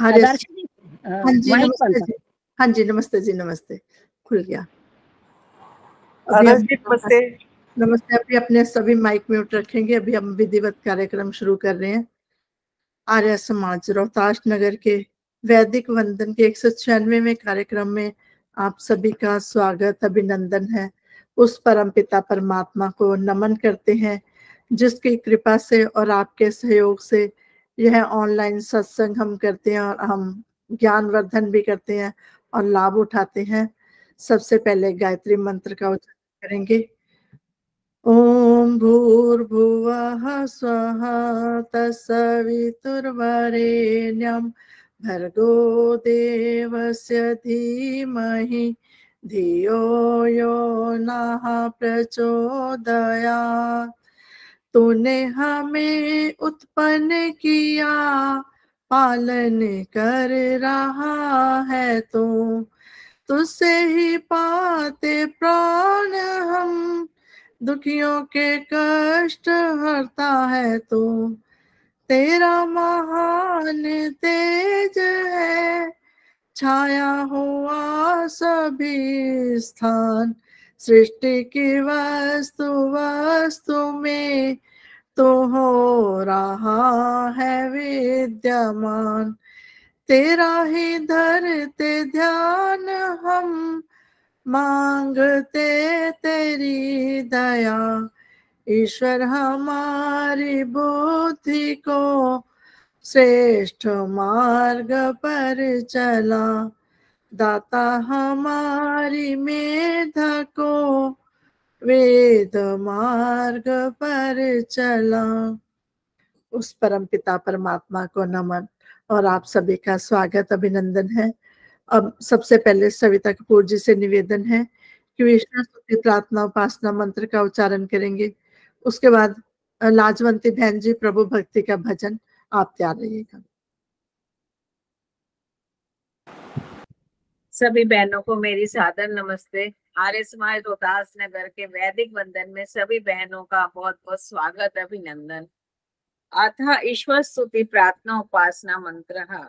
आर्य। आदर्श जी, हाँ जी माइक नमस्ते बंद जी। हाँ जी नमस्ते जी, नमस्ते, खुल गया। आदर्श जी नमस्ते। नमस्ते। अभी अपने सभी माइक म्यूट रखेंगे। अभी हम विधिवत कार्यक्रम शुरू कर रहे हैं। आर्य समाज रोहतास नगर के वैदिक वंदन के 196वें कार्यक्रम में आप सभी का स्वागत, अभिनंदन है। उस परम पिता परमात्मा को नमन करते हैं जिसकी कृपा से और आपके सहयोग से यह ऑनलाइन सत्संग हम करते हैं और हम ज्ञानवर्धन भी करते हैं और लाभ उठाते हैं। सबसे पहले गायत्री मंत्र का उच्चारण करेंगे। ओम भूर्भुवः स्वः तत्सवितुर्वरेण्यं भर्गो देवस्य धीमहि धियो यो नः प्रचोदयात्। तूने हमें उत्पन्न किया, पालन कर रहा है तू, तुझसे ही पाते प्राण हम, दुखियों के कष्ट हरता है तू। तेरा महान तेज है, छाया हुआ सभी स्थान, सृष्टि की वस्तु वस्तु में तो हो रहा है विद्यमान। तेरा ही धरते ध्यान हम, मांगते तेरी दया। ईश्वर हमारी बुद्धि को श्रेष्ठ मार्ग पर चला, दाता हमारी मेधा को वेद मार्ग पर चला। उस परम पिता परमात्मा को नमन और आप सभी का स्वागत, अभिनंदन है। अब सबसे पहले सविता कपूर जी से निवेदन है कि विष्णु स्तुति प्रार्थना उपासना मंत्र का उच्चारण करेंगे। उसके बाद लाजवंती बहन जी प्रभु भक्ति का भजन। आप तैयार रहिएगा। सभी बहनों को मेरी सादर नमस्ते। आर्य समाज रोहतास नगर के वैदिक वंदन में सभी बहनों का बहुत बहुत स्वागत, अभिनंदन। अतः ईश्वर स्तुति प्रार्थना उपासना मंत्र।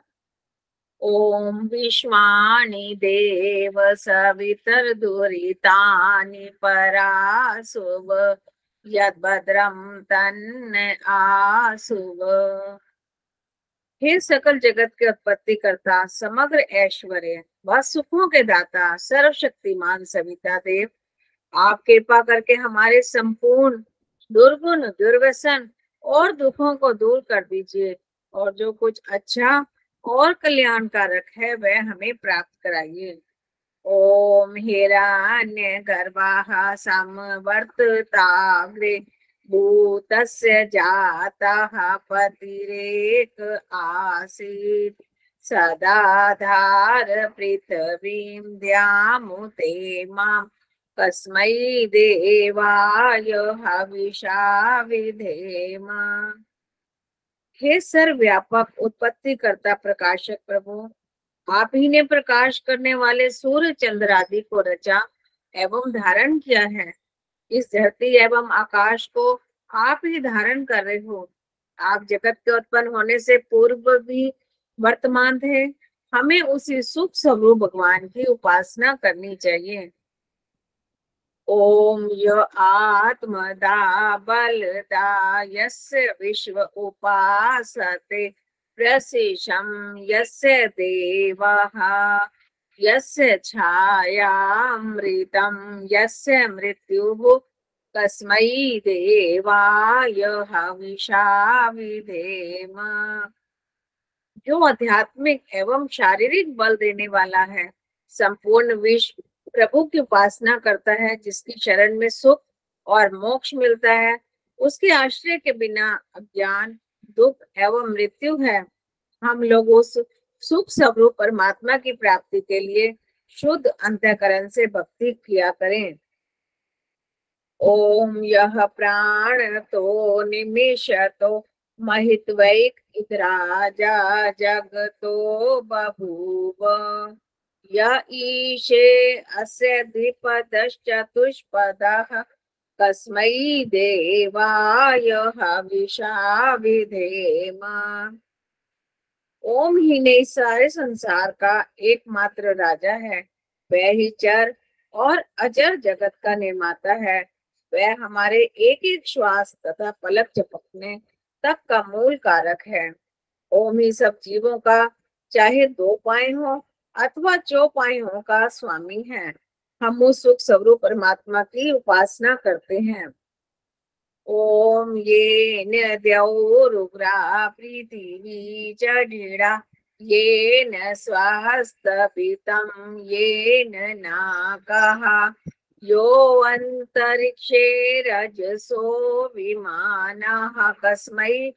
ओम विश्वानि देव सवितर दुरितानि परासुव, यद्भद्रं तन्न आसुव। हे सकल जगत के उत्पत्ति करता, समग्र ऐश्वर्य व सुखों के दाता, सर्वशक्तिमान सविता देव, आप कृपा करके हमारे संपूर्ण दुर्गुण दुर्व्यसन और दुखों को दूर कर दीजिए और जो कुछ अच्छा और कल्याणकारक है वह हमें प्राप्त कराइए। ओम हिरण्य गर्भाः समवर्तताग्रे भूतस्य जातः पतिरेक आसीत्, सदाधार पृथ्वीं द्यामुते मां, कस्मै देवाय हविषा विधेम। हे सर्वव्यापक उत्पत्ति करता प्रकाशक प्रभु, आप ही ने प्रकाश करने वाले सूर्य चंद्र आदि को रचा एवं धारण किया है। इस धरती एवं आकाश को आप ही धारण कर रहे हो। आप जगत के उत्पन्न होने से पूर्व भी वर्तमान थे। हमें उसी सुख स्वरूप भगवान की उपासना करनी चाहिए। ओम य आत्मदा बलदा यस्य विश्व उपासते, प्रसिशं यस्य देवाः, यस्य छायामृतं यस्य मृत्युः, कस्मै देवाय हविषा विधेम। जो आध्यात्मिक एवं शारीरिक बल देने वाला है, संपूर्ण विश्व प्रभु की उपासना करता है, जिसकी शरण में सुख और मोक्ष मिलता है, उसके आश्रय के बिना अज्ञान दुख एवं मृत्यु है। हम लोग उस सुख स्वरूप परमात्मा की प्राप्ति के लिए शुद्ध अंतःकरण से भक्ति किया करें। ओम यह प्राण तो निमिषतो महित्वैक इतराजा जगतो बभूव, य ईशे अस्य द्विपदश्चतुष्पदः, कस्मै देवाय हविषा विधेम। ओम ही ने सारे संसार का एकमात्र राजा है। वह ही चर और अचर जगत का निर्माता है। वह हमारे एक एक श्वास तथा पलक झपकने तक का मूल कारक है। ओम ही सब जीवों का, चाहे दो पाए हो अथवा चौपाइयों का स्वामी है। हम उस सुख स्वरूप परमात्मा की उपासना करते हैं। ओम ये न द्यौरुग्रा पृथिवी जडिड़ा ये न स्वास्तपितम ये न नाकः यो अंतरिक्षे रजसो विमानः कस्मै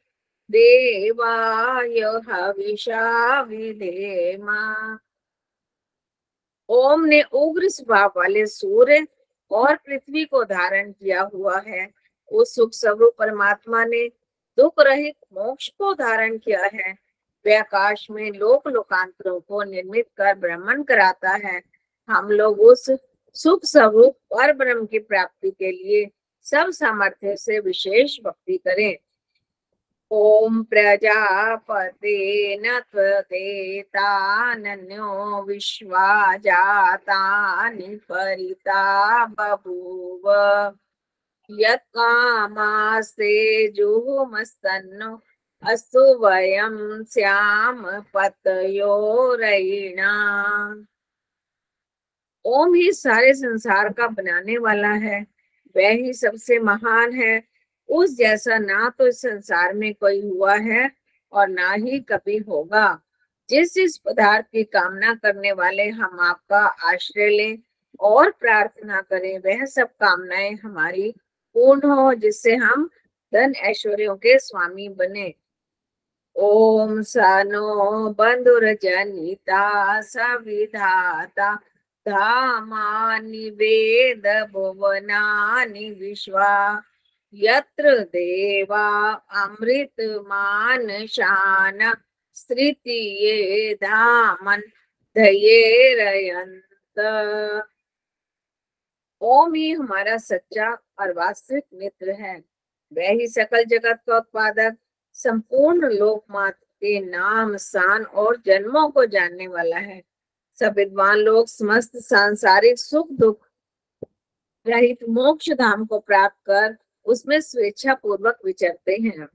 देवाय हविषा विधेम। ओम ने उग्र स्वभाव वाले सूर्य और पृथ्वी को धारण किया हुआ है। उस सुख स्वरूप परमात्मा ने दुख रहित मोक्ष को धारण किया है। वह आकाश में लोक लोकांतरों को निर्मित कर भ्रमण कराता है। हम लोग उस सुख स्वरूप पर ब्रह्म की प्राप्ति के लिए सब सामर्थ्य से विशेष भक्ति करें। ओम प्रजापते न त्वतेतानन्यो विश्वा जातानि परिता बभूव यत्कामास्ते जुहुमस्तन्नो अस्तु वयं स्याम पतयोरयिणाम्। ओम ही सारे संसार का बनाने वाला है। वह ही सबसे महान है। उस जैसा ना तो इस संसार में कोई हुआ है और ना ही कभी होगा। जिस जिस पदार्थ की कामना करने वाले हम आपका आश्रय लें और प्रार्थना करें, वह सब कामनाएं हमारी पूर्ण हो, जिससे हम धन ऐश्वर्यों के स्वामी बने। ओम सनो बंधुरजनिता सविधाता धामानि वेद भुवनानि विश्वा यत्र देवा अमृत मानशान स्त्रितीये धामन धयेरयन्त। ओम ही हमारा सच्चा और वास्तविक मित्र है। वह ही सकल जगत का उत्पादक, संपूर्ण लोकमात्र के नाम स्थान और जन्मों को जानने वाला है। सब विद्वान लोग समस्त सांसारिक सुख दुख रहित मोक्ष धाम को प्राप्त कर उसमें स्वेच्छा पूर्वक विचरते हैं।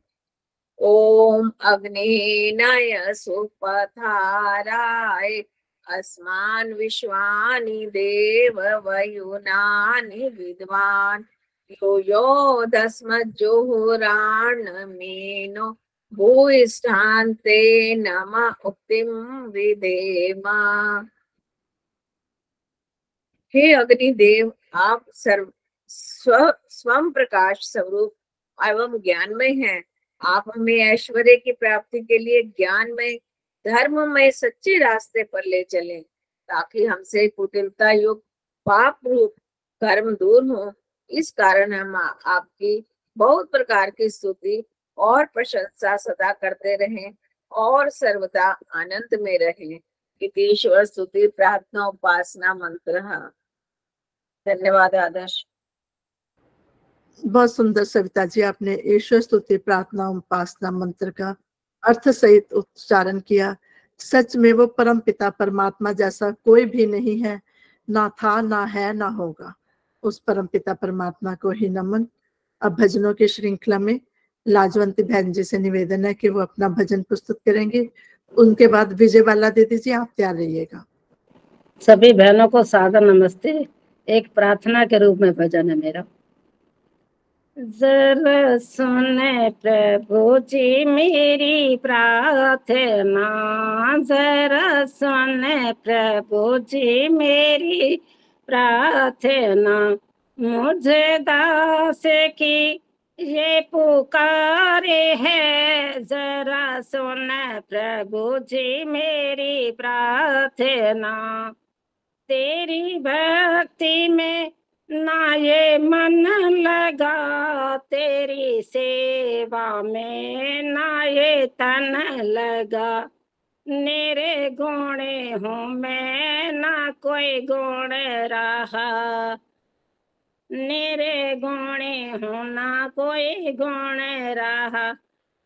ओम अग्निनाय सुपथाराय अस्मान विश्वानि देव वयुनानि विद्वान यो यो दस्मज्जुहुराण मेनो भूयिष्ठान्ते नम उक्तिम विधेम। हे अग्निदेव, आप सर्व स्वयं प्रकाश स्वरूप एवं ज्ञानमय हैं। आप हमें ऐश्वर्य की प्राप्ति के लिए ज्ञानमय धर्ममय सच्चे रास्ते पर ले चलें, ताकि हमसे कुटिलता युक्त पाप रूप कर्म दूर हो। इस कारण हम आपकी बहुत प्रकार की स्तुति और प्रशंसा सदा करते रहें और सर्वदा आनंद में रहें। ईश्वर स्तुति प्रार्थना उपासना मंत्र। धन्यवाद आदर्श। बहुत सुंदर सविता जी, आपने ईश्वर स्तुति प्रार्थना उपासना मंत्र का अर्थ सहित उच्चारण किया। सच में वो परम पिता परमात्मा जैसा कोई भी नहीं है, ना था, ना है, ना होगा। उस परम पिता परमात्मा को ही नमन। अब भजनों की श्रृंखला में लाजवंती बहन जी से निवेदन है कि वो अपना भजन प्रस्तुत करेंगे। उनके बाद विजय बाला दीदी जी, आप तैयार रहिएगा। सभी बहनों को सादर नमस्ते। एक प्रार्थना के रूप में भजन है मेरा। जरा सुने प्रभु जी मेरी प्रार्थना, जरा सुने प्रभु जी मेरी प्रार्थना, मुझे दास की ये पुकारे है। जरा सुने प्रभु जी मेरी प्रार्थना, तेरी भक्ति में ना ये मन लगा, तेरी सेवा में ना ये तन लगा। मेरे गुणे हूँ मैं, ना कोई गुण रहा, मेरे गुणे हूँ ना कोई गुण रहा।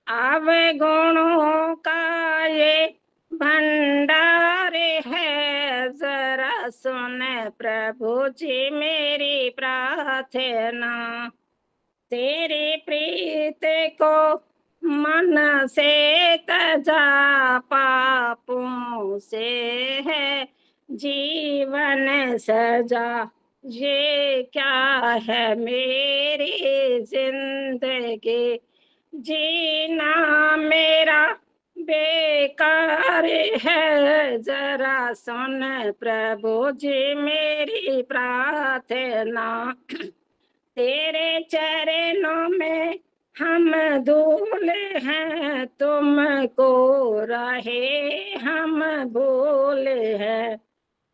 अवगुणों का ये भंडार है, जरा सुन प्रभु जी मेरी प्रार्थना। तेरी प्रीत को मन से तजा, पापों से है जीवन सजा। ये क्या है मेरी जिंदगी, जीना मेरा बेकार है, जरा सुन प्रभु जी मेरी प्रार्थना। तेरे चरणों में हम धूल हैं, तुमको रहे हम भूल हैं।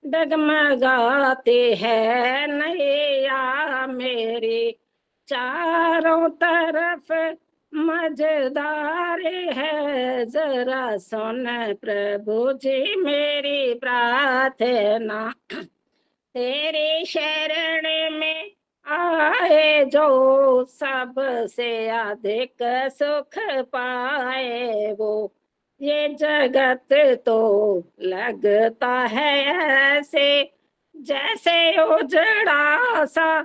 डगमगाते हैं नैया मेरी, चारों तरफ मझधार है, जरा सुन प्रभु जी मेरी प्रार्थना। तेरी शरण में आए जो सबसे अधिक सुख पाए वो, ये जगत तो लगता है ऐसे जैसे उजड़ा सा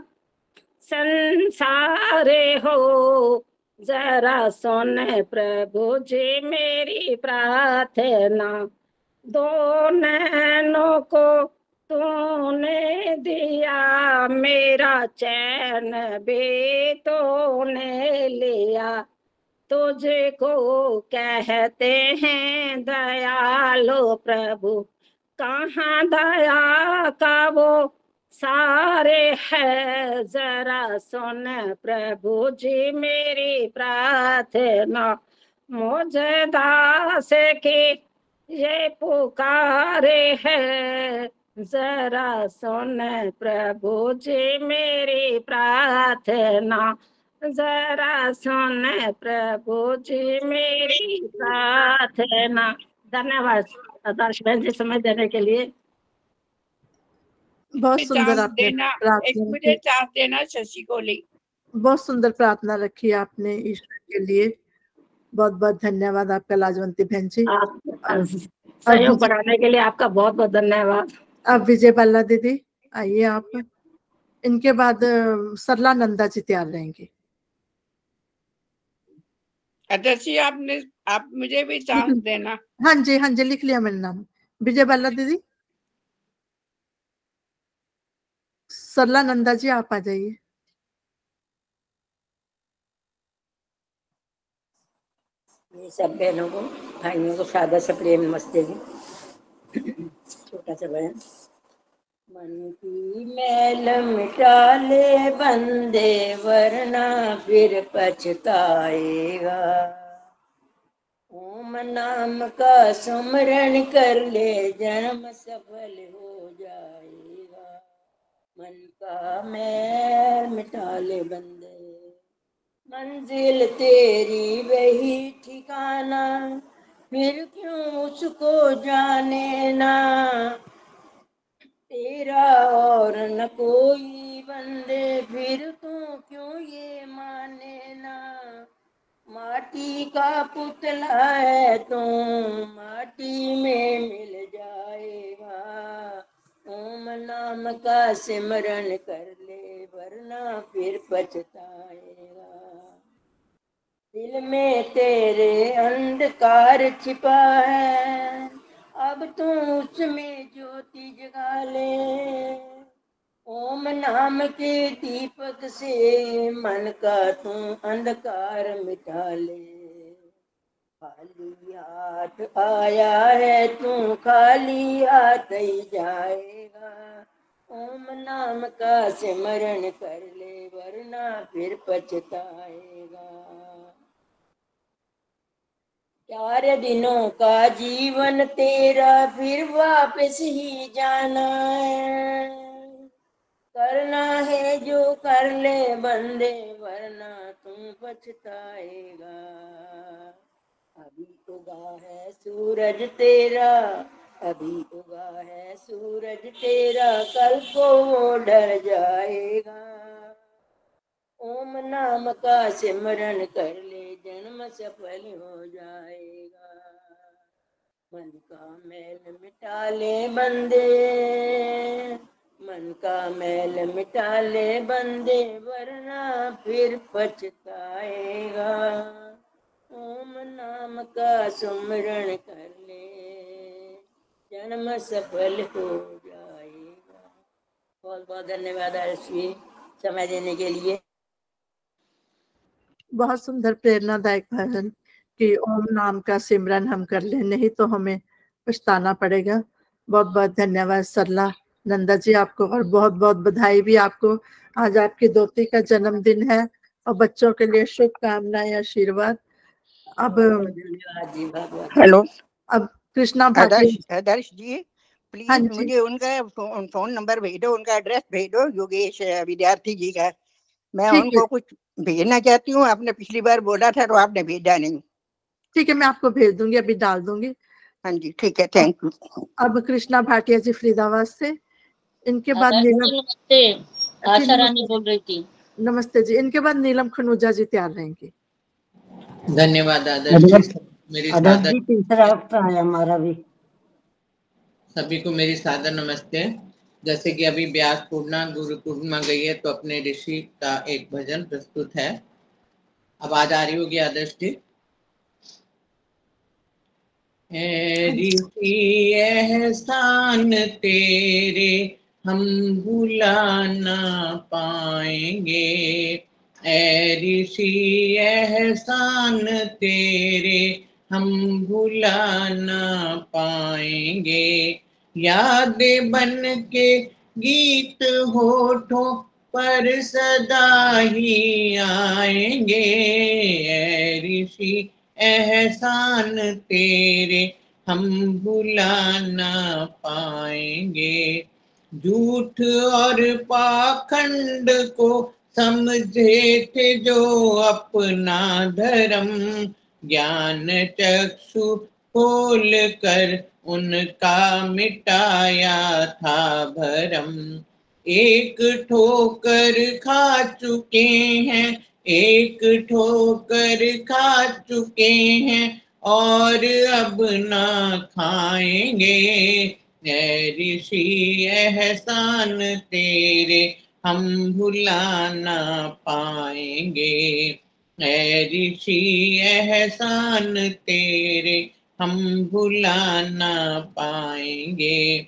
संसार हो, जरा सुन प्रभु जी मेरी प्रार्थना। दो नैनों को तूने दिया, मेरा चैन भी तूने लिया। तुझको कहते हैं दयालु प्रभु, कहाँ दया का वो सारे है, जरा सुन प्रभु जी मेरी प्रार्थना। मुझे दास की ये पुकारे है, जरा सुन प्रभु जी मेरी प्रार्थना। जरा सुन प्रभु जी मेरी प्रार्थना। धन्यवाद आदर्श बहन जी समय देने के लिए। बहुत सुंदर आपने देना, एक प्रार्थना मुझे की। चांस देना शशि कोली। बहुत सुंदर प्रार्थना रखी आपने ईश्वर के लिए। बहुत बहुत धन्यवाद आपका लाजवंती बहन जी। आप सहयोग बढ़ाने के लिए आपका बहुत बहुत धन्यवाद। अब विजय बाला दीदी आइए आप। इनके बाद सरला नंदा जी तैयार रहेंगे। अध्यक्ष आप मुझे भी चांस देना। हाँ जी लिख लिया मैंने नाम। विजय बाला दीदी, सरला नंदा जी आप आ जाइए। ये सब बहनों को भाइयों को सादा से प्रेम नमस्ते जी। छोटा सा बहन। मन की मैल मिटा ले बंदे, वरना फिर पछताएगा। ओम नाम का सुमरण कर ले, जन्म सफल हो जाएगा। मन का मैल मिटा ले बंदे, मंजिल तेरी वही ठिकाना, फिर क्यों उसको जाने ना। तेरा और न कोई बंदे, फिर तू क्यों ये माने ना। माटी का पुतला है तू, माटी में मिल जाएगा। ओम नाम का सिमरन कर ले, वरना फिर पछताएगा। दिल में तेरे अंधकार छिपा है, अब तू उसमें ज्योति जगा ले। ओम नाम के दीपक से मन का तू अंधकार मिटा ले। खाली हाथ आया है तू, खाली हाथ ही जाएगा। ओम नाम का सिमरन कर ले, वरना फिर पछताएगा। 4 दिनों का जीवन तेरा, फिर वापस ही जाना है। करना है जो कर ले बंदे, वरना तुम पछताएगा। अभी उगा है सूरज तेरा, अभी उगा है सूरज तेरा, कल को वो ढल जाएगा। ओम नाम का सिमरन कर ले, जन्म सफल हो जाएगा। मन का मैल मिटा ले बंदे, मन का मैल मिटा ले बंदे, वरना फिर पछताएगा। ओम नाम का सुमिरन कर ले, जन्म सफल हो जाएगा। बहुत बहुत धन्यवाद आरसी समय देने के लिए। बहुत सुंदर प्रेरणादायक भजन कि ओम नाम का सिमरन हम कर ले, नहीं तो हमें पछताना पड़ेगा। बहुत बहुत धन्यवाद सरला नंदा जी आपको, और बहुत बहुत बधाई भी आपको। आज आपकी दोती का जन्मदिन है और बच्चों के लिए शुभकामनाएं, आशीर्वाद। अब धन्यवाद जी, बहुत बहुत। हेलो, अब कृष्णा भाटिया। आदर्श जी हाँ प्लीज जी। मुझे उनका फोन नंबर भेज दो, उनका एड्रेस भेज दो, योगेश विद्यार्थी जी का। मैं ठीक है, उनको कुछ भेजना चाहती हूँ। आपने पिछली बार बोला था तो आपने भेजा नहीं। ठीक है, मैं आपको भेज दूंगी, अभी डाल दूंगी। हाँ जी ठीक है, थैंक यू। अब कृष्णा भाटिया जी फरीदाबाद से, इनके बाद नीलम। नमस्ते, आशा रानी बोल रही थी। नमस्ते जी। इनके बाद नीलम खनूजा जी तैयार रहेंगी। धन्यवाद आदर्श जी। मेरी सादर तीसरा हफ्ता है हमारा भी। सभी को मेरी सादर नमस्ते। जैसे कि अभी व्यास पूर्णिमा गुरु पूर्णिमा गई है तो अपने ऋषि का एक भजन प्रस्तुत है। आवाज आ रही होगी आदर्श जी। ऋषि एहसान तेरे हम भुला ना पाएंगे, ऋषि एहसान तेरे हम भुला ना पाएंगे। याद बन के गीत होठों पर सदा ही आएंगे, ऋषि एहसान तेरे हम भुला ना पाएंगे। झूठ और पाखंड को समझे थे जो अपना धर्म, ज्ञान चक्षु खोल कर उनका मिटाया था भरम। एक ठोकर खा चुके हैं, एक ठोकर खा चुके हैं और अब ना खाएंगे, ऋषि एहसान तेरे हम भुला ना पाएंगे, ऋषि एहसान तेरे हम भुला ना पाएंगे।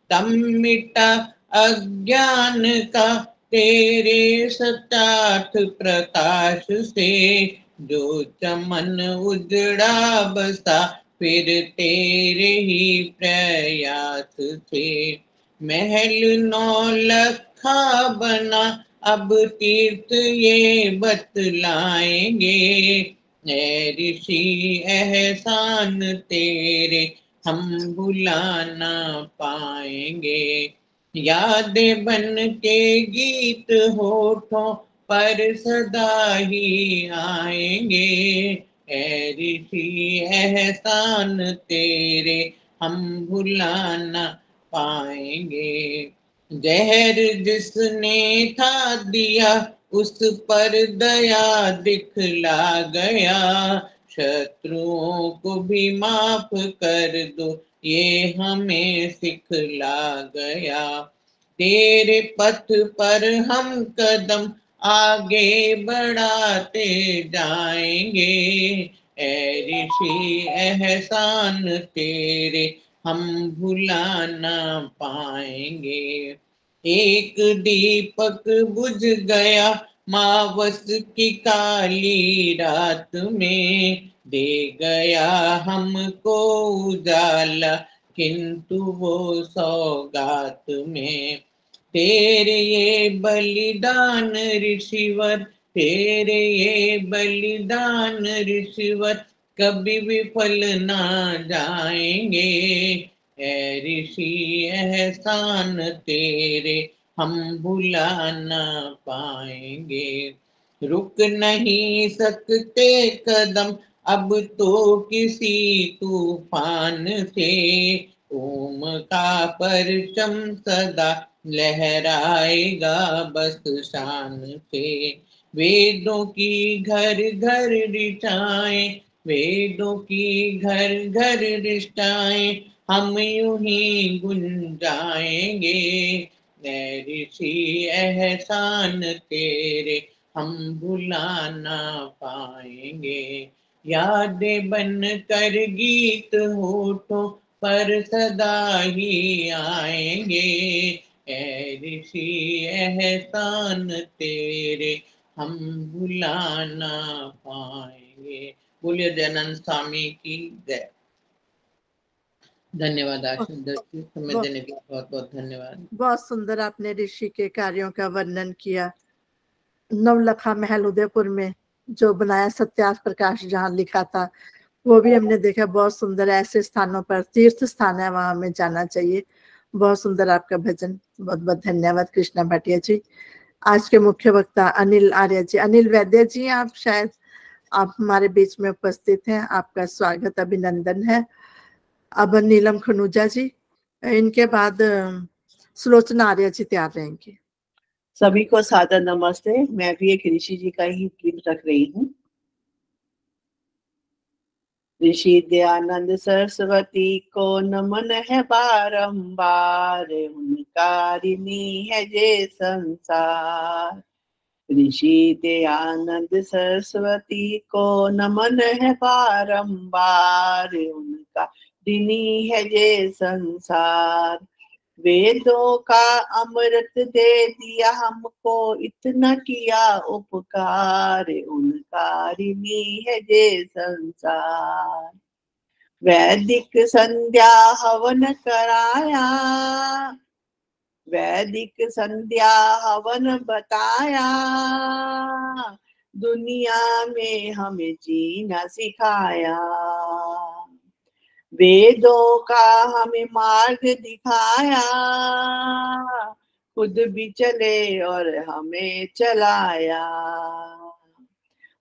तम मिटा अज्ञान का तेरे सचाठ प्रकाश से, जो चमन उजड़ा बसा फिर तेरे ही प्रयास से। महल नौलखा बना अब तीर्थ ये बतलाएंगे, ऋषि एहसान तेरे हम भुला ना पाएंगे। यादें बन के गीत होठों पर सदा ही आएंगे, ऋषि एहसान तेरे हम भुला ना पाएंगे। जहर जिसने था दिया उस पर दया दिखला गया, शत्रुओं को भी माफ कर दो ये हमें सिखला गया। तेरे पथ पर हम कदम आगे बढ़ाते जाएंगे, ऋषि एहसान तेरे हम भुला ना पाएंगे। एक दीपक बुझ गया मावस की काली रात में, दे गया हमको उजाला किंतु वो सौगात में। तेरे ये बलिदान ऋषिवर, तेरे ये बलिदान ऋषिवर कभी विफल ना जाएंगे, ऋषि एहसान तेरे हम भुला ना पाएंगे। रुक नहीं सकते कदम अब तो किसी तूफान से, ओम का परचम सदा लहराएगा बस शान से। वेदों की घर घर ऋचाएं, वेदों की घर घर रिष्टाएं, हम यूं ही गुंजाएंगे। ऐ ऋषि एहसान तेरे हम भुला ना पाएंगे। यादें बन कर गीत होठों पर सदा ही आएंगे। ऐ ऋषि एहसान तेरे हम भुला ना पाएंगे। बोलिए दयानंद स्वामी की जय। धन्यवाद आशीष जी, समय देने के लिए बहुत बहुत धन्यवाद। बहुत सुंदर आपने ऋषि के कार्यों का वर्णन किया। नवलखा महल उदयपुर में जो बनाया सत्यार्थ प्रकाश जहाँ लिखा था, वो भी हमने देखा। बहुत सुंदर, ऐसे स्थानों पर तीर्थ स्थान है, वहां हमें जाना चाहिए। बहुत सुंदर आपका भजन, बहुत बहुत धन्यवाद कृष्णा भाटिया जी। आज के मुख्य वक्ता अनिल आर्य जी, अनिल वैद्य जी, आप शायद आप हमारे बीच में उपस्थित हैं, आपका स्वागत अभिनंदन है। अब नीलम खनूजा जी, इनके बाद सुलोचना आर्य जी तैयार रहेंगे। सभी को सादर नमस्ते। मैं भी एक ऋषि जी का ही गीत रख रही हूँ। ऋषि दयानंद सरस्वती को नमन है बारंबार, उनका ऋणी है ये संसार। ऋषि दयानंद सरस्वती को नमन है बारंबार, उनका ऋणी है ये संसार। वेदों का अमृत दे दिया हमको, इतना किया उपकार, उनका ऋणी है ये संसार। वैदिक संध्या हवन कराया, वैदिक संध्या हवन बताया, दुनिया में हमें जीना सिखाया। वेदों का हमें मार्ग दिखाया, खुद भी चले और हमें चलाया।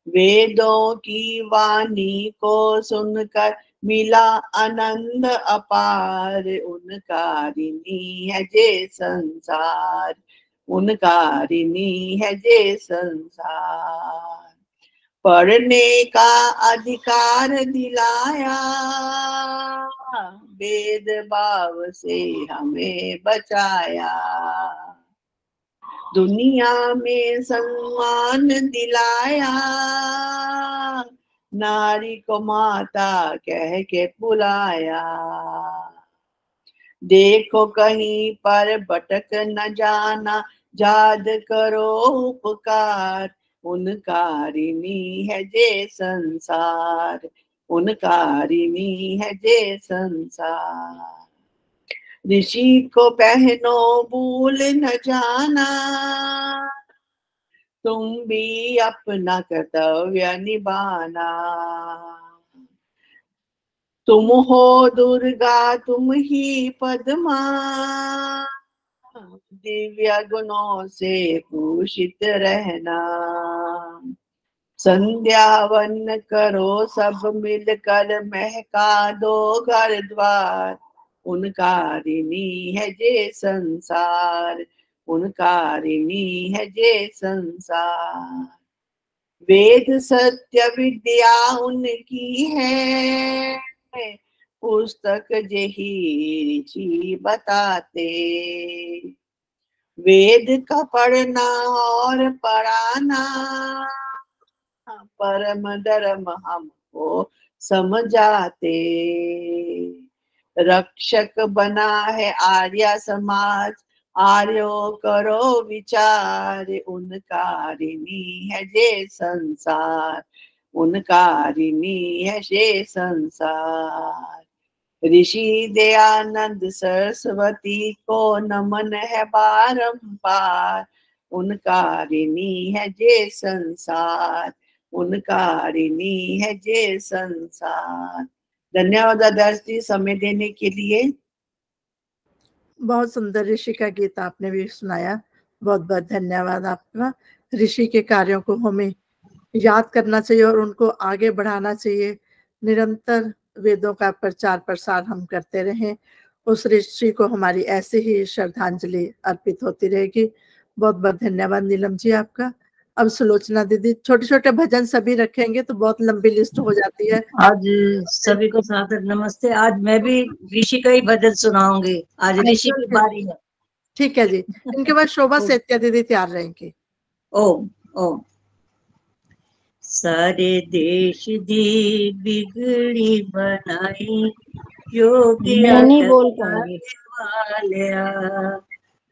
वेदों की वाणी को सुनकर मिला आनंद अपार, उनका ऋणी है ये संसार, उनका ऋणी है ये संसार। पढ़ने का अधिकार दिलाया, वेद भाव से हमें बचाया। दुनिया में सम्मान दिलाया, नारी को माता कह के बुलाया। देखो कहीं पर भटक न जाना, याद करो उपकार, उनका ऋणी है ये संसार, उनका ऋणी है ये संसार। ऋषि को पहनो भूल न जाना, तुम भी अपना कर्तव्य निभाना। तुम हो दुर्गा तुम ही पद्मा, दिव्य गुणों से भूषित रहना। संध्या वन करो सब मिलकर, महका दो घर द्वार, उनका ऋणी है ये संसार, उनका ऋणी है ये संसार। वेद सत्य विद्या उनकी है, पुस्तक यही ऋषि बताते। वेद का पढ़ना और पढ़ाना, परम धर्म हमको समझाते। रक्षक बना है आर्य समाज, आर्यो करो विचार, उनका ऋणी है ये संसार, उनका ऋणी है ये संसार। ऋषि दयानंद सरस्वती को नमन है बारंबार, उनका ऋणी है ये संसार, उनका ऋणी है ये संसार। धन्यवाद आदर्श जी समय देने के लिए। बहुत सुंदर ऋषि का गीत आपने भी सुनाया, बहुत बहुत धन्यवाद आपका। ऋषि के कार्यों को हमें याद करना चाहिए और उनको आगे बढ़ाना चाहिए। निरंतर वेदों का प्रचार प्रसार हम करते रहें, उस ऋषि को हमारी ऐसे ही श्रद्धांजलि अर्पित होती रहेगी। बहुत बहुत धन्यवाद नीलम जी आपका। अब सुलोचना दीदी, छोटे छोटे भजन सभी रखेंगे तो बहुत लंबी लिस्ट हो जाती है। आज सभी को सादर नमस्ते। आज मैं भी ऋषि का ही भजन सुनाऊंगी। आज ऋषि की बारी है। ठीक है जी। इनके बाद शोभा सेतिया दीदी तैयार रहेंगी। ओम ओम। सारे देश दी बिगड़ी बनाई, योगी मैं नहीं बोल पाऊंगी। वालिया।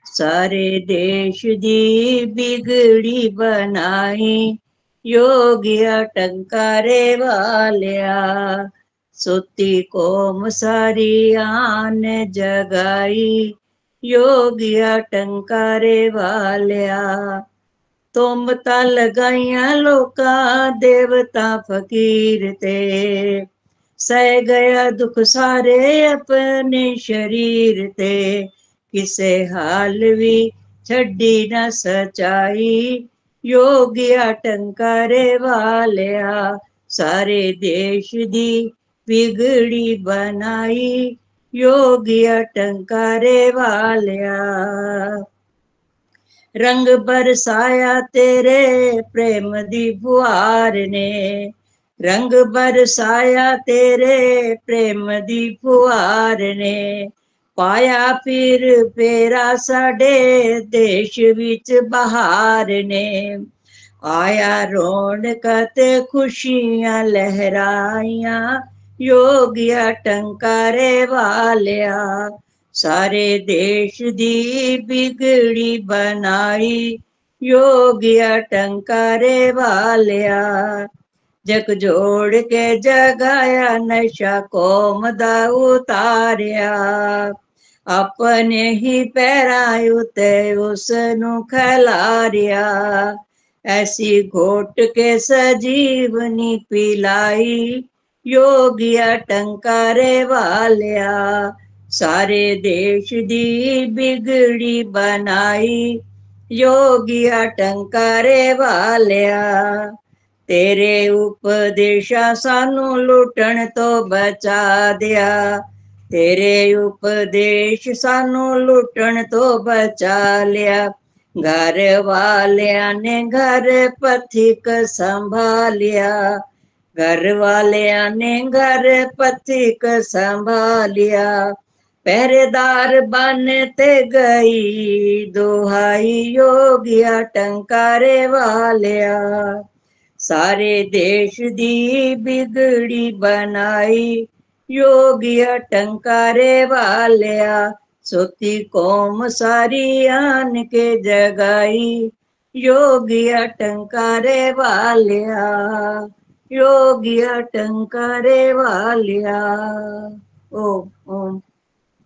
सारे देश दी बिगड़ी बनाई, योगी टंकारे वालिया। सुती कोम सारी आन जगाई, योगी टंकारे वालिया। तुमता लगाइया लोका देवता फकीर ते, सह गया दुख सारे अपने शरीर ते। किसे हाल भी छड़ी न सचाई, योगिया टंकारे वालिया। सारे देश दी बिगड़ी बनाई, योगिया टंकारे वालिया। रंग बरसाया तेरे प्रेम दी फुहार ने, रंग बरसाया तेरे प्रेम दी फुहार ने। पाया फिर फेरा साडे देश विच बहार ने। आया रौनक ते खुशियां लहराइया, योगिया टंकारे वालिया। सारे देश दी बिगड़ी बनाई, योगिया टंकारे वालिया। जग जोड़ के जगाया नशा कोम दा उतारिया, अपने ही पैरां उते उसनू खिलारिया। ऐसी घोट के सजीवनी पिलाई, योगिया टंकारे वालिया। सारे देश दी बिगड़ी बनाई, योगिया टंकारे वालिया। तेरे उपदेशा सानू लुटन तो बचा दिया, तेरे उपदेश सानू लुटन तो बचा लिया। घर वालिया ने घर पथिक संभालिया, घर वालिया ने घर पथिक संभालिया। पहरेदार बनते गई दुहाई, योगिया टंकारे वालिया। सारे देश दी बिगड़ी बनाई, योगिया टंकारे वालिया। सोती कौम सारी आन के जगाई, योगिया टंकारे वालिया, योगिया टंकारे वालिया। ओम ओम।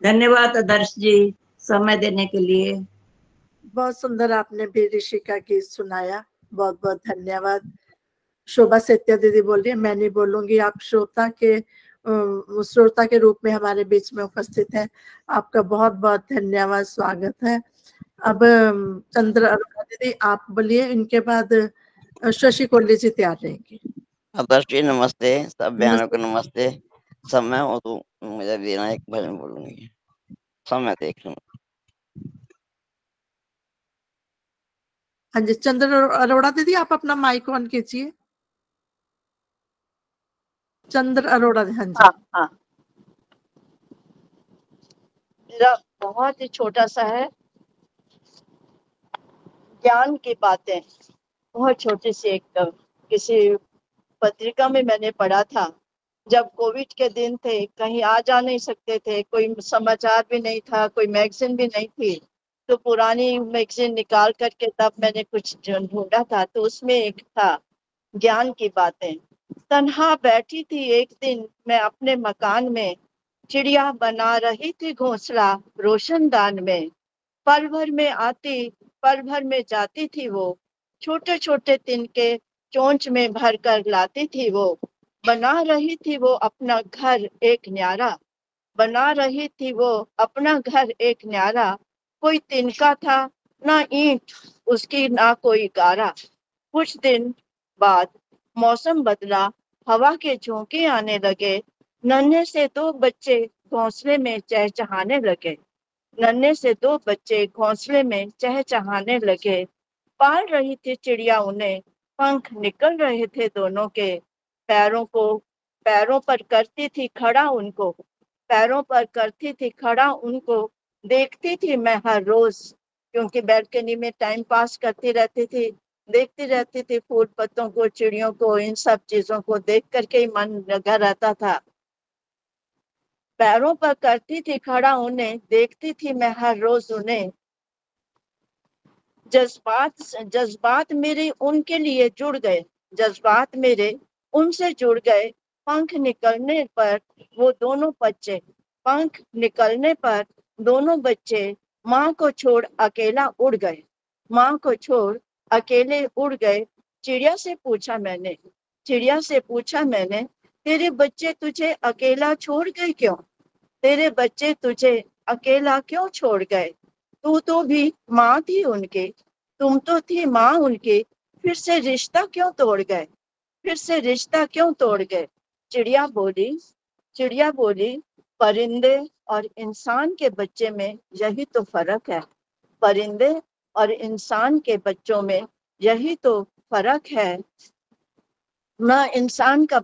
धन्यवाद आदर्श जी समय देने के लिए। बहुत सुंदर आपने भी ऋषि का गीत सुनाया, बहुत बहुत धन्यवाद। शोभा सेतिया दीदी बोल रही है, मैं नहीं बोलूंगी, आप श्रोता के रूप में हमारे बीच में उपस्थित है। आपका बहुत बहुत धन्यवाद, स्वागत है। अब चंद्र अरोड़ा दीदी आप बोलिए, इनके बाद शशि कोल्ली जी तैयार रहेंगे। आदर्श जी नमस्ते, सब बहनों को नमस्ते। समय हो तो मुझे देना, एक भजन बोलूंगी, समय देख लूँ। हाँ जी, चंद्र अरोड़ा दीदी आप अपना माइक ऑन कीजिए। चंद्र अरोड़ा, हाँ जी। हाँ। मेरा बहुत ही छोटा सा है, ज्ञान की बातें, बहुत छोटी सी एक किसी पत्रिका में मैंने पढ़ा था। जब कोविड के दिन थे, कहीं आ जा नहीं सकते थे, कोई समाचार भी नहीं था, कोई मैगजीन भी नहीं थी, तो पुरानी मैगजीन निकाल करके तब मैंने कुछ ढूंढा था, तो उसमें एक था ज्ञान की बातें। तन्हा बैठी थी एक दिन मैं अपने मकान में, चिड़िया बना रही थी घोंसला रोशनदान में। पल भर में आती पल भर में जाती थी वो, छोटे छोटे तिनके चोंच में भर कर लाती थी वो। बना रही थी वो अपना घर एक न्यारा, बना रही थी वो अपना घर एक न्यारा। कोई तिनका था ना ईंट उसकी ना कोई गारा। कुछ दिन बाद मौसम बदला, हवा के झोंके आने लगे, नन्हे से दो बच्चे घोंसले में चहचहाने लगे, नन्हे से दो बच्चे घोंसले में चहचहाने लगे। पाल रही थी चिड़िया उन्हें, पंख निकल रहे थे दोनों के, पैरों पर करती थी खड़ा उनको, पैरों पर करती थी खड़ा उनको, देखती थी मैं हर रोज, क्योंकि बैल्कनी में टाइम पास करती रहती थी, देखती रहती थी फूल पत्तों को, चिड़ियों को, इन सब चीजों को देख करके ही मन लगा रहता था। पैरों पर करती थी खड़ा उन्हें, देखती थी मैं हर रोज उन्हें, जज्बात मेरे उनके लिए जुड़ गए, जज्बात मेरे उनसे जुड़ गए, पंख निकलने पर वो दोनों बच्चे, पंख निकलने पर दोनों बच्चे माँ को छोड़ अकेला उड़ गए, माँ को छोड़ अकेले उड़ गए। चिड़िया से पूछा मैंने, तेरे बच्चे तुझे अकेला छोड़ गए क्यों? तेरे बच्चे तुझे अकेला क्यों छोड़ गए? तू तो भी माँ थी उनके, तुम तो थी माँ उनके, फिर से रिश्ता क्यों तोड़ गए? फिर से रिश्ता क्यों तोड़ गए? चिड़िया बोली, परिंदे और इंसान के बच्चे में यही तो फर्क है, परिंदे और इंसान के बच्चों में यही तो फर्क है। ना इंसान का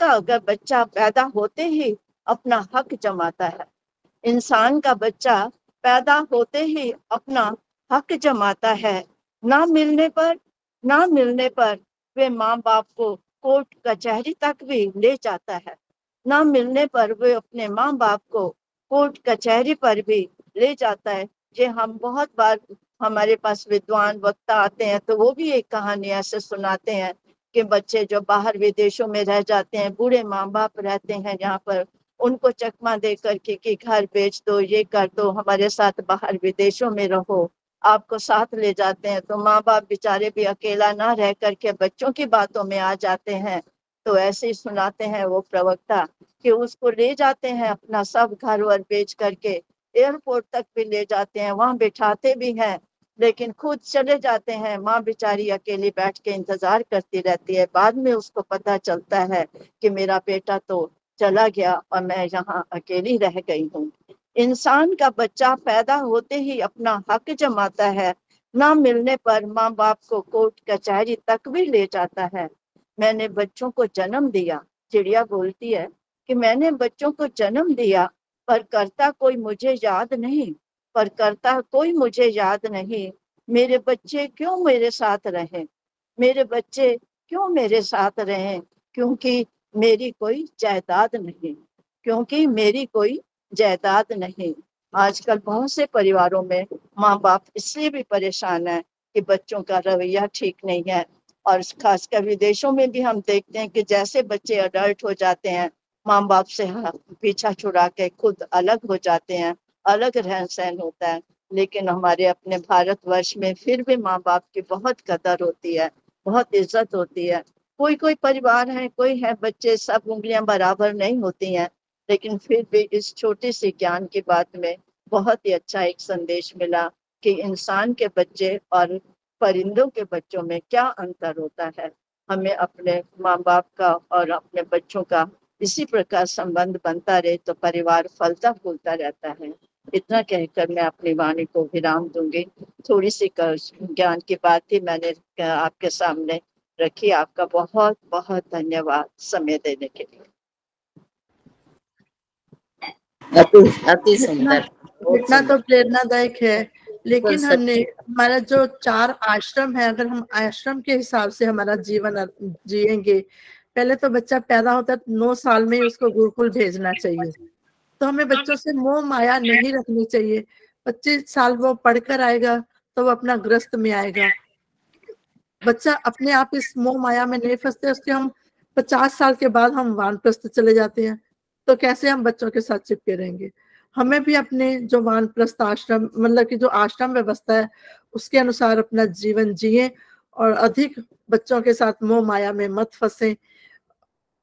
अगर बच्चा पैदा होते ही अपना हक जमाता है, इंसान का बच्चा पैदा होते ही अपना हक जमाता है, ना मिलने पर वे माँ बाप को कोर्ट कचहरी तक भी ले जाता है, ना मिलने पर वे अपने माँ बाप को कोर्ट कचहरी पर भी ले जाता है। ये हम बहुत बार, हमारे पास विद्वान वक्ता आते हैं तो वो भी एक कहानी ऐसे सुनाते हैं कि बच्चे जो बाहर विदेशों में रह जाते हैं, बूढ़े माँ बाप रहते हैं यहाँ पर, उनको चकमा दे करके कि घर बेच दो, ये कर दो, हमारे साथ बाहर विदेशों में रहो, आपको साथ ले जाते हैं, तो माँ बाप बेचारे भी अकेला ना रह करके बच्चों की बातों में आ जाते हैं। तो ऐसे ही सुनाते हैं वो प्रवक्ता कि उसको ले जाते हैं, अपना सब घर वर बेच करके एयरपोर्ट तक भी ले जाते हैं, वहां बिठाते भी हैं, लेकिन खुद चले जाते हैं। माँ बेचारी अकेली बैठ के इंतजार करती रहती है। बाद में उसको पता चलता है कि मेरा बेटा तो चला गया और मैं यहाँ अकेली रह गई हूँ। इंसान का बच्चा पैदा होते ही अपना हक जमाता है, ना मिलने पर माँ बाप को कोर्ट कचहरी तक भी ले जाता है। मैंने बच्चों को जन्म दिया, चिड़िया बोलती है कि मैंने बच्चों को जन्म दिया, पर करता कोई मुझे याद नहीं, मेरे बच्चे क्यों मेरे साथ रहें, क्योंकि मेरी कोई जायदाद नहीं, आजकल बहुत से परिवारों में माँ बाप इसलिए भी परेशान है कि बच्चों का रवैया ठीक नहीं है, और खासकर विदेशों में भी हम देखते हैं कि जैसे बच्चे अडल्ट हो जाते हैं, माँ बाप से पीछा छुड़ा के खुद अलग हो जाते हैं, अलग रहन सहन होता है। लेकिन हमारे अपने भारतवर्ष में फिर भी माँ बाप की बहुत कदर होती है, बहुत इज्जत होती है। कोई कोई परिवार है, कोई है बच्चे, सब उंगलियां बराबर नहीं होती हैं, लेकिन फिर भी इस छोटी सी ज्ञान की बात में बहुत ही अच्छा एक संदेश मिला कि इंसान के बच्चे और परिंदों के बच्चों में क्या अंतर होता है। हमें अपने माँ बाप का और अपने बच्चों का इसी प्रकार संबंध बनता रहे तो परिवार फलता फूलता रहता है। इतना कहकर मैं अपनी वाणी को विराम दूंगी। थोड़ी सी ज्ञान की बात ही मैंने आपके सामने रखी। आपका बहुत बहुत धन्यवाद समय देने के लिए। अति सुंदर, इतना तो प्रेरणादायक है, लेकिन हमने हमारा जो 4 आश्रम है, अगर हम आश्रम के हिसाब से हमारा जीवन जिएंगे, पहले तो बच्चा पैदा होता है 9 साल में ही उसको गुरुकुल भेजना चाहिए, तो हमें बच्चों से मोह माया नहीं रखनी चाहिए। 25 साल वो पढ़कर आएगा तो वो अपना ग्रस्त में आएगा। बच्चा अपने आप इस मोह माया में नहीं फंसते, उसके हम 50 साल के बाद हम वानप्रस्थ चले जाते हैं, तो कैसे हम बच्चों के साथ चिपके रहेंगे। हमें भी अपने जो वानप्रस्थ आश्रम, मतलब कि जो आश्रम व्यवस्था है, उसके अनुसार अपना जीवन जिए और अधिक बच्चों के साथ मोह माया में मत फंसे,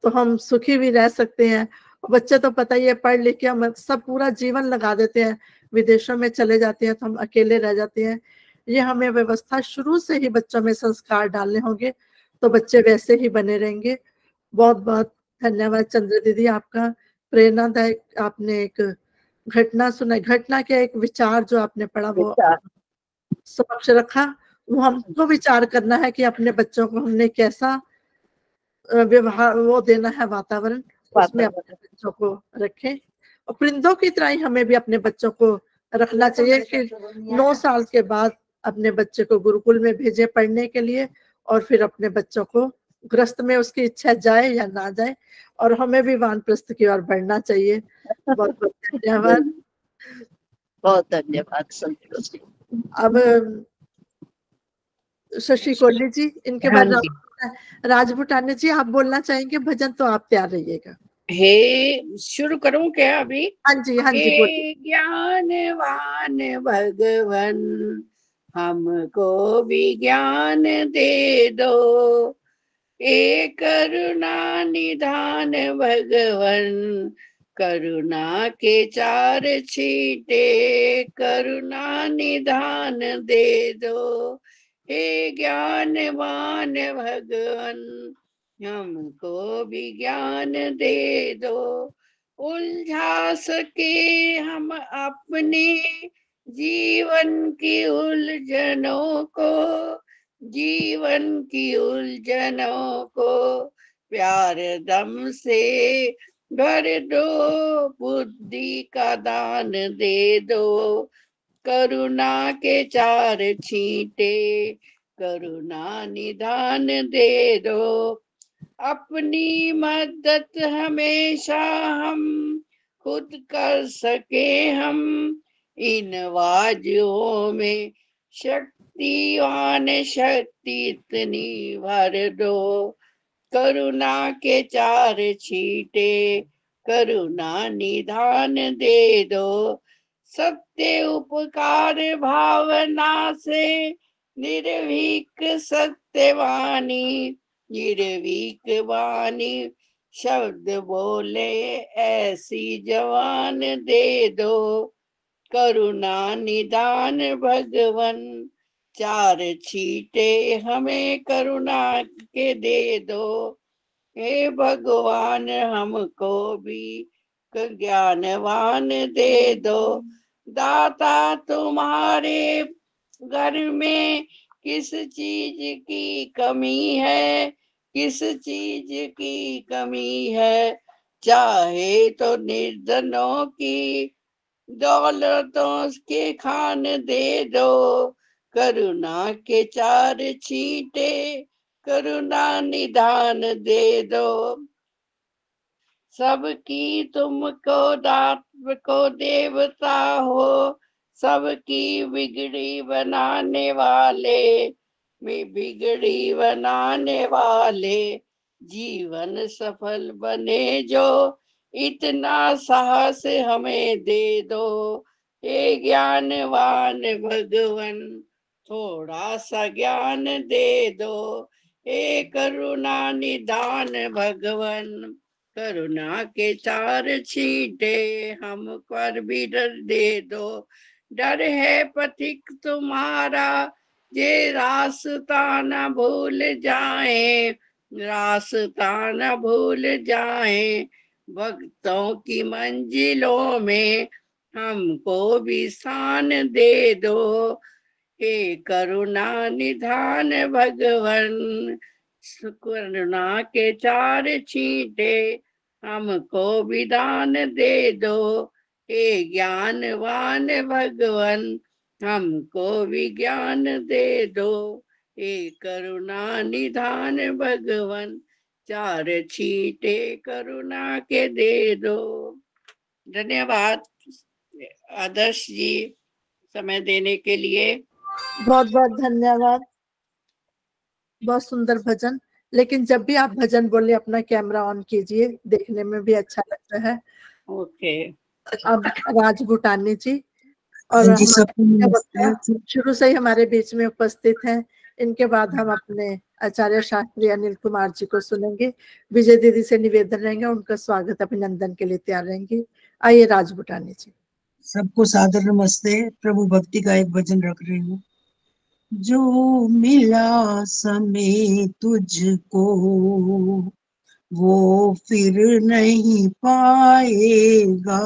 तो हम सुखी भी रह सकते हैं। बच्चे तो पता ही है, पढ़ लिख के हम सब पूरा जीवन लगा देते हैं, विदेशों में चले जाते हैं तो हम अकेले रह जाते हैं। ये हमें व्यवस्था शुरू से ही बच्चों में संस्कार डालने होंगे, तो बच्चे वैसे ही बने रहेंगे। बहुत बहुत धन्यवाद चंद्र दीदी, आपका प्रेरणादायक आपने एक घटना सुनाई, घटना के एक विचार जो आपने पढ़ा वो समक्ष रखा, वो हमको विचार करना है कि अपने बच्चों को हमने कैसा व्यवहार वो देना है, वातावरण उसमें अपने बच्चों को रखें। और परिंदों की तरह ही हमें भी अपने बच्चों को रखना चाहिए कि 9 साल के बाद अपने बच्चे को गुरुकुल में भेजे पढ़ने के लिए, और फिर अपने बच्चों को गृहस्थ में उसकी इच्छा जाए या ना जाए, और हमें भी वानप्रस्थ की ओर बढ़ना चाहिए। बहुत बहुत धन्यवाद। बहुत धन्यवाद संतोष जी। अब शशि कोहली जी, इनके बाद राज भूटानी जी, आप बोलना चाहेंगे भजन तो आप तैयार रहिएगा। हे शुरू करूं क्या अभी? हाँ जी हे बोलिए। ज्ञानवान भगवन हमको भी ज्ञान दे दो, ए करुणा निधान भगवन करुणा के 4 छींटे करुणा निधान दे दो, हे ज्ञानवान भगवन हमको भी ज्ञान दे दो, उलझा सके हम अपने जीवन की उलझनों को, जीवन की उलझनों को प्यार दम से भर दो, बुद्धि का दान दे दो, करुणा के 4 छींटे करुणा निधान दे दो, अपनी मदद हमेशा हम खुद कर सके हम, इन वाजुओं में शक्तिवान शक्ति इतनी भर दो, करुणा के 4 छींटे करुणा निधान दे दो, सत्य उपकार भावना से निर्भीक सत्यवाणी, निर्भीक वाणी शब्द बोले ऐसी जवान दे दो, करुणा निदान भगवन 4 छींटे हमें करुणा के दे दो, हे भगवान हमको भी ज्ञानवान दे दो, दाता तुम्हारे घर में किस चीज की कमी है, किस चीज की कमी है, चाहे तो निर्धनों की दौलतों के खान दे दो, करुणा के 4 छींटे करुणा निधान दे दो, सबकी तुमको दात को देवता हो, सबकी बिगड़ी बनाने वाले, बिगड़ी बनाने वाले, जीवन सफल बने जो इतना साहस हमें दे दो, हे ज्ञानवान भगवन थोड़ा सा ज्ञान दे दो, हे करुणा निधान भगवन करुणा के 4 छींटे हम पर भी डर दे दो, डर है पथिक तुम्हारा ये रास्ता न भूल जाए, रास्ता न भूल जाए, भक्तों की मंजिलों में हमको भी स्थान दे दो, हे करुणा निधान भगवन करुणा के 4 छींटे हमको विधान दे दो, हे ज्ञानवान भगवन हमको विज्ञान दे दो, हे करुणा निधान भगवन 4 छींटे करुणा के दे दो। धन्यवाद आदर्श जी समय देने के लिए। बहुत बहुत धन्यवाद, बहुत सुंदर भजन। लेकिन जब भी आप भजन बोले अपना कैमरा ऑन कीजिए, देखने में भी अच्छा लगता है। ओके। अब राज भूटानी जी और शुरू से ही हमारे बीच में उपस्थित हैं, इनके बाद हम अपने आचार्य शास्त्री अनिल कुमार जी को सुनेंगे। विजय दीदी से निवेदन रहेंगे, उनका स्वागत अभिनंदन के लिए तैयार रहेंगी। आइए राज भूटानी जी। सबको सादर नमस्ते। प्रभु भक्ति का एक भजन रख रही हूँ। जो मिला समय तुझको वो फिर नहीं पाएगा,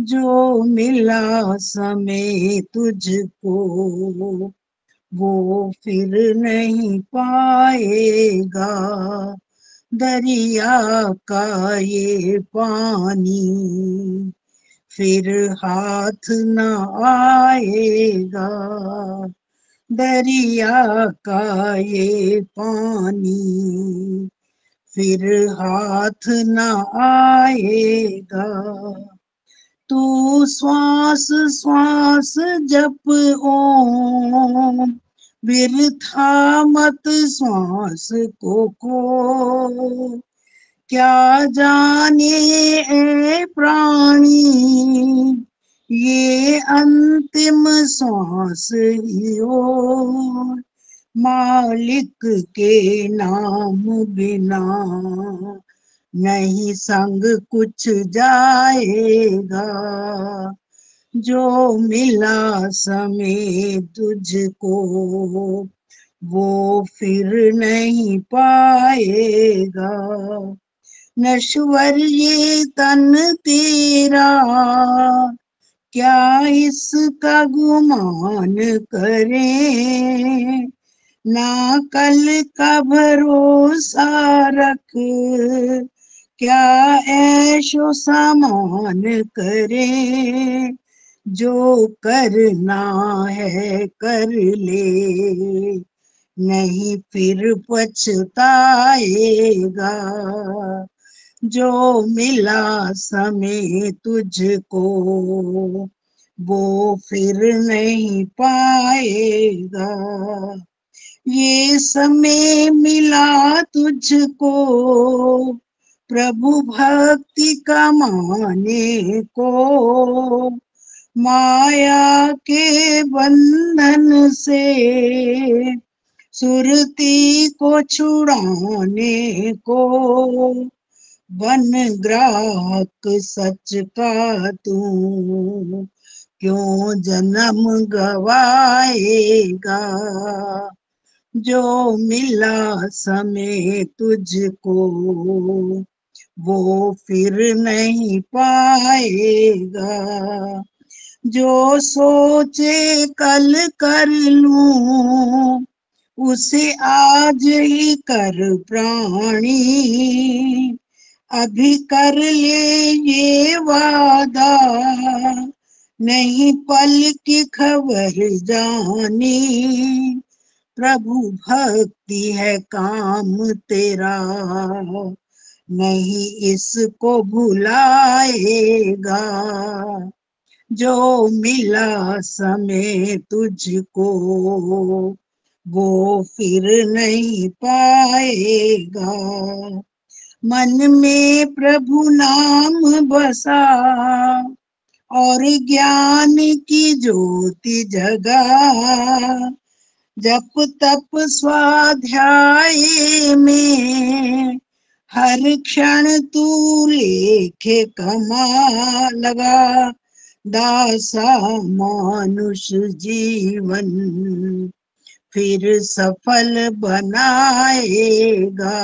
जो मिला समय तुझको वो फिर नहीं पाएगा, दरिया का ये पानी फिर हाथ न आएगा, दरिया का ये पानी फिर हाथ न आएगा। तू श्वास श्वास जप ओम, बिरथा मत श्वास को क्या जाने ए प्राणी ये अंतिम श्वास ही हो, मालिक के नाम बिना नहीं संग कुछ जाएगा, जो मिला समय तुझको वो फिर नहीं पाएगा। नश्वर ये तन तेरा क्या इसका गुमान करें, ना कल का भरोसा रख क्या ऐशो सामान करे, जो करना है कर ले नहीं फिर पछताएगा, जो मिला समय तुझको वो फिर नहीं पाएगा। ये समय मिला तुझको प्रभु भक्ति कमाने को, माया के बंधन से सुरती को छुड़ाने को, बन ग्राहक सच का तू क्यों जन्म गवाएगा, जो मिला समय तुझको वो फिर नहीं पाएगा, जो सोचे कल कर लूं उसे आज ही कर प्राणी, अभी कर ले ये वादा नहीं पल की खबर जानी, प्रभु भक्ति है काम तेरा नहीं इसको भुलाएगा, जो मिला समय तुझको वो फिर नहीं पाएगा। मन में प्रभु नाम बसा और ज्ञान की ज्योति जगा, जप तप स्वाध्याय में हर क्षण तू लेखे कमा लगा, दासा मानुष जीवन फिर सफल बनाएगा,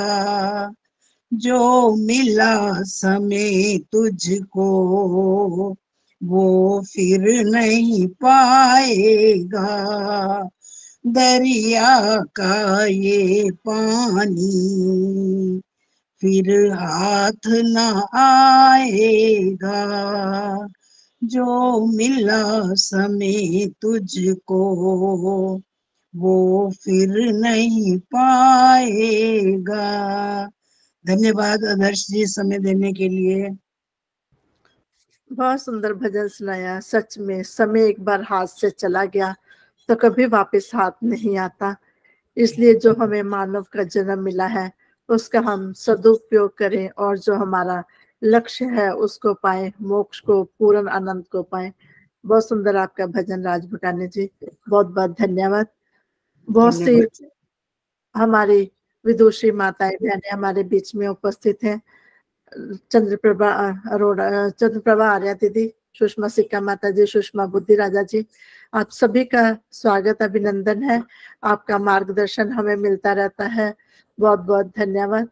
जो मिला समय तुझको वो फिर नहीं पाएगा, दरिया का ये पानी फिर हाथ न आएगा, जो मिला समय तुझको वो फिर नहीं पाएगा। धन्यवाद आदर्श जी समय देने के लिए। बहुत सुंदर भजन सुनाया। सच में समय एक बार हाथ से चला गया तो कभी वापस हाथ नहीं आता, इसलिए जो हमें मानव का जन्म मिला है उसका हम सदुपयोग करें और जो हमारा लक्ष्य है उसको पाए, मोक्ष को, पूर्ण आनंद को पाए। बहुत सुंदर आपका भजन राज भुटानी जी, बहुत बहुत धन्यवाद। बहुत सी हमारी विदुषी माताएं बहनें हमारे बीच में उपस्थित हैं। चंद्रप्रभा अरोड़ा, चंद्रप्रभा आर्या दीदी, सुषमा सिक्का माता जी, सुषमा बुद्धि राजा जी, आप सभी का स्वागत अभिनंदन है। आपका मार्गदर्शन हमें मिलता रहता है, बहुत बहुत धन्यवाद।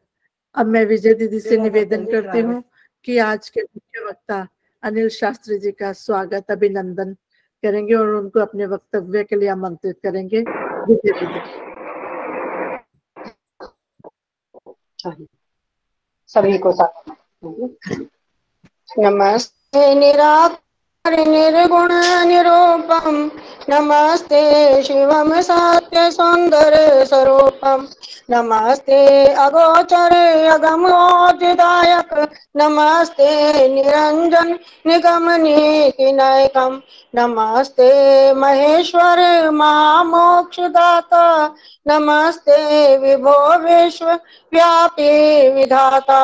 अब मैं विजय दीदी से निवेदन करती हूँ कि आज के मुख्य वक्ता अनिल शास्त्री जी का स्वागत अभिनंदन करेंगे और उनको अपने वक्तव्य के लिए आमंत्रित करेंगे। सभी को नमस्ते निराकार निर्गुण निरूपम, नमस्ते शिवम सत्य सुंदर स्वरूपम, नमस्ते अगोचर अगमोदायक, नमस्ते निरंजन निगम नीति नायकम, नमस्ते महेश्वर महामोक्षदाता, नमस्ते विभो विश्व व्यापी विधाता,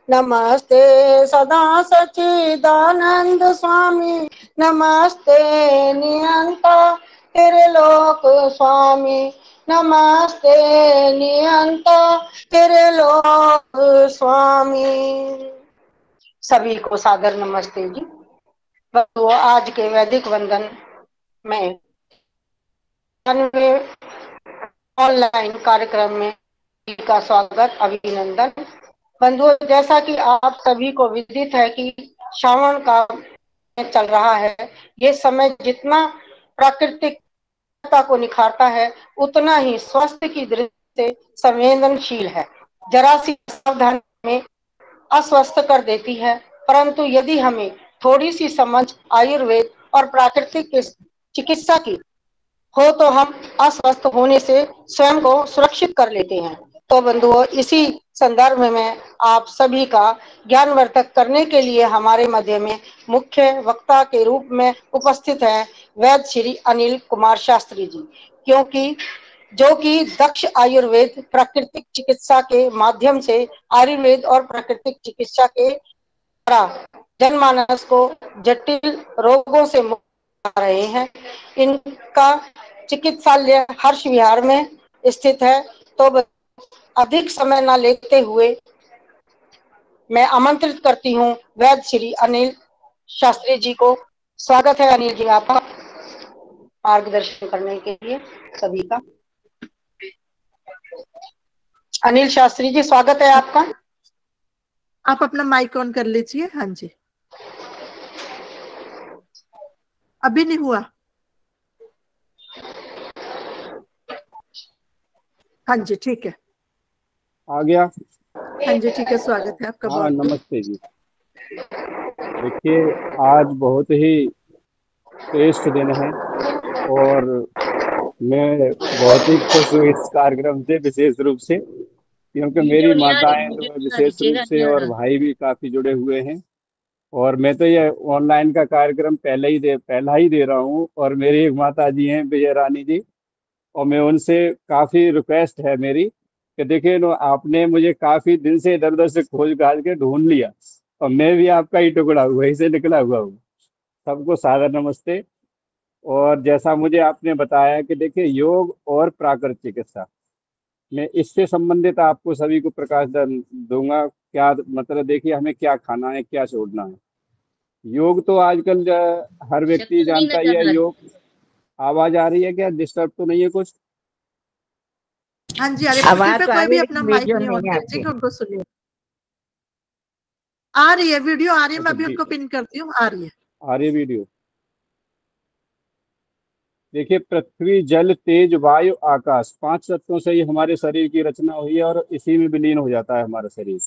नमस्ते सदा सच्चिदानंद स्वामी, नमस्ते नियंता त्रिलोक स्वामी, नमस्ते नियंता त्रिलोक स्वामी। सभी को सादर नमस्ते जी। तो आज के वैदिक वंदन में ऑनलाइन कार्यक्रम में का स्वागत अभिनंदन। बंधुओं, जैसा कि आप सभी को विदित है कि श्रावण का चल रहा है, ये समय जितना प्राकृतिकता को निखारता है उतना ही स्वास्थ्य की दृष्टि से संवेदनशील है। जरा सी सावधानी में अस्वस्थ कर देती है, परंतु यदि हमें थोड़ी सी समझ आयुर्वेद और प्राकृतिक चिकित्सा की हो तो हम अस्वस्थ होने से स्वयं को सुरक्षित कर लेते हैं। तो बंधुओं, इसी संदर्भ में आप सभी का ज्ञानवर्धक करने के लिए हमारे मध्य में मुख्य वक्ता के रूप में उपस्थित है वैद्य श्री अनिल कुमार शास्त्री जी, क्योंकि जो कि दक्ष आयुर्वेद प्राकृतिक चिकित्सा के माध्यम से आयुर्वेद और प्राकृतिक चिकित्सा के द्वारा जनमानस को जटिल रोगों से मुक्त कर रहे हैं। इनका चिकित्सालय हर्ष विहार में स्थित है। तो अधिक समय न लेते हुए मैं आमंत्रित करती हूँ वैद्य श्री अनिल शास्त्री जी को। स्वागत है अनिल जी आपका मार्गदर्शन करने के लिए सभी का। अनिल शास्त्री जी, स्वागत है आपका। आप अपना माइक ऑन कर लीजिए। हाँ जी, अभी नहीं हुआ। हाँ जी, ठीक है, आ गया। हाँ जी, ठीक है, स्वागत है आपका। हाँ, नमस्ते जी। देखिए, आज बहुत ही श्रेष्ठ दिन है और मैं बहुत ही खुश हूँ इस कार्यक्रम से, विशेष रूप से क्योंकि मेरी माताएं तो विशेष रूप से और भाई भी काफी जुड़े हुए हैं। और मैं तो ये ऑनलाइन का कार्यक्रम पहला ही दे रहा हूँ। और मेरी एक माता जी हैं विजय रानी जी, और मैं उनसे काफी रिक्वेस्ट है मेरी कि देखिए नो, आपने मुझे काफी दिन से इधर उधर से खोज घाज के ढूंढ लिया और मैं भी आपका ही टुकड़ा हुआ, वहीं से निकला हुआ हूँ। सबको सादर नमस्ते। और जैसा मुझे आपने बताया कि देखिए, योग और प्राकृतिक चिकित्सा, मैं इससे संबंधित आपको सभी को प्रकाश दूंगा। क्या मतलब, देखिए हमें क्या खाना है, क्या छोड़ना है। योग तो आजकल हर व्यक्ति जानता ही है। योग, आवाज आ रही है क्या? डिस्टर्ब तो नहीं है कुछ? हाँ जी, अरे कोई भी अपना माइक नहीं ऑन कीजिए, उनको सुनिए। आ रही है वीडियो, आ रही है। मैं अभी उनको पिन करती हूँ। आ रही है वीडियो। देखिए, पृथ्वी जल तेज वायु आकाश, 5 तत्वों से ही हमारे शरीर की रचना हुई है और इसी में विलीन हो जाता है हमारा शरीर।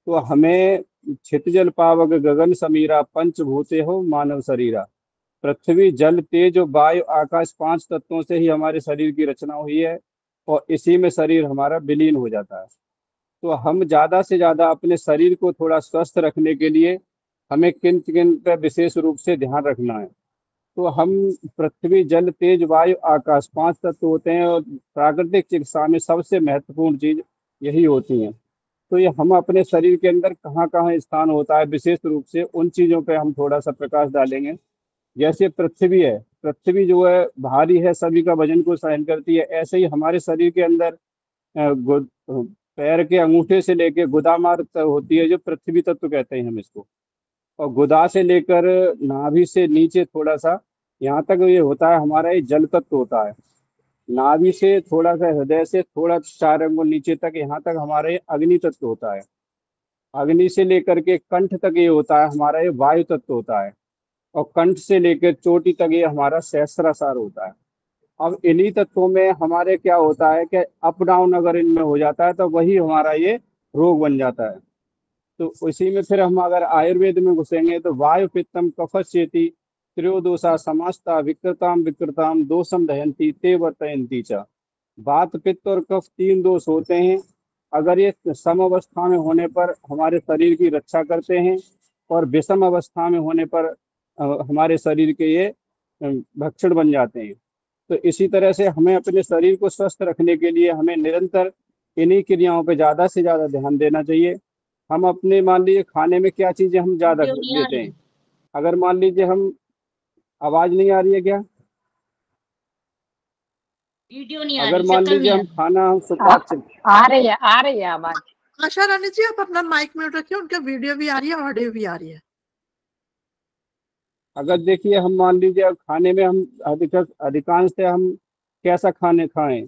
तो हमें क्षितिजल पावक गगन समीरा, पंचभूते हो मानव शरीरा। पृथ्वी जल तेज वायु आकाश, 5 तत्वों से ही हमारे शरीर की रचना हुई है और इसी में शरीर हमारा विलीन हो जाता है। तो हम ज्यादा से ज्यादा अपने शरीर को थोड़ा स्वस्थ रखने के लिए हमें किन किन पर विशेष रूप से ध्यान रखना है। तो हम पृथ्वी जल तेज वायु आकाश 5 तत्व होते हैं और प्राकृतिक चिकित्सा में सबसे महत्वपूर्ण चीज यही होती है। तो ये हम अपने शरीर के अंदर कहाँ कहाँ स्थान होता है, विशेष रूप से उन चीजों पे हम थोड़ा सा प्रकाश डालेंगे। जैसे पृथ्वी है, पृथ्वी जो है भारी है, सभी का वजन को सहन करती है। ऐसे ही हमारे शरीर के अंदर पैर के अंगूठे से लेकर गुदामार होती है, जो पृथ्वी तत्व कहते हैं हम इसको। और गुदा से लेकर नाभि से नीचे थोड़ा सा यहाँ तक ये होता है हमारा, ये जल तत्व होता है। नाभि से थोड़ा सा, हृदय से थोड़ा 4 अंगुल नीचे तक, यहाँ तक हमारे अग्नि तत्व होता है। अग्नि से लेकर के कंठ तक ये होता है हमारा, ये वायु तत्व होता है। और कंठ से लेकर चोटी तक ये हमारा सहस्त्रार होता है। अब इन्हीं तत्वों में हमारे क्या होता है कि अप डाउन अगर इनमें हो जाता है तो वही हमारा ये रोग बन जाता है। तो उसी में फिर हम अगर आयुर्वेद में घुसेंगे तो वायु पित्तम कफस्येति त्रयोदोषा समास्ता विकृताम विकृताम दोषम दहंती ते वर्तयंती च। वात पित्त और कफ 3 दोष होते हैं। अगर ये सम अवस्था में होने पर हमारे शरीर की रक्षा करते हैं और विषम अवस्था में होने पर हमारे शरीर के ये भक्षण बन जाते हैं। तो इसी तरह से हमें अपने शरीर को स्वस्थ रखने के लिए हमें निरंतर इन्हीं क्रियाओं पे ज्यादा से ज्यादा ध्यान देना चाहिए। हम अपने मान लीजिए खाने में क्या चीजें हम ज्यादा लेते हैं। अगर मान लीजिए हम, आवाज नहीं आ रही है क्या? वीडियो नहीं आ अगर रही, मान शक्ल लीजिए नहीं हम खाना हम सुपाच्य, आ रही है आवाज। आशा रानी जी आप अपना माइक म्यूट रखिए, उनका वीडियो भी आ रही है, ऑडियो भी आ रही है। अगर देखिए हम मान लीजिए अब खाने में हम अधिकांशतः हम कैसा खाने खाएं,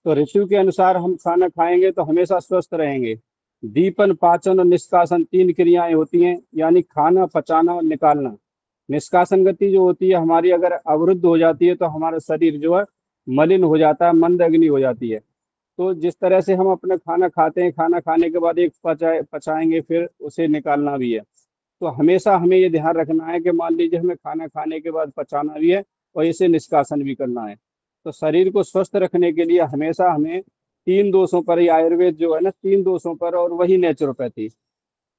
तो ऋतु के अनुसार हम खाना खाएंगे तो हमेशा स्वस्थ रहेंगे। दीपन, पाचन और निष्कासन 3 क्रियाएं होती हैं, यानी खाना, पचाना और निकालना। निष्कासन गति जो होती है हमारी अगर अवरुद्ध हो जाती है तो हमारा शरीर जो है मलिन हो जाता है, मंद अग्नि हो जाती है। तो जिस तरह से हम अपना खाना खाते हैं, खाना खाने के बाद एक पचाएंगे, फिर उसे निकालना भी है। तो हमेशा हमें ये ध्यान रखना है कि मान लीजिए हमें खाना खाने के बाद पचाना भी है और इसे निष्कासन भी करना है। तो शरीर को स्वस्थ रखने के लिए हमेशा हमें 3 दोषों पर ही, आयुर्वेद जो है ना 3 दोषों पर, और वही नेचुरोपैथी,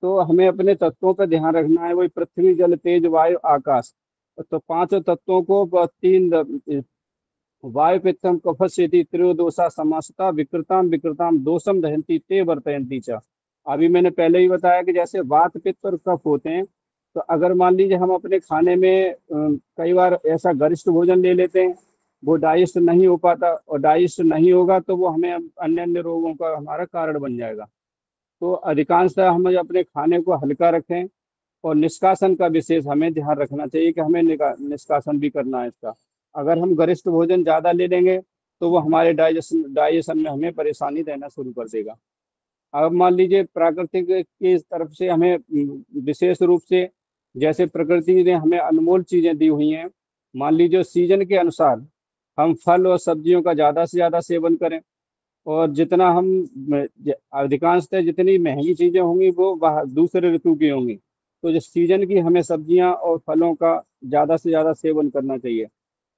तो हमें अपने तत्वों पर ध्यान रखना है। वही पृथ्वी, जल, तेज, वायु, आकाश। तो 5 तत्वों को 3 वायु पित्तम कफस्येति त्रयोदोषा समासता विकृताम विकृताम दोषम दहंती ते वर्तयंती च। अभी मैंने पहले ही बताया कि जैसे वात पित्त और कफ होते हैं, तो अगर मान लीजिए हम अपने खाने में कई बार ऐसा गरिष्ठ भोजन ले लेते हैं, वो डाइजेस्ट नहीं हो पाता, और डाइजेस्ट नहीं होगा तो वो हमें अन्य अन्य रोगों का हमारा कारण बन जाएगा। तो अधिकांशतः हम अपने खाने को हल्का रखें और निष्कासन का विशेष हमें ध्यान रखना चाहिए कि हमें निष्कासन भी करना है इसका। अगर हम गरिष्ठ भोजन ज़्यादा ले लेंगे तो वो हमारे डाइजेशन में हमें परेशानी देना शुरू कर देगा। अब मान लीजिए प्राकृतिक की तरफ से हमें विशेष रूप से, जैसे प्रकृति ने हमें अनमोल चीज़ें दी हुई हैं, मान लीजिए सीजन के अनुसार हम फल और सब्जियों का ज़्यादा से ज़्यादा सेवन करें। और जितना हम अधिकांशतः जितनी महंगी चीज़ें होंगी वो दूसरे ऋतु की होंगी, तो जो सीजन की हमें सब्जियां और फलों का ज़्यादा से ज़्यादा सेवन करना चाहिए।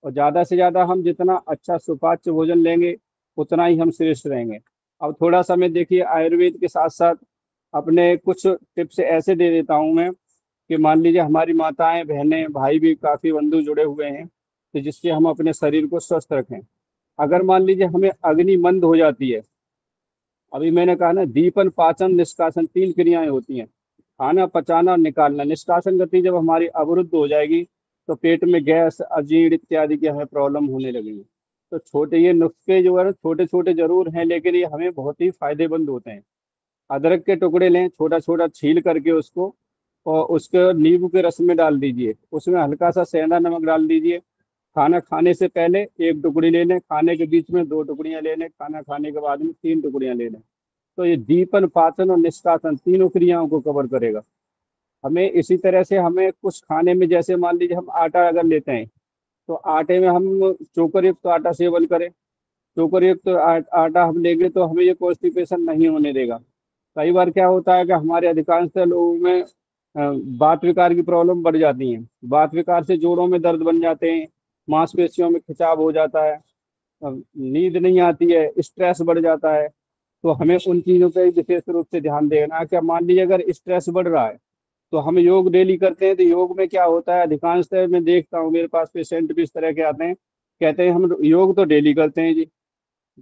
और ज़्यादा से ज़्यादा हम जितना अच्छा सुपाच्य भोजन लेंगे उतना ही हम श्रेष्ठ रहेंगे। अब थोड़ा सा मैं देखिए आयुर्वेद के साथ साथ अपने कुछ टिप्स ऐसे दे देता हूँ मैं कि मान लीजिए हमारी माताएं, बहनें, भाई भी काफ़ी बंधु जुड़े हुए हैं, तो जिससे हम अपने शरीर को स्वस्थ रखें। अगर मान लीजिए हमें अग्नि मंद हो जाती है, अभी मैंने कहा ना दीपन, पाचन, निष्कासन 3 क्रियाएं होती हैं, खाना, पचाना और निकालना। निष्कासन गति जब हमारी अवरुद्ध हो जाएगी तो पेट में गैस, अजीर्ण इत्यादि की हमें प्रॉब्लम होने लगेगी। तो छोटे ये नुस्खे जो है ना, छोटे छोटे जरूर हैं लेकिन ये हमें बहुत ही फायदेमंद होते हैं। अदरक के टुकड़े लें, छोटा छोटा छील करके उसको, और उसके नींबू के रस में डाल दीजिए, उसमें हल्का सा सेंधा नमक डाल दीजिए। खाना खाने से पहले 1 टुकड़ी ले लें, खाने के बीच में 2 टुकड़ियां ले लें, खाना खाने के बाद में 3 टुकड़ियां ले लें। तो ये दीपन, पाचन और निष्कासन तीनों क्रियाओं को कवर करेगा। हमें इसी तरह से हमें कुछ खाने में, जैसे मान लीजिए हम आटा अगर लेते हैं तो आटे में हम चोकर युक्त आटा सेवन करें। चोकर युक्त आटा हम लेंगे तो हमें ये कॉन्स्टिपेशन नहीं होने देगा। कई बार क्या होता है कि हमारे अधिकांश लोगों में वात विकार की प्रॉब्लम बढ़ जाती है। वात विकार से जोड़ों में दर्द बन जाते हैं, मांसपेशियों में खिंचाव हो जाता है, नींद नहीं आती है, स्ट्रेस बढ़ जाता है। तो हमें उन चीज़ों पर विशेष रूप से ध्यान देना है कि मान लीजिए अगर स्ट्रेस बढ़ रहा है तो हम योग डेली करते हैं, तो योग में क्या होता है, अधिकांशतः मैं देखता हूँ मेरे पास पेशेंट भी इस तरह के आते हैं, कहते हैं हम योग तो डेली करते हैं जी।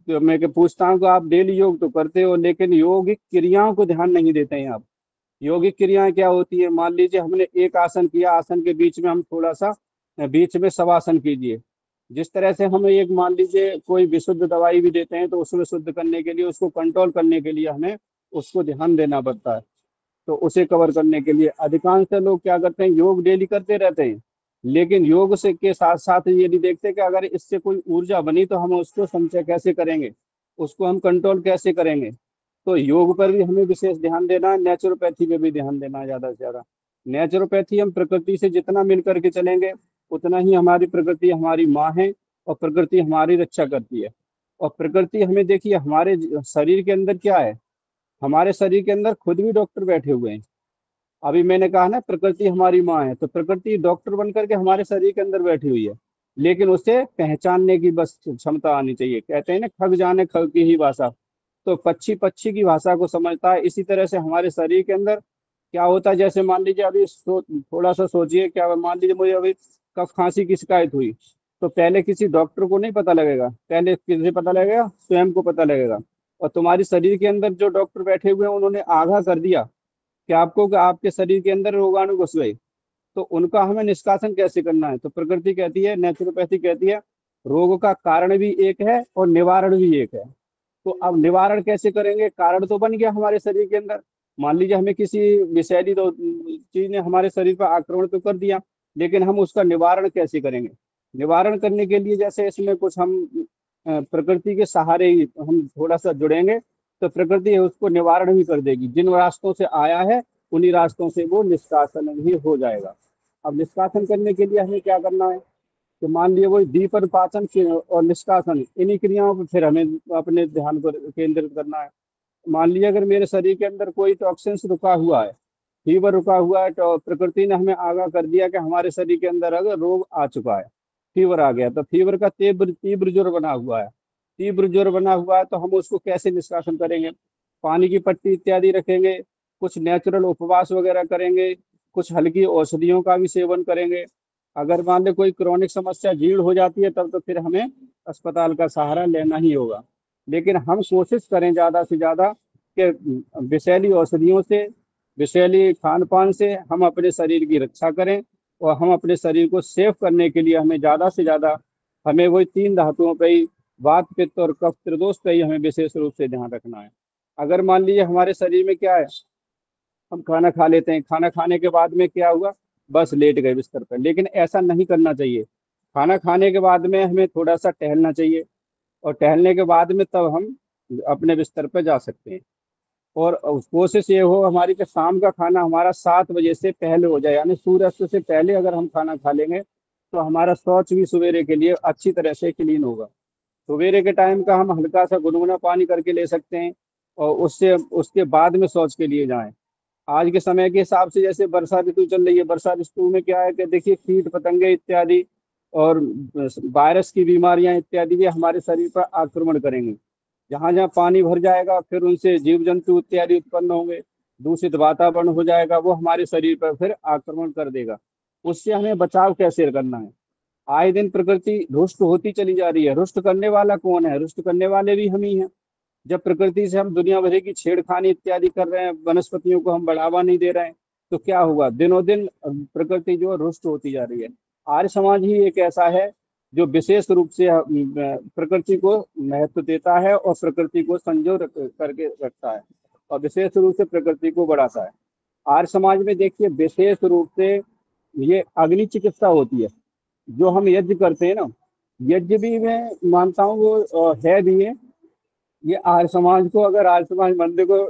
तो मैं पूछता हूँ कि आप डेली योग तो करते हो लेकिन योगिक क्रियाओं को ध्यान नहीं देते हैं आप। योगिक क्रियाएं क्या होती है, मान लीजिए हमने एक आसन किया, आसन के बीच में हम थोड़ा सा बीच में शवासन कीजिए। जिस तरह से हमें एक मान लीजिए कोई विशुद्ध दवाई भी देते हैं तो उसमें शुद्ध करने के लिए, उसको कंट्रोल करने के लिए हमें उसको ध्यान देना पड़ता है। तो उसे कवर करने के लिए अधिकांश लोग क्या करते हैं, योग डेली करते रहते हैं लेकिन योग से के साथ साथ ये नहीं देखते कि अगर इससे कोई ऊर्जा बनी तो हम उसको संचय कैसे करेंगे, उसको हम कंट्रोल कैसे करेंगे। तो योग पर भी हमें विशेष ध्यान देना है, नेचुरोपैथी पे भी ध्यान देना है ज्यादा से ज्यादा। नेचुरोपैथी हम प्रकृति से जितना मिल करके चलेंगे उतना ही हमारी प्रकृति हमारी माँ है और प्रकृति हमारी रक्षा करती है। और प्रकृति हमें देखिए हमारे शरीर के अंदर क्या है, हमारे शरीर के अंदर खुद भी डॉक्टर बैठे हुए हैं। अभी मैंने कहा ना प्रकृति हमारी माँ है, तो प्रकृति डॉक्टर बन करके हमारे शरीर के अंदर बैठी हुई है, लेकिन उसे पहचानने की बस क्षमता आनी चाहिए। कहते हैं ना खग जाने खग की ही भाषा, तो पक्षी पक्षी की भाषा को समझता है। इसी तरह से हमारे शरीर के अंदर क्या होता है, जैसे मान लीजिए अभी थोड़ा सा सोचिए, क्या मान लीजिए मुझे अभी कफ खांसी की शिकायत हुई, तो पहले किसी डॉक्टर को नहीं पता लगेगा, पहले किसे पता लगेगा, स्वयं को पता लगेगा। और तुम्हारी शरीर के अंदर जो डॉक्टर बैठे हुए हैं उन्होंने आगाह कर दिया कि आपको कि आपके शरीर के अंदर रोगाणु घुस गए, तो उनका हमें निष्कासन कैसे करना है। तो प्रकृति कहती है, नेचुरोपैथी कहती है, रोग का कारण भी एक है और निवारण भी एक है। तो अब निवारण कैसे करेंगे, कारण तो बन गया हमारे शरीर के अंदर। मान लीजिए हमें किसी विषैली चीज ने हमारे शरीर पर आक्रमण तो कर दिया, लेकिन हम उसका निवारण कैसे करेंगे। निवारण करने के लिए जैसे इसमें कुछ हम प्रकृति के सहारे ही हम थोड़ा सा जुड़ेंगे तो प्रकृति उसको निवारण भी कर देगी। जिन रास्तों से आया है उन्हीं रास्तों से वो निष्कासन भी हो जाएगा। अब निष्कासन करने के लिए हमें क्या करना है, तो मान लिए वो दीपन पाचन और निष्कासन, इन्हीं क्रियाओं पर फिर हमें अपने ध्यान को केंद्रित करना है। मान लीजिए अगर मेरे शरीर के अंदर कोई टॉक्सिन्स रुका हुआ है, फीवर रुका हुआ है, तो प्रकृति ने हमें आगाह कर दिया कि हमारे शरीर के अंदर अगर रोग आ चुका है, फीवर आ गया, तो फीवर का तीव्र ज्वर बना हुआ है, तीव्र ज्वर बना हुआ है, तो हम उसको कैसे निष्कासन करेंगे। पानी की पट्टी इत्यादि रखेंगे, कुछ नेचुरल उपवास वगैरह करेंगे, कुछ हल्की औषधियों का भी सेवन करेंगे। अगर मान लो कोई क्रोनिक समस्या जीर्ण हो जाती है तब तो फिर हमें अस्पताल का सहारा लेना ही होगा। लेकिन हम कोशिश करें ज़्यादा से ज़्यादा कि विषैली औषधियों से, विषैली खान पान से हम अपने शरीर की रक्षा करें। और हम अपने शरीर को सेफ करने के लिए हमें ज़्यादा से ज़्यादा हमें वही 3 धातुओं पर ही, वात पित्त और कफ त्रिदोष पर ही हमें विशेष रूप से ध्यान रखना है। अगर मान लीजिए हमारे शरीर में क्या है, हम खाना खा लेते हैं, खाना खाने के बाद में क्या हुआ, बस लेट गए बिस्तर पर, लेकिन ऐसा नहीं करना चाहिए। खाना खाने के बाद में हमें थोड़ा सा टहलना चाहिए और टहलने के बाद में तब हम अपने बिस्तर पर जा सकते हैं। और कोशिश ये हो हमारी कि शाम का खाना हमारा 7 बजे से पहले हो जाए, यानी सूर्यास्त से पहले अगर हम खाना खा लेंगे तो हमारा शौच भी सवेरे के लिए अच्छी तरह से क्लीन होगा। सवेरे के टाइम का हम हल्का सा गुनगुना पानी करके ले सकते हैं और उसके बाद में शौच के लिए जाएं। आज के समय के हिसाब से जैसे वर्षा ऋतु चल रही है, वर्षा ऋतु में क्या है कि देखिए कीट पतंगे इत्यादि और वायरस की बीमारियां इत्यादि भी हमारे शरीर पर आक्रमण करेंगे। जहाँ जहाँ पानी भर जाएगा फिर उनसे जीव जंतु इत्यादि उत्पन्न होंगे, दूषित वातावरण हो जाएगा, वो हमारे शरीर पर फिर आक्रमण कर देगा। उससे हमें बचाव कैसे करना है। आए दिन प्रकृति रुष्ट होती चली जा रही है। रुष्ट करने वाला कौन है, रुष्ट करने वाले भी हम ही हैं। जब प्रकृति से हम दुनिया भर की छेड़खानी इत्यादि कर रहे हैं, वनस्पतियों को हम बढ़ावा नहीं दे रहे हैं, तो क्या होगा, दिनों दिन प्रकृति जो रुष्ट होती जा रही है। आर्य समाज ही एक ऐसा है जो विशेष रूप से प्रकृति को महत्व देता है और प्रकृति को संजो करके रखता है और विशेष रूप से प्रकृति को बढ़ाता है। आर्य समाज में देखिए विशेष रूप से ये अग्नि चिकित्सा होती है। जो हम यज्ञ करते हैं ना, यज्ञ भी मैं मानता हूँ वो है भी है। ये आर्य समाज को, अगर आर्य समाज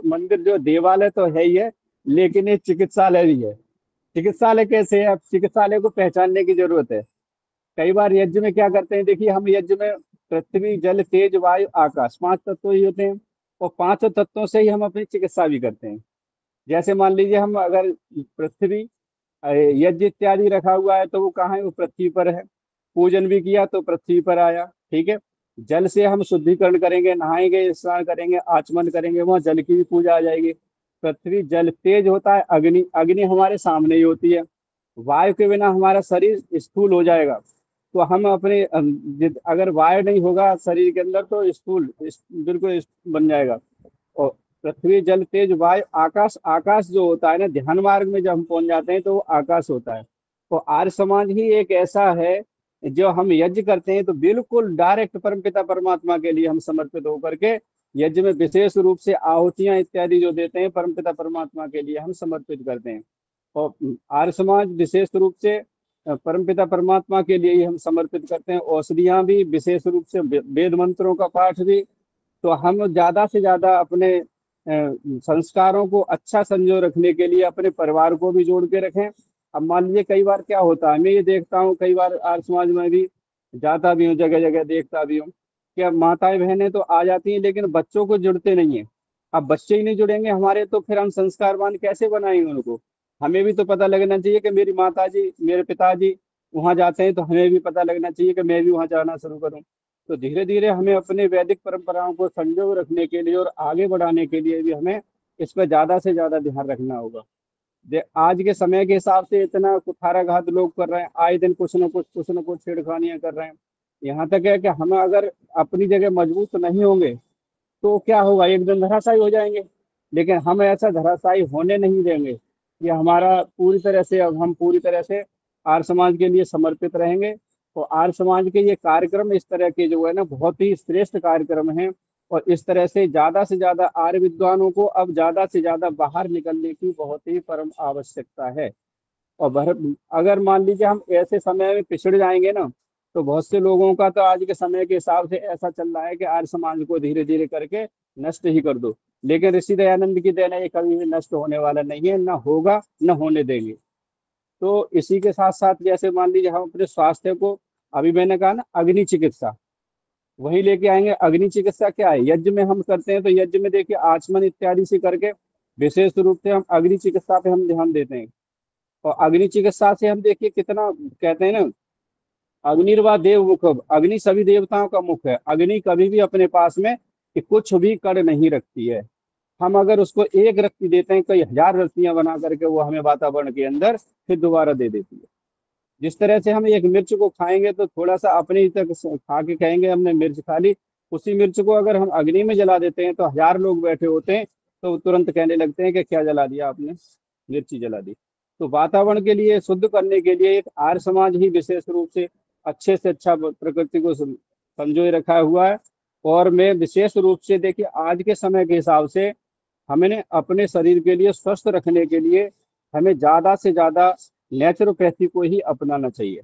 मंदिर जो देवालय तो है ही है, लेकिन ये चिकित्सालय भी है। चिकित्सालय कैसे है, अब चिकित्सालय को पहचानने की जरूरत है। कई बार यज्ञ में क्या करते हैं, देखिए हम यज्ञ में पृथ्वी जल तेज वायु आकाश 5 तत्व ही होते हैं और 5 तत्वों से ही हम अपनी चिकित्सा भी करते हैं। जैसे मान लीजिए हम अगर पृथ्वी यज्ञ इत्यादि रखा हुआ है तो वो कहाँ है, वो पृथ्वी पर है। पूजन भी किया तो पृथ्वी पर आया, ठीक है। जल से हम शुद्धिकरण करेंगे, नहाएंगे, स्नान करेंगे, आचमन करेंगे, वहाँ जल की भी पूजा आ जाएगी। पृथ्वी जल तेज होता है, अग्नि, अग्नि हमारे सामने ही होती है। वायु के बिना हमारा शरीर स्थूल हो जाएगा। तो हम अपने अगर वायु नहीं होगा शरीर के अंदर तो स्थूल बिल्कुल बन जाएगा। और पृथ्वी जल तेज वायु आकाश, आकाश जो होता है ना, ध्यान मार्ग में जब हम पहुंच जाते हैं तो वो आकाश होता है। तो आर्य समाज ही एक ऐसा है जो हम यज्ञ करते हैं तो बिल्कुल डायरेक्ट परमपिता परमात्मा के लिए हम समर्पित होकर के यज्ञ में विशेष रूप से आहुतियां इत्यादि जो देते हैं परमपिता परमात्मा के लिए हम समर्पित करते हैं। और आर्य समाज विशेष रूप से परमपिता परमात्मा के लिए ही हम समर्पित करते हैं। औषधियां भी विशेष रूप से, वेद मंत्रों का पाठ भी। तो हम ज्यादा से ज्यादा अपने संस्कारों को अच्छा संजो रखने के लिए अपने परिवार को भी जोड़ के रखें। अब मान लीजिए कई बार क्या होता है, मैं ये देखता हूँ, कई बार आर्य समाज में भी जाता भी हूँ, जगह जगह देखता भी हूँ कि अब माताएं बहनें तो आ जाती हैं लेकिन बच्चों को जुड़ते नहीं है। अब बच्चे ही नहीं जुड़ेंगे हमारे तो फिर हम संस्कारवान कैसे बनाएंगे उनको। हमें भी तो पता लगना चाहिए कि मेरी माता जी मेरे पिताजी वहां जाते हैं तो हमें भी पता लगना चाहिए कि मैं भी वहां जाना शुरू करूं। तो धीरे धीरे हमें अपने वैदिक परंपराओं को संजोग रखने के लिए और आगे बढ़ाने के लिए भी हमें इस पर ज्यादा से ज्यादा ध्यान रखना होगा। आज के समय के हिसाब से इतना कुठाराघात लोग कर रहे हैं, आए दिन कुछ न कुछ छेड़खानियां कर रहे हैं। यहाँ तक है कि हम अगर अपनी जगह मजबूत नहीं होंगे तो क्या होगा, एक दिन धराशायी हो जाएंगे। लेकिन हम ऐसा धराशायी होने नहीं देंगे। ये हमारा पूरी तरह से, अब हम पूरी तरह से आर्य समाज के लिए समर्पित रहेंगे। और आर्य समाज के ये कार्यक्रम इस तरह के जो है ना बहुत ही श्रेष्ठ कार्यक्रम हैं। और इस तरह से ज्यादा आर्य विद्वानों को अब ज्यादा से ज्यादा बाहर निकलने की बहुत ही परम आवश्यकता है। और अगर मान लीजिए हम ऐसे समय में पिछड़ जाएंगे ना, तो बहुत से लोगों का तो आज के समय के हिसाब से ऐसा चल रहा है कि आर्य समाज को धीरे धीरे करके नष्ट ही कर दो। लेकिन ऋषि दयानंद की देन है, ये कभी भी नष्ट होने वाला नहीं है, ना होगा न होने देंगे। तो इसी के साथ साथ जैसे मान लीजिए हम अपने स्वास्थ्य को, अभी मैंने कहा ना अग्नि चिकित्सा, वही लेके आएंगे। अग्नि चिकित्सा क्या है, यज्ञ में हम करते हैं तो यज्ञ में देखिए आचमन इत्यादि से करके विशेष रूप से हम अग्नि चिकित्सा पे हम ध्यान देते हैं। और अग्नि चिकित्सा से हम देखिए कितना कहते हैं ना, अग्निर्वा देव मुख, अग्नि सभी देवताओं का मुख है। अग्नि कभी भी अपने पास में कि कुछ भी कर नहीं रखती है। हम अगर उसको एक रत्ती देते हैं, कई हजार रत्तियां बना करके वो हमें वातावरण के अंदर फिर दोबारा दे देती है। जिस तरह से हम एक मिर्च को खाएंगे तो थोड़ा सा अपने तक खा के कहेंगे हमने मिर्च खा ली, उसी मिर्च को अगर हम अग्नि में जला देते हैं तो हजार लोग बैठे होते हैं तो तुरंत कहने लगते हैं कि क्या जला दिया आपने, मिर्ची जला दी। तो वातावरण के लिए, शुद्ध करने के लिए एक आर्य समाज ही विशेष रूप से अच्छे से अच्छा प्रकृति को संजोए रखा हुआ है। और मैं विशेष रूप से देखिए आज के समय के हिसाब से हमें अपने शरीर के लिए स्वस्थ रखने के लिए हमें ज्यादा से ज्यादा नेचुरोपैथी को ही अपनाना चाहिए।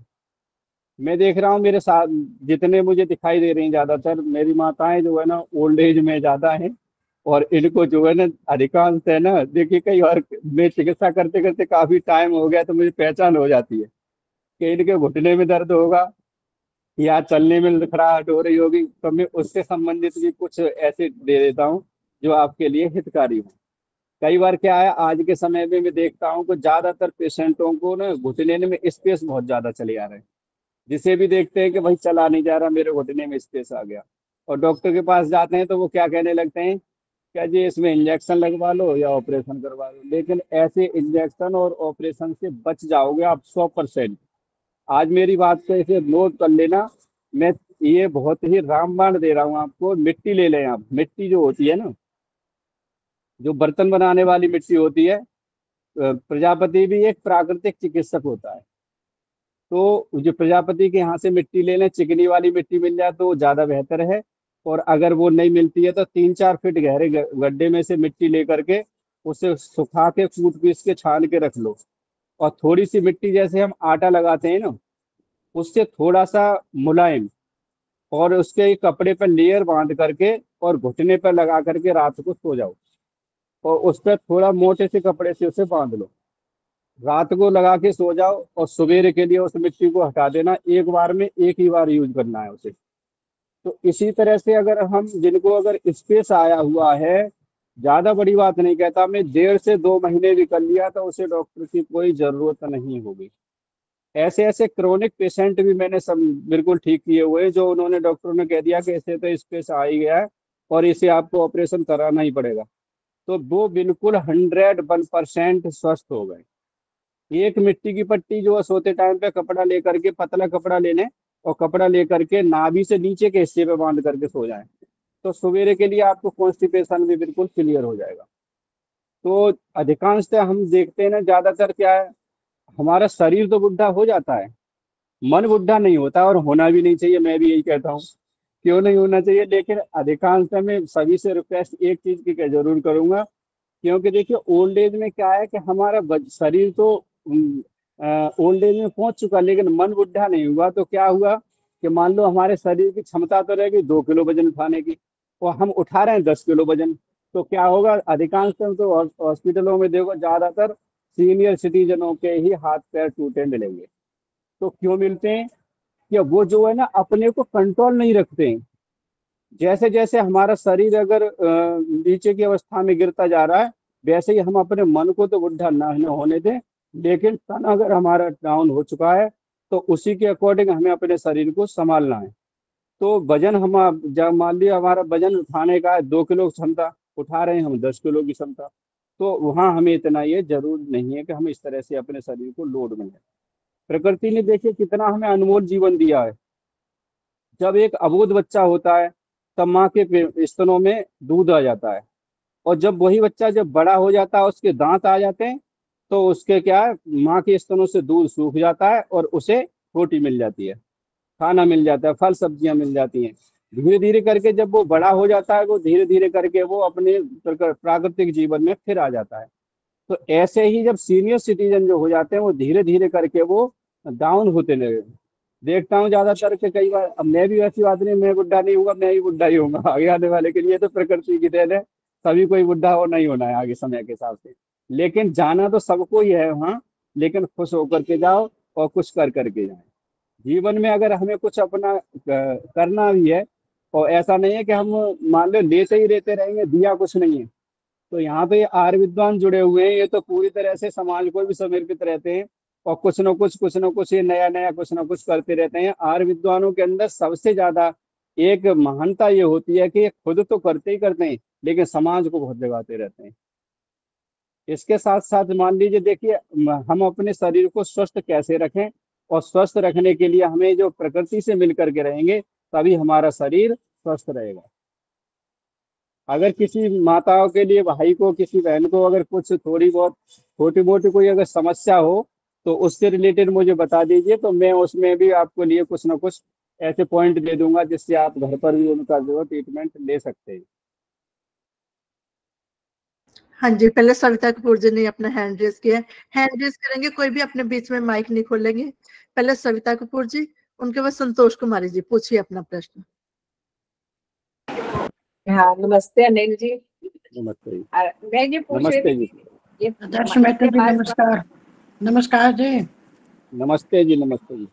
मैं देख रहा हूँ मेरे साथ जितने मुझे दिखाई दे रही हैं ज्यादातर मेरी माताएं जो है ना ओल्ड एज में ज्यादा हैं। और इनको जो है ना अधिकांश है ना, देखिए कई बार मैं चिकित्सा करते करते काफी टाइम हो गया तो मुझे पहचान हो जाती है कि इनके घुटने में दर्द होगा या चलने में लड़खड़ाहट हो रही होगी, तो मैं उससे संबंधित भी कुछ ऐसे दे देता हूँ जो आपके लिए हितकारी हो। कई बार क्या है आज के समय में मैं देखता हूँ कि ज्यादातर पेशेंटों को ना घुटने में स्पेस बहुत ज्यादा चले आ रहे हैं। जिसे भी देखते हैं कि भाई चला नहीं जा रहा, मेरे घुटने में स्पेस आ गया, और डॉक्टर के पास जाते हैं तो वो क्या कहने लगते हैं, क्या जी इसमें इंजेक्शन लगवा लो या ऑपरेशन करवा लो। लेकिन ऐसे इंजेक्शन और ऑपरेशन से बच जाओगे आप 100%। आज मेरी बात को ऐसे नोट कर लेना, मैं ये बहुत ही रामबाण दे रहा हूँ आपको। मिट्टी ले लें आप, मिट्टी जो होती है ना, जो बर्तन बनाने वाली मिट्टी होती है, प्रजापति भी एक प्राकृतिक चिकित्सक होता है। तो जो प्रजापति के यहाँ से मिट्टी ले लें, चिकनी वाली मिट्टी मिल जाए तो वो ज्यादा बेहतर है। और अगर वो नहीं मिलती है तो 3-4 फीट गहरे गड्ढे में से मिट्टी लेकर के उसे सुखा के कूट पीस के छान के रख लो। और थोड़ी सी मिट्टी जैसे हम आटा लगाते हैं ना, उससे थोड़ा सा मुलायम और उसके कपड़े पर लेयर बांध करके और घुटने पर लगा करके रात को सो जाओ। और उस पर थोड़ा मोटे से कपड़े से उसे बांध लो, रात को लगा के सो जाओ। और सवेरे के लिए उस मिट्टी को हटा देना, एक बार में एक ही बार यूज करना है उसे। तो इसी तरह से अगर हम जिनको अगर स्पेस आया हुआ है, ज्यादा बड़ी बात नहीं कहता मैं, 1.5 से 2 महीने भी कर लिया तो उसे डॉक्टर की कोई जरूरत नहीं होगी। ऐसे ऐसे क्रोनिक पेशेंट भी मैंने सब बिल्कुल ठीक किए हुए, जो उन्होंने डॉक्टरों ने कह दिया कि इसे तो स्पेस आ ही गया है और इसे आपको ऑपरेशन कराना ही पड़ेगा, तो वो बिल्कुल 101% स्वस्थ हो गए। एक मिट्टी की पट्टी जो है सोते टाइम पे कपड़ा लेकर के, पतला कपड़ा लेने और कपड़ा लेकर के नाभि से नीचे के हिस्से पे बांध करके सो जाएं, तो सवेरे के लिए आपको कॉन्स्टिपेशन भी बिल्कुल क्लियर हो जाएगा। तो अधिकांशतः हम देखते हैं ना, ज्यादातर क्या है, हमारा शरीर तो बुढ़ा हो जाता है, मन बुढ़ा नहीं होता, और होना भी नहीं चाहिए। मैं भी यही कहता हूँ, क्यों नहीं होना चाहिए। लेकिन अधिकांशतः मैं सभी से रिक्वेस्ट एक चीज की जरूर करूंगा, क्योंकि देखिए ओल्ड एज में क्या है कि हमारा शरीर तो ओल्ड एज में पहुंच चुका, लेकिन मन बुढ़ा नहीं हुआ। तो क्या हुआ कि मान लो हमारे शरीर की क्षमता तो रहेगी 2 किलो वजन उठाने की, और हम उठा रहे हैं 10 किलो वजन। तो क्या होगा, अधिकांश टाइम तो हॉस्पिटलों में देखो ज्यादातर सीनियर सिटीजनों के ही हाथ पैर टूटे मिलेंगे। तो क्यों मिलते हैं? कि वो जो है ना अपने को कंट्रोल नहीं रखते हैं। जैसे जैसे हमारा शरीर अगर नीचे की अवस्था में गिरता जा रहा है, वैसे ही हम अपने मन को तो बुढ़ा ना होने दें, लेकिन तन अगर हमारा डाउन हो चुका है तो उसी के अकॉर्डिंग हमें अपने शरीर को संभालना है। तो वजन हम जब मान लिया हमारा वजन उठाने का है 2 किलो क्षमता, उठा रहे हैं हम 10 किलो की क्षमता, तो वहां हमें इतना ये जरूर नहीं है कि हम इस तरह से अपने शरीर को लोड में लें। प्रकृति ने देखिए कितना हमें अनमोल जीवन दिया है। जब एक अबोध बच्चा होता है तब माँ के स्तनों में दूध आ जाता है, और जब वही बच्चा जब बड़ा हो जाता है उसके दांत आ जाते हैं, तो उसके क्या है, माँ के स्तनों से दूध सूख जाता है और उसे रोटी मिल जाती है, खाना मिल जाता है, फल सब्जियां मिल जाती हैं। धीरे धीरे करके जब वो बड़ा हो जाता है, वो धीरे धीरे करके वो अपने प्राकृतिक जीवन में फिर आ जाता है। तो ऐसे ही जब सीनियर सिटीजन जो हो जाते हैं वो धीरे धीरे करके वो डाउन होते लगे। देखता हूँ ज्यादातर के कई बार, अब मैं भी ऐसी बात नहीं, मैं बुढ़ा नहीं हूँ, मैं ही बुढ़ा ही हूँ आगे आने वाले के लिए, तो प्रकृति की देन है, सभी कोई बुढ़ा हो नहीं होना है आगे समय के हिसाब से। लेकिन जाना तो सबको ही है वहाँ, लेकिन खुश होकर के जाओ और कुछ कर करके जाए। जीवन में अगर हमें कुछ अपना करना भी है, और ऐसा नहीं है कि हम मान लो लेते ही रहते रहेंगे, दिया कुछ नहीं है। तो यहाँ पे आर्य विद्वान जुड़े हुए हैं, ये तो पूरी तरह से समाज को भी समर्पित रहते हैं, और कुछ न कुछ ये नया नया कुछ न कुछ करते रहते हैं। आर्य विद्वानों के अंदर सबसे ज्यादा एक महानता ये होती है कि खुद तो करते ही करते हैं, लेकिन समाज को बहुत जगाते रहते हैं। इसके साथ साथ मान लीजिए, देखिए हम अपने शरीर को स्वस्थ कैसे रखें, और स्वस्थ रखने के लिए हमें जो प्रकृति से मिल करके रहेंगे तभी हमारा शरीर स्वस्थ रहेगा। अगर किसी माताओं के लिए, भाई को, किसी बहन को अगर कुछ थोड़ी बहुत छोटी मोटी कोई अगर समस्या हो तो उससे रिलेटेड मुझे बता दीजिए, तो मैं उसमें भी आपको लिए कुछ ना कुछ ऐसे पॉइंट दे दूंगा जिससे आप घर पर भी उनका जो ट्रीटमेंट ले सकते हैं। हाँ जी, पहले सविता कपूर जी ने अपना हैंड रेज किया है, हैंड रेज करेंगे, कोई भी अपने बीच में माइक नहीं खोलेंगे। पहले सविता कपूर जी, उनके बाद संतोष कुमारी जी, पूछिए अपना प्रश्न। हाँ, नमस्ते अनिल जी। नमस्ते। मैं ये पूछ रही नमस्ते थी, जी। ये आदर्श मेहता जी नमस्कार। नमस्कार जी। नमस्ते जी। नमस्ते जी।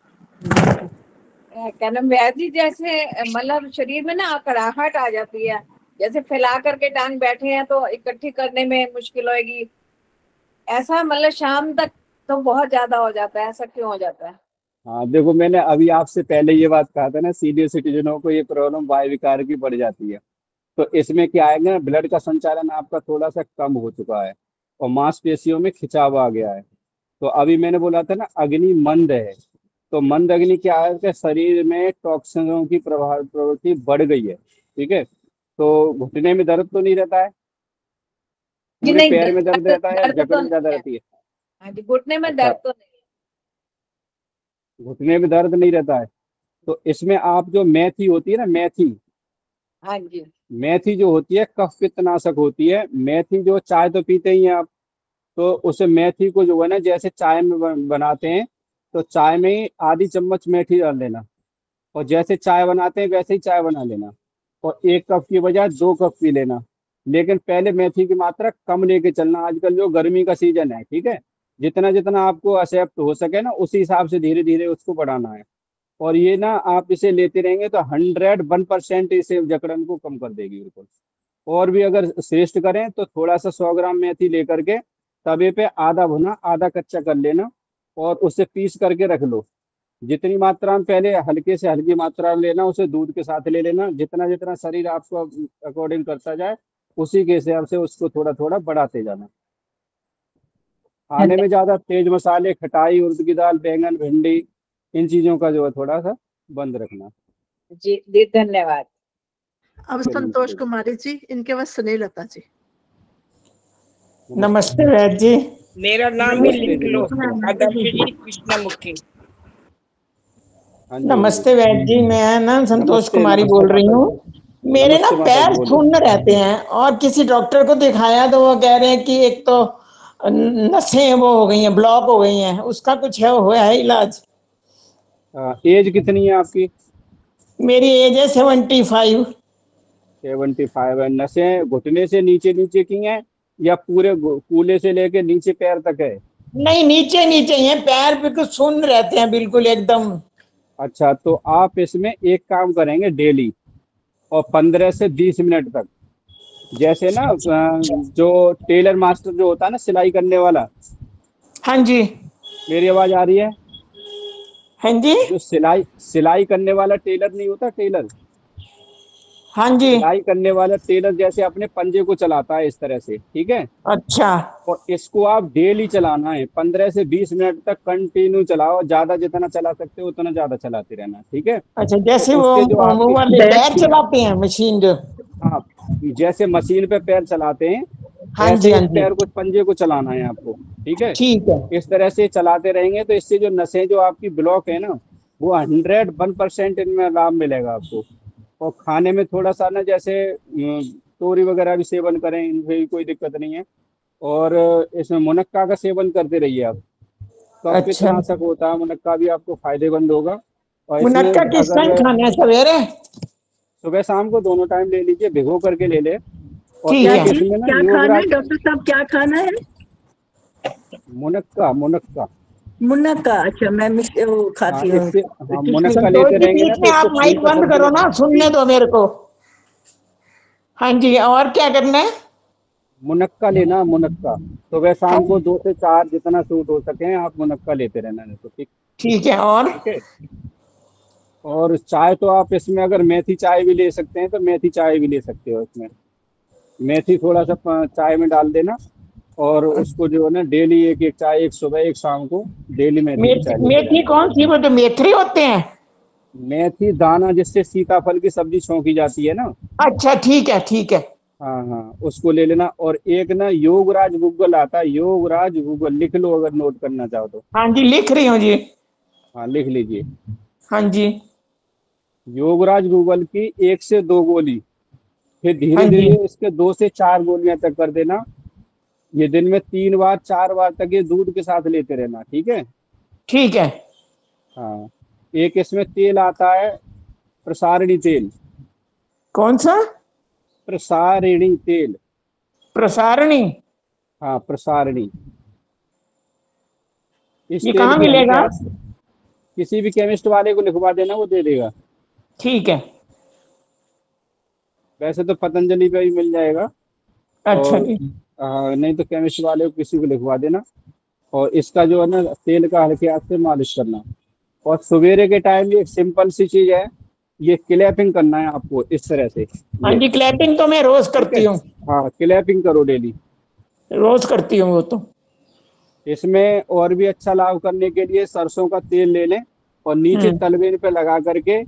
क्या नाम है जी, जैसे मतलब शरीर में ना अकड़ाहट आ जाती है, जैसे फैला करके टांग बैठे हैं तो इकट्ठी करने में मुश्किल होगी, ऐसा मतलब शाम तक तो बहुत ज्यादा हो जाता है, ऐसा क्यों हो जाता है? हाँ देखो, मैंने अभी आपसे पहले ये बात कहा था ना, सीनियर सिटीजनों को ये प्रॉब्लम वायु विकार की बढ़ जाती है। तो इसमें क्या आएगा, ब्लड का संचालन आपका थोड़ा सा कम हो चुका है और मांसपेशियों में खिंचाव आ गया है। तो अभी मैंने बोला था ना, अग्नि मंद है, तो मंद अग्नि क्या है कि शरीर में टॉक्सिनों की प्रवृत्ति बढ़ गई है। ठीक है, तो घुटने में दर्द तो नहीं रहता है, पूरे पैर में दर्द रहता है, जकड़ में ज्यादा रहती है? हाँ जी, घुटने में दर्द तो नहीं, घुटने में दर्द नहीं रहता है। तो इसमें आप जो मेथी होती है ना, मेथी, हाँ जी, मेथी जो होती है कफ पित्तनाशक होती है। मेथी जो, चाय तो पीते ही हैं आप, तो उसे मेथी को जो है ना, जैसे चाय में बनाते हैं तो चाय में आधी चम्मच मेथी डाल लेना, और जैसे चाय बनाते हैं वैसे ही चाय बना लेना, और 1 कप की बजाय 2 कप पी लेना। लेकिन पहले मेथी की मात्रा कम लेके चलना, आजकल जो गर्मी का सीजन है, ठीक है, जितना जितना आपको एक्सेप्ट हो सके ना उसी हिसाब से धीरे धीरे उसको बढ़ाना है। और ये ना आप इसे लेते रहेंगे तो 101% इसे जकड़न को कम कर देगी बिल्कुल। और भी अगर श्रेष्ठ करें तो थोड़ा सा 100 ग्राम मेथी लेकर के तवे पे आधा भुना आधा कच्चा कर लेना, और उसे पीस करके रख लो। जितनी मात्रा में, पहले हल्के से हल्की मात्रा लेना, उसे दूध के साथ ले लेना, जितना जितना शरीर आपको अकॉर्डिंग करता जाए उसी के हिसाब से उसको थोड़ा थोड़ा बढ़ाते जाना। खाने में ज्यादा तेज मसाले, खटाई, उड़द की दाल, बैंगन, भिंडी, इन चीजों का जो है थोड़ा सा बंद रखना। जी जी, धन्यवाद। अब संतोष कुमारी जी, इनके बाद स्नेहलता जी। नमस्ते वैद्य जी। मेरा नाम भी लिख लो, आदर्श जी कृष्णमुखी। नमस्ते वैद्य जी, मैं ना संतोष कुमारी बोल रही हूँ। मेरे ना पैर सुन्न रहते हैं, और किसी डॉक्टर को दिखाया तो वो कह रहे हैं कि एक तो नसें वो हो गई हैं, ब्लॉक हो गई हैं, उसका कुछ है, हुआ है इलाज? एज कितनी है आपकी? मेरी एज है 75। 75 है। नसें घुटने से नीचे नीचे की हैं या पूरे कूल्हे से लेके नीचे पैर तक है? नहीं, नीचे नीचे ही हैं, पैर बिल्कुल शून्य रहते हैं, बिल्कुल एकदम। अच्छा, तो आप इसमें एक काम करेंगे डेली, और 15 से 20 मिनट तक। जैसे ना जो टेलर मास्टर जो होता है ना, सिलाई करने वाला। हाँ जी। मेरी आवाज आ रही है? हाँ जी। जो सिलाई करने वाला टेलर नहीं होता, टेलर। हाँ जी। सिलाई करने वाला टेलर जैसे अपने पंजे को चलाता है इस तरह से, ठीक है? अच्छा। और इसको आप डेली चलाना है, 15 से 20 मिनट तक कंटिन्यू चलाओ। ज्यादा जितना चला सकते हो उतना ज्यादा चलाते रहना, ठीक है? अच्छा, जैसे तो उसके जो वो वाले पैर चलाते हैं मशीन जो। हाँ, जैसे मशीन पे पैर चलाते हैं, हाँ ऐसे जी, हाँ इस जी। पैर को, पंजे को चलाना है आपको, ठीक है? ठीक है। इस तरह से चलाते रहेंगे तो इससे जो नसें जो आपकी ब्लॉक है ना, वो 101% इनमें आराम मिलेगा आपको। और खाने में थोड़ा सा ना, जैसे तोरी वगैरह भी सेवन करें, इनमें भी कोई दिक्कत नहीं है। और इसमें मुनक्का का सेवन करते रहिए आप। कफ अच्छा। पित्तनाशक होता है मुनक्का, भी आपको फायदेमंद होगा। और इसमें मुनक्का किस टाइम अगर खाना है, सवेरे? सुबह शाम को दोनों टाइम ले लीजिए, भिगो करके ले ले। और ठीक एक है। इसमें ना क्या खाना है डॉक्टर साहब, क्या खाना है? मुनक्का, मुनक्का। मुनक्का, अच्छा मैं वो खाती हूँ। इससे हाँ, किशमिश। मुनक्का संतोष लेते जी, रहेंगे ना बीच में तो आप इससे खून माइक का बंद करो ना, संतुलन। सुनने दो मेरे को। हाँ जी, और क्या करना है? मुनक्का लेना, मुनक्का सुबह शाम को 2 से 4 जितना सूट हो सके आप मुनक्का लेते रहना है तो ठीक। ठीक है। और ठीक है। और चाय तो आप इसमें अगर मेथी चाय भी ले सकते हैं तो मेथी चाय भी ले सकते हो। इसमें मेथी थोड़ा सा चाय में डाल देना, और उसको जो है ना डेली एक एक चाय, एक सुबह एक शाम को, डेली मेथी की चाय लेते मेथी रहना। कौन सी, वो तो मेथी होते हैं? मेथी दाना जिससे सीताफल की सब्जी छौंकी जाती है ना। अच्छा, ठीक है, ठीक है। हाँ हाँ, उसको ले लेना। और एक ना योगराज गूगल आता है, योगराज गूगल, लिख लो अगर नोट करना चाहो तो। हाँ जी, लिख रही हूँ जी। हाँ, लिख लीजिए। हाँ जी। योगराज गूगल की 1 से 2 गोली, फिर धीरे हाँ जी। धीरे इसके 2 से 4 गोलियां तक कर देना। ये दिन में 3 बार 4 बार तक ये दूध के साथ लेते रहना, ठीक है? ठीक है। हाँ, एक इसमें तेल आता है, प्रसारणी तेल। कौन सा? प्रसारणी तेल। प्रसारणी? हाँ, प्रसारणी। इस ये तेल कहाँ की मिलेगा? हल्की, किसी भी केमिस्ट वाले को लिखवा देना, वो दे देगा। ठीक है। वैसे तो पतंजलि पे ही मिल जाएगा। अच्छा और जी। नहीं तो केमिस्ट वाले को किसी को लिखवा देना। और इसका जो है ना, तेल का हल्के हाथ से मालिश करना। और सवेरे के टाइम ये एक सिंपल सी चीज है, ये क्लैपिंग करना है आपको इस तरह से। हाँ जी, क्लैपिंग तो मैं रोज करती हूँ। हाँ, क्लैपिंग करो डेली, रोज करती हूँ वो तो। इसमें और भी अच्छा लाभ करने के लिए सरसों का तेल ले लें और नीचे तलवेन पे लगा करके,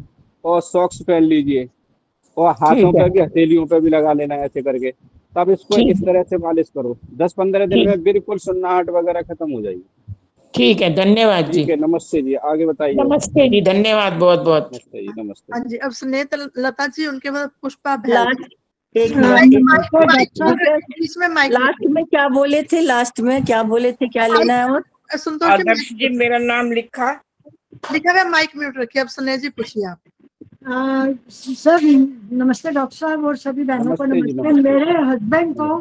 और सॉक्स पहन लीजिए, और हाथों ठीक है। पे भी, हथेलियों पे भी लगा लेना ऐसे करके। तब इसको ठीक इस तरह से मालिश करो, 10-15 दिन ठीक। में बिल्कुल सुन्नाहट वगैरह खत्म हो जाएगी। ठीक है, धन्यवाद जी। ठीक है, नमस्ते जी, आगे बताइए। नमस्ते जी, धन्यवाद बहुत बहुत। नमस्ते जी, नमस्ते। हाँ जी, अब स्नेह लता जी, उनके बाद पुष्पा लास्ट एक इसमें माइक लास्ट में क्या बोले थे, लास्ट में क्या बोले थे, क्या लेना है? और संतोष आदर्श जी मेरा नाम लिखा हुआ, माइक म्यूट रखिए। अब स्नेह जी पूछिए आप। सर नमस्ते डॉक्टर साहब और सभी बहनों को नमस्ते जी, नमस्ते। नमस्ते। मेरे हस्बैंड को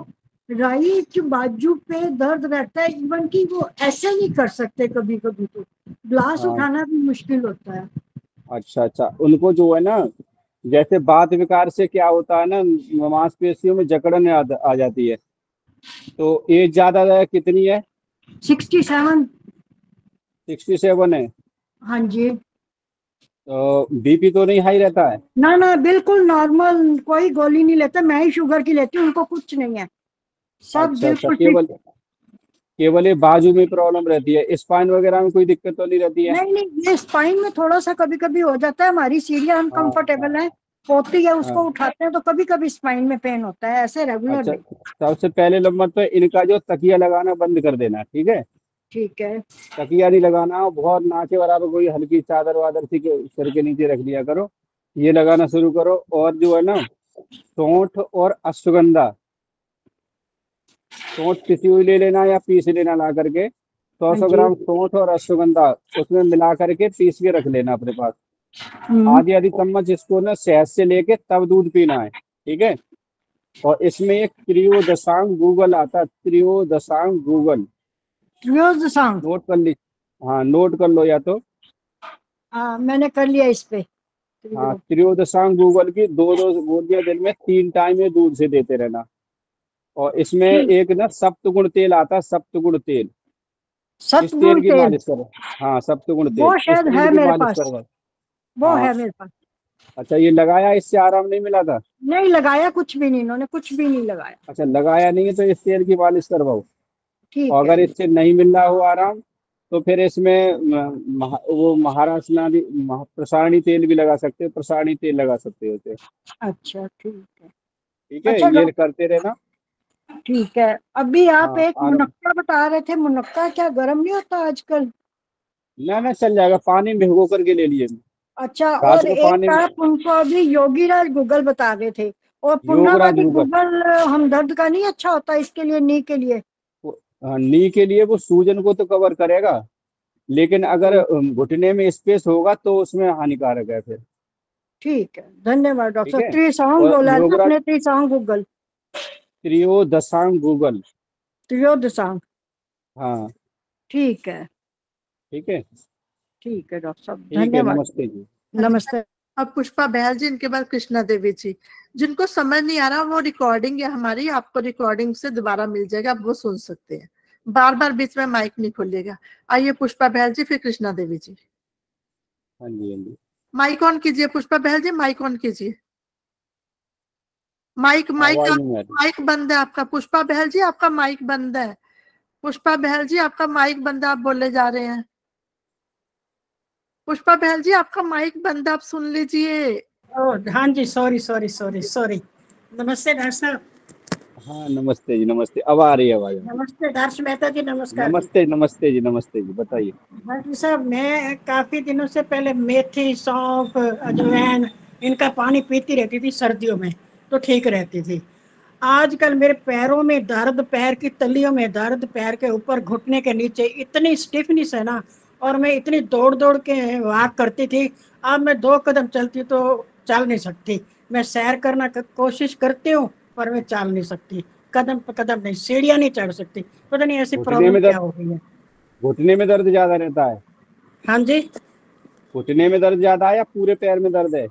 राइट बाजू पे दर्द रहता है, इवन कि वो ऐसे नहीं कर सकते, कभी कभी तो ग्लास हाँ। उठाना भी मुश्किल होता है। अच्छा अच्छा, उनको जो है ना, जैसे वात विकार से क्या होता है ना, मांसपेशियों में जकड़न आ जाती है। तो एज ज्यादा कितनी है? 67। 67 है। हाँ जी। तो बीपी तो नहीं हाई रहता है? ना ना, बिल्कुल नॉर्मल, कोई गोली नहीं लेते, मैं ही शुगर की लेती हूँ, उनको कुछ नहीं है, सब अच्छा अच्छा, बिल्कुल केवल ठीक। केवल ये बाजू में प्रॉब्लम रहती है, स्पाइन वगैरह में कोई दिक्कत तो नहीं रहती है? नहीं नहीं, ये स्पाइन में थोड़ा सा कभी कभी हो जाता है, हमारी सीढ़ियाँ अनकंफर्टेबल है, होती है, उसको हाँ। उठाते हैं तो कभी कभी स्पाइन में पेन होता है, ऐसे रेगुलर अच्छा, नहीं। सबसे पहले नंबर तो इनका जो तकिया लगाना बंद कर देना, ठीक है? ठीक है। तकिया नहीं लगाना, बहुत ना के बराबर कोई हल्की चादर वादर सी के सर के नीचे रख लिया करो, ये लगाना शुरू करो। और जो है ना, सौंठ और अश्वगंधा, सौंठ पिसी हुई ले लेना या पीस लेना ला करके, 100 ग्राम सौंठ और अश्वगंधा उसमें मिला करके पीस के रख लेना अपने पास। आधी आधी चम्मच इसको ना शहद से लेके तब दूध पीना है। ठीक है। और इसमें एक त्रियोदशांग गूगल आता है, त्रियोदशांग गूगल, त्रियोदशांग। नोट कर ली, हाँ नोट कर लो या तो। मैंने कर लिया इस पे। हाँ, त्रियोदशांग गूगल की 2-2 गोलियां दिन में 3 टाइम ये दूध से देते रहना। और इसमें एक ना सप्तगुण तेल आता है, सप्तगुण तेल, इस तेल सतगुण की तेल, मालिश करो। हाँ, सप्तगुण तेल, वो इस शायद तेल है की मेरे मालिश पास, करो। वो हाँ, है मेरे पास। अच्छा, ये लगाया, इससे आराम नहीं मिला था? नहीं लगाया, कुछ भी नहीं, इन्होंने कुछ भी नहीं लगाया। अच्छा, लगाया नहीं है तो इस तेल की मालिश करवाओ। ठीक और है। अगर इससे नहीं मिल रहा हो आराम, तो फिर इसमें वो महाराष्ट्र प्रसारणी तेल भी लगा सकते हो, प्रसारणी तेल लगा सकते हो इसे। अच्छा ठीक है। ठीक है, अच्छा ये करते रहना। ठीक है। अभी आप हाँ, एक मुनक्का बता रहे थे, मुनक्का क्या गर्म नहीं होता आजकल? ना चल जाएगा, पानी में भिगो करके ले लिए। अच्छा, रात और को एक पानी में, आप उनको अभी योगीराज गूगल बता रहे थे, और योगराज पुन्नावाली गूगल, गूगल हमदर्द का नहीं अच्छा होता इसके लिए, नी के लिए? नी के लिए वो सूजन को तो कवर करेगा, लेकिन अगर घुटने में स्पेस होगा तो उसमें हानिकारक है फिर। ठीक है, धन्यवाद डॉक्टर ठीक साहब। है। त्रिसांग और बोला ना योगराज, आपने? त्रिसांग गूगल, त्रियोदशांग गूगल, त्रियोदशांग। हाँ ठीक है। ठीक है। ठीक है डॉक्टर साहब, ठीक है, धन्यवाद। नमस्ते जी। नमस्ते। अब पुष्पा बहल जी, इनके बाद कृष्णा देवी जी। जिनको समझ नहीं आ रहा, वो रिकॉर्डिंग है हमारी, आपको रिकॉर्डिंग से दोबारा मिल जाएगा, आप वो सुन सकते हैं। बार बार बीच में माइक नहीं खोलिएगा। आइए पुष्पा बहल जी, फिर कृष्णा देवी जी। हाँ जी, हाँ जी। माइक ऑन कीजिए पुष्पा बहल जी, माइक ऑन कीजिए। माइक माइक आवाज नहीं आ रही। माइक बंद है आपका पुष्पा बहल जी, आपका माइक बंद है। पुष्पा बहल जी, आपका माइक बंद है, आप बोले जा रहे हैं। पुष्पा बहल जी, आपका माइक बंद है, आप सुन लीजिए। हाँ जी, सॉरी सॉरी सॉरी सॉरी। नमस्ते डॉक्टर साहब। हाँ, नमस्ते जी, नमस्ते। अब आ रही है आवाज। नमस्ते डॉक्टर मेहता जी, नमस्कार जी। नमस्ते, नमस्ते जी, नमस्ते जी, बताइए। डॉक्टर साहब, मैं काफी दिनों से पहले मेथी, सौंफ, अजवाइन, इनका पानी पीती रहती थी सर्दियों में, तो ठीक रहती थी। आजकल मेरे पैरों में दर्द, पैर की तलियों में दर्द, पैर के ऊपर घुटने के नीचे इतनी स्टिफनेस है ना, और मैं इतनी दौड़ दौड़ के वॉक करती थी, अब मैं 2 कदम चलती तो चल नहीं सकती। मैं सैर करना कोशिश करती हूँ, पर मैं चल नहीं सकती, कदम पर कदम नहीं, सीढ़ियाँ नहीं चढ़ सकती। पता नहीं ऐसी घुटने प्रॉब्लम में क्या दर्द, हो गई है। घुटने में दर्द ज्यादा रहता है? हाँ जी। घुटने में दर्द ज्यादा है या पूरे पैर में दर्द है?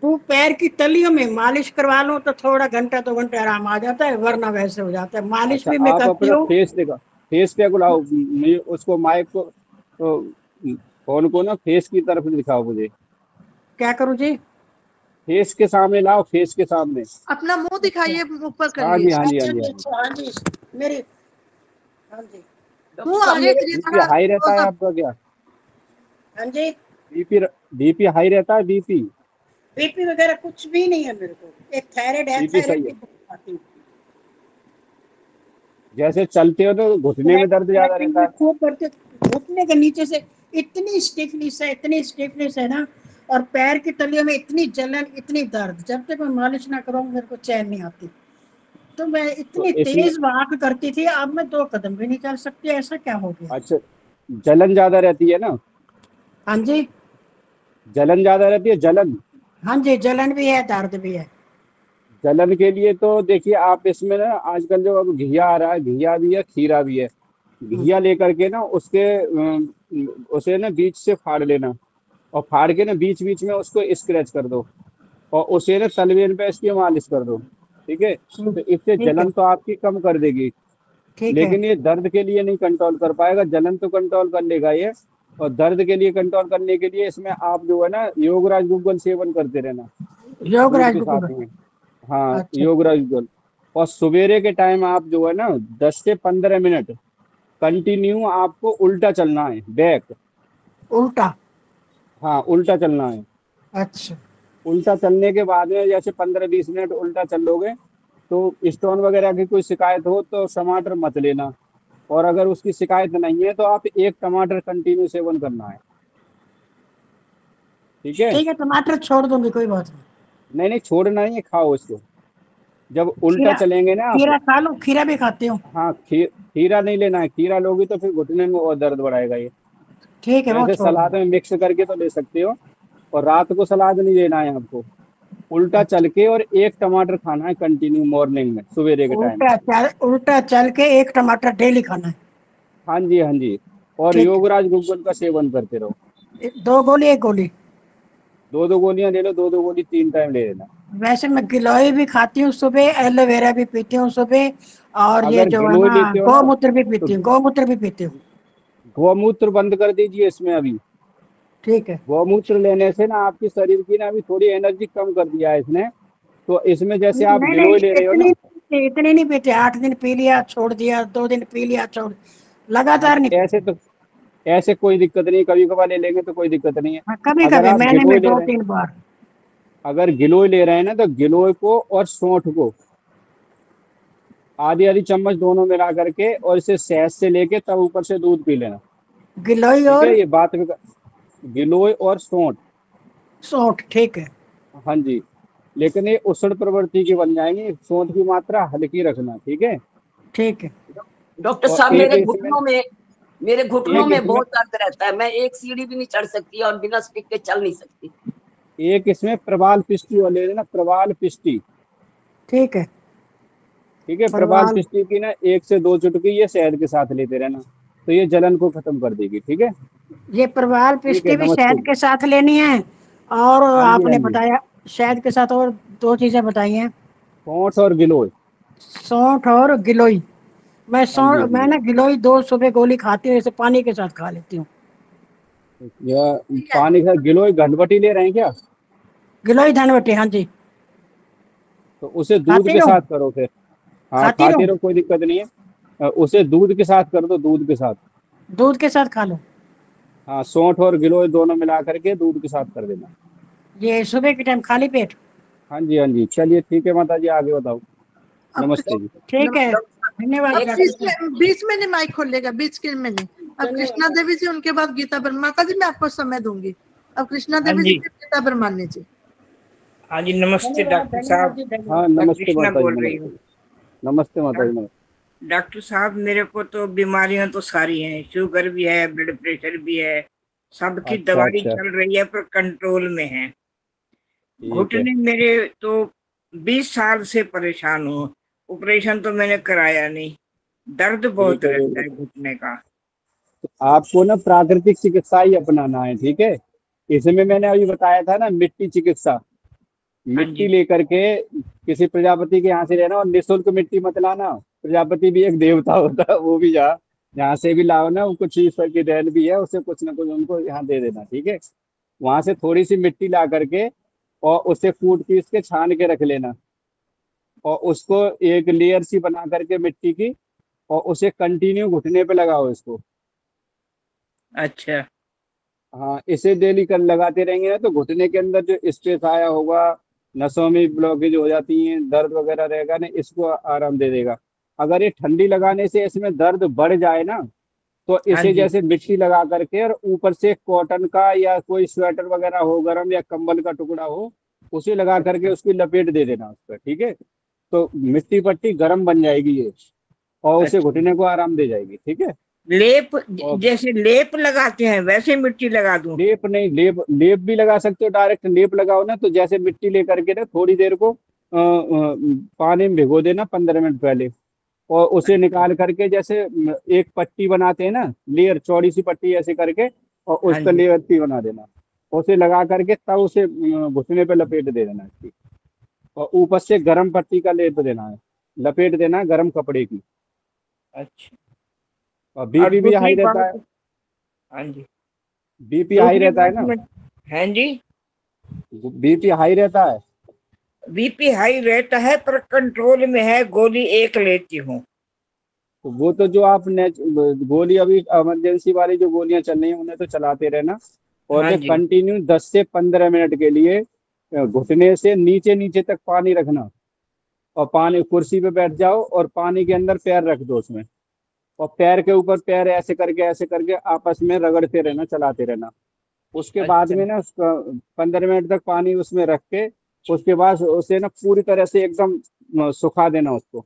वो पैर की तलियों में मालिश करवा लो तो थोड़ा घंटा 2 घंटे आराम आ जाता है, वरना वैसे हो जाता है। मालिश अच्छा, भी मैं आप करती अपना हूँ। फेस देखा, फेस पे बुलाओ उसको, माइक को, फोन को ना फेस की तरफ दिखाओ मुझे। क्या करूँ जी? फेस के सामने लाओ, फेस के सामने। अपना मुंह दिखाइए, ऊपर हाँ करिए। जी, हाँ जी, हाँ जी, हाँ जी। हाँ जी मेरी, हाँ जी मुंह आगे करिए बीपी थोड़ा, हाई रहता है close up। आपका क्या? हाँ जी। बीपी हाई रहता है? बीपी बीपी वगैरह कुछ भी नहीं है मेरे को, एक थायराइड है, बीपी थायराइड सही की है? दवाई खाती हूँ। जैसे चलते हो तो घुटने में दर्द ज्यादा स्ट्रेचिंग रहता में है? खूब करते, घुटने के नीचे से इतनी स्टिफनेस है, इतनी स्टिफनेस है ना, और पैर की तलियों में इतनी जलन, इतनी दर्द, जब तक मैं मालिश ना करूँ मेरे को चैन नहीं आती। तो मैं तो इतनी इसमें, तेज वॉक करती थी, अब मैं 2 कदम भी नहीं चल सकती, ऐसा क्या हो गया? अच्छा, जलन ज्यादा रहती है ना? हाँ जी। जलन ज्यादा रहती है, जलन। हाँ जी, जलन भी है, दर्द भी है। जलन के लिए तो देखिए, आप इसमें ना आजकल जो अब घिया आ रहा है, घिया भी है, खीरा भी है। घिया लेकर के ना उसे ना बीच से फाड़ लेना, और फाड़ के ना बीच बीच में उसको स्क्रैच कर दो, और उसे ना तलवेन पे इसकी मालिश कर दो। ठीक है, तो इससे ठीक है। जलन तो आपकी कम कर देगी, ठीक है। लेकिन ये दर्द के लिए नहीं कंट्रोल कर पाएगा। जलन तो कंट्रोल कर लेगा ये, और दर्द के लिए कंट्रोल करने के लिए इसमें आप जो है ना योगराज गूगल सेवन करते रहना दूध योगराज के साथ गुगल। में। हाँ, अच्छा। योगराज गूगल। और सवेरे के टाइम आप जो है ना 10 से 15 मिनट कंटिन्यू आपको उल्टा चलना है, बैक। उल्टा? हाँ, उल्टा चलना है। अच्छा। उल्टा चलने के बाद में जैसे 15-20 मिनट उल्टा चलोगे, तो स्टोन वगैरह की कोई शिकायत हो तो टमाटर मत लेना, और अगर उसकी शिकायत नहीं है तो आप 1 टमाटर कंटिन्यू सेवन करना है। ठीक है। ठीक है, टमाटर छोड़ दूंगी, कोई बात नहीं। नहीं नहीं, छोड़ना नहीं है, खाओ इसको। जब उल्टा खीरा, चलेंगे ना आप, खीरा खा लो, खीरा भी खाती हूँ। हाँ, खीरा नहीं लेना है, खीरा लोगी तो फिर घुटने में और दर्द बढ़ाएगा ये। ठीक है, वो वैसे छोड़ सलाद दूंगी। में मिक्स करके तो ले सकते हो, और रात को सलाद नहीं लेना है आपको। उल्टा चल के और 1 टमाटर खाना है कंटिन्यू मॉर्निंग में, सवेरे के टाइम। उल्टा चल के 1 टमाटर डेली खाना है। हाँ जी, हाँ जी। और ठीक। योगराज गुग्गल का सेवन करते रहो। 2 गोली 1 गोली? 2 गोलियां ले लो, 2 गोली 3 टाइम ले लेना। वैसे मैं गिलोय भी खाती हूँ सुबह, एलोवेरा भी पीती हूँ सुबह, और ये अगर जो है गिलोय ना लेते हो ना, गौमूत्र भी तो पीती हूँ, गौमूत्र भी पीती हूँ। गौमूत्र बंद कर दीजिए इसमें अभी। ठीक है। गौमूत्र लेने से ना आपकी शरीर की ना अभी थोड़ी एनर्जी कम कर दिया है इसने। तो इसमें जैसे आप नहीं गिलोय ले रहे हो ना, इतने नहीं पीते। 8 दिन पी लिया छोड़ दिया, 2 दिन पी लिया छोड़, हाँ, लगातार तो नहीं। ऐसे कोई दिक्कत नहीं, कभी कभार ले लेंगे तो कोई दिक्कत नहीं है। कभी अगर कभी आप महीने गिलोय में ले 2-3 रहे बार। अगर गिलोय ले रहे हैं ना, तो गिलोय को और सौंठ को आधी आधी चम्मच दोनों मिला करके और इसे शहद से लेके तब ऊपर से दूध पी लेना। गिलोय ठीक और है, ये बात में गिलोय और सौंठ। सौंठ, ठीक है। हाँ जी, लेकिन ये उष्ण प्रवृत्ति की बन जाएंगी। सौंठ की मात्रा हल्की रखना, ठीक है। ठीक है। डॉक्टर और साहब, एक मेरे घुटनों में इसमें बहुत दर्द रहता है। मैं एक सीढ़ी भी नहीं चढ़ सकती और बिना स्टिक के चल नहीं सकती। एक इसमें प्रवाल पिष्टी ले लेना, प्रवाल पिष्टी। ठीक है। ठीक है, प्रवाल पिष्टी की ना 1 से 2 चुटकी ये शहद के साथ लेते रहना, तो ये जलन को खत्म कर देगी। ठीक है, ये प्रवाल ठीक है, पिष्टी भी नमस्ते शहद के साथ लेनी है, और हाँ जी, हाँ आपने जी। बताया शहद के साथ और 2 चीजें बताई हैं, सौंठ और गिलोय। सौंठ और गिलोय। हाँ जी, हाँ मैं जी। ना गिलोय 2 सुबह गोली खाती हूँ, जैसे पानी के साथ खा लेती हूँ। या पानी का गिलोय घनवटी ले रहे हैं क्या? गिलोय धनवटी, हाँ जी। तो उसे दूध खाती के हूँ, साथ करो फिर। हाँ, खाती खाते हूँ। रहो, कोई दिक्कत नहीं है। उसे दूध के साथ कर दो, दूध के साथ। दूध के साथ खा लो। हाँ, सौंठ और गिलोय दोनों मिला करके दूध के साथ कर देना। ये सुबह के टाइम खाली पेट? हाँ जी, हाँ जी। चलिए ठीक है माता जी, आगे बताओ। नमस्ते जी। ठीक है, धन्यवाद। अब बीच में नहीं माइक खोलेगा, बीच के में नहीं। अब कृष्णा देवी जी, उनके बाद गीता ब्रह्मा। माता जी मैं आपको समय दूंगी। अब कृष्णा देवी जी, गीता ब्रह्मानी जी। हाँ जी, नमस्ते डॉक्टर साहब। हाँ, मैं नमस्ते कृष्णा माता जी, बोल रही हूँ। नमस्ते माता जी, नमस्ते। डॉक्टर साहब, मेरे को तो बीमारियां तो सारी हैं, शुगर भी है, ब्लड प्रेशर भी है, सबकी अच्छा, दवाई अच्छा, चल रही है, पर कंट्रोल में है। ठीक है। घुटने मेरे तो 20 साल से परेशान हूँ। ऑपरेशन तो मैंने कराया नहीं, दर्द बहुत ठीक है, रहता है घुटने का। आपको ना प्राकृतिक चिकित्सा ही अपनाना है। ठीक है, इसमें मैंने अभी बताया था ना, मिट्टी चिकित्सा। मिट्टी लेकर के किसी प्रजापति के यहाँ से लेना, और निःशुल्क मिट्टी मत लाना। प्रजापति भी एक देवता होता है, वो भी जहाँ से भी लाओ ना, कुछ ईश्वर की देन भी है, उसे कुछ ना कुछ उनको यहाँ दे देना। ठीक है, वहां से थोड़ी सी मिट्टी ला करके और उसे कूट पीस के छान के रख लेना, और उसको एक लेयर सी बना करके मिट्टी की, और उसे कंटिन्यू घुटने पे लगाओ इसको। अच्छा। हाँ, इसे डेली कर लगाते रहेंगे ना, तो घुटने के अंदर जो स्ट्रेस आया होगा, नसों में ब्लॉकेज हो जाती हैं, दर्द वगैरह रहेगा ना, इसको आराम दे देगा। अगर ये ठंडी लगाने से इसमें दर्द बढ़ जाए ना, तो हाँ इसे जी। जैसे मिट्टी लगा करके और ऊपर से कॉटन का या कोई स्वेटर वगैरह हो गर्म, या कंबल का टुकड़ा हो, उसे लगा करके उसकी लपेट दे देना उस पर। ठीक है, तो मिट्टी पट्टी गर्म बन जाएगी ये, और उसे अच्छा। घुटने को आराम दे जाएगी। ठीक है, लेप, जैसे लेप लगाते हैं वैसे मिट्टी लगा दूं? लेप नहीं, लेप भी लगा सकते हो। डायरेक्ट लेप लगाओ ना, तो जैसे मिट्टी लेकर के ना थोड़ी देर को पानी में भिगो देना 15 मिनट पहले, और उसे निकाल करके जैसे एक पट्टी बनाते हैं ना, लेयर चौड़ी सी पट्टी ऐसे करके, और उस हाँ पर जी। लेयर पट्टी बना देना, उसे लगा करके तब उसे घुटने पे लपेट दे देना इसकी, और ऊपर से गर्म पट्टी का लेप देना है, लपेट देना है गर्म कपड़े की। अच्छा। और और बीपी भी हाई दूसरी रहता है। बात, हाँ जी, बीपी हाई दूसरी रहता है बात ना, में, हाँ जी, बीपी हाई रहता है। बीपी हाई रहता है पर कंट्रोल में है, गोली 1 लेती हूँ। तो वो तो जो आप गोली अभी इमरजेंसी वाली जो गोलियां चल रही हैं उन्हें तो चलाते रहना, और हाँ ये जी। कंटिन्यू 10 से 15 मिनट के लिए घुटने से नीचे नीचे तक पानी रखना, और पानी कुर्सी पे बैठ जाओ और पानी के अंदर पैर रख दो उसमें, और पैर के ऊपर पैर ऐसे करके आपस में रगड़ते रहना, चलाते रहना। उसके बाद अच्छा। में ना उसका 15 मिनट तक पानी उसमें रख के, उसके बाद उसे ना पूरी तरह से एकदम सुखा देना उसको।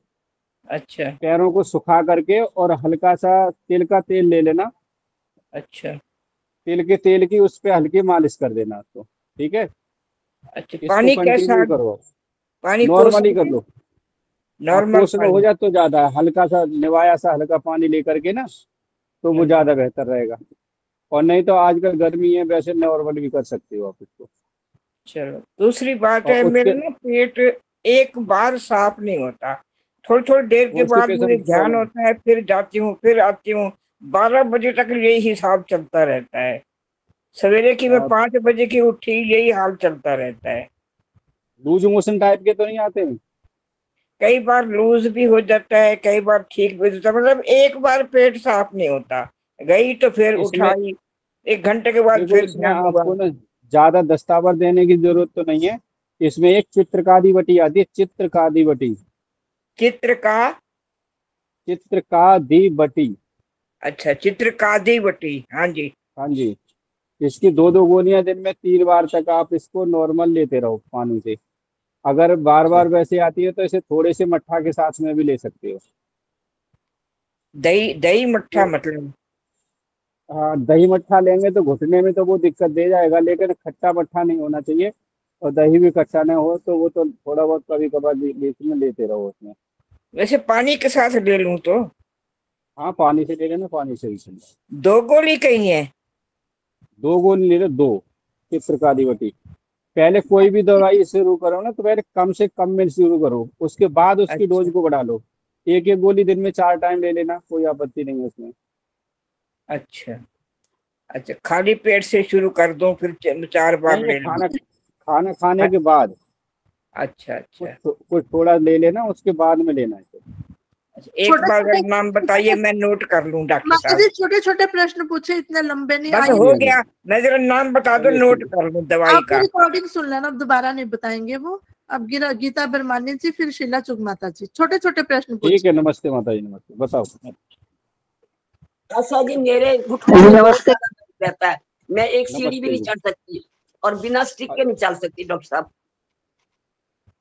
अच्छा। पैरों को सुखा करके, और हल्का सा तिल का तेल ले लेना, अच्छा। तिल की उस पे हल्की मालिश कर देना उसको। ठीक है, अच्छा, इसको पानी कैसा? कंटिन्यू करो, पानी नॉर्मली कोसोगे? कर लो। नॉर्मल कोस में हो पानी। जाए तो ज्यादा है, हल्का सा निवाया सा हल्का पानी लेकर के ना, तो वो ज्यादा बेहतर रहेगा। और नहीं तो आजकल गर्मी है, वैसे नॉर्मल भी कर सकते हो आप इसको। चलो, दूसरी बात और है, उसके मेरा ना पेट एक बार साफ नहीं होता, थोड़ी थोड़ी देर के बाद मुझे कॉन्स्टिपेशन ध्यान प्रॉब्लम। होता है, फिर जाती हूँ फिर आती हूँ। 12 बजे तक यही हिसाब चलता रहता है। सवेरे की मैं 5 बजे की उठी, यही हाल चलता रहता है। लूज मोशन टाइप के तो नहीं आते हैं? कई बार लूज भी हो जाता है, कई बार ठीक भी होता है, मतलब एक बार पेट साफ नहीं होता। गई तो फिर इसमें उठाई, 1 घंटे के बाद देखो, फिर इसमें ध्यान हुआ। आपको ना ज्यादा दस्तावर देने की जरूरत तो नहीं है। इसमें एक चित्रकारी बटी आती है, चित्रकारी बटी। चित्र का? चित्रकारी बटी। अच्छा, चित्रकादी बटी, हाँ जी। हाँ जी। इसकी 2-2 गोलियां दिन में 3 बार तक आप इसको नॉर्मल लेते रहो पानी से। अगर बार बार वैसे आती है तो इसे थोड़े से मट्ठा के साथ में भी ले सकते हो। दही दही मट्ठा तो मतलब? हाँ, दही मट्ठा लेंगे तो घुटने में तो वो दिक्कत दे जाएगा, लेकिन खट्टा मट्ठा नहीं होना चाहिए। और दही भी खट्टा ना हो, तो वो तो थोड़ा बहुत कभी कभार बीच में लेते रहो उसमें। वैसे पानी के साथ ले लूं तो? हाँ, पानी से ले लेना, पानी से ही चलना। 2 गोली कही है? 2 गोली ले लो, 2 चित्रकारी बटी। पहले कोई भी दवाई शुरू करो ना, तो पहले कम से कम में शुरू करो, उसके बाद उसकी अच्छा डोज को बढ़ा लो। एक एक गोली दिन में 4 टाइम ले लेना, कोई आपत्ति नहीं है उसमें। अच्छा। अच्छा, खाली पेट से शुरू कर दूं, फिर 4 बार नहीं, ये ले लूं? खाना खाना खाने के बाद अच्छा अच्छा। कुछ थोड़ा ले लेना, उसके बाद में लेना है। अच्छा, एक छोटे बार छोटे नाम बताइए, मैं नोट कर लूं डॉक्टर माता साहब। जी, छोटे छोटे प्रश्न पूछे, इतने लंबे नहीं। बस आइए हो गया, मैं जरा नाम बता दो, नोट कर लूं दवाई आप का। रिकॉर्डिंग सुन लेना, अब दोबारा नहीं बताएंगे वो। अब गीता बरमानी जी, फिर शीला चुग माता जी, छोटे छोटे प्रश्न पूछे। ठीक है, नमस्ते माता जी, नमस्ते, बताओ। आशा जी, मेरे घुटनों में बहुत ज्यादा दर्द रहता है, मैं एक सीढ़ी भी नमस्ते नहीं जी। चढ़ सकती और बिना स्टिक के नहीं चल सकती डॉक्टर साहब।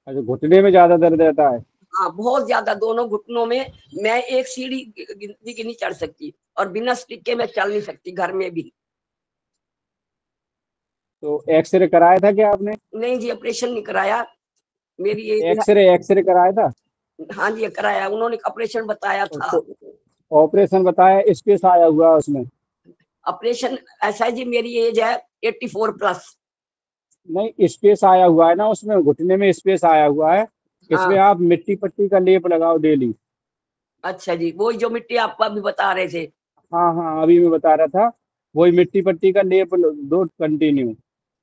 अच्छा, घुटने में ज्यादा दर्द रहता है? हाँ, बहुत ज्यादा, दोनों घुटनों में। मैं एक सीढ़ी गिनती की नहीं चढ़ सकती और बिना स्टिक के मैं चल नहीं सकती, घर में भी। तो एक्सरे कराया था क्या आपने? नहीं जी, ऑपरेशन नहीं कराया। मेरी एज एक्सरे कराया था? है। हाँ जी, कराया, उन्होंने ऑपरेशन बताया था। ऑपरेशन बताया, स्पेस आया हुआ है उसमें? ऑपरेशन ऐसा है जी, मेरी एज है 84 प्लस। नहीं, स्पेस आया हुआ है ना उसमें, घुटने में स्पेस आया हुआ है। इसमें हाँ। आप मिट्टी पट्टी का लेप लगाओ डेली। अच्छा जी, वही जो मिट्टी आप अभी बता रहे थे। हाँ हाँ, अभी मैं बता रहा था, वही मिट्टी पट्टी का लेप दो कंटिन्यू।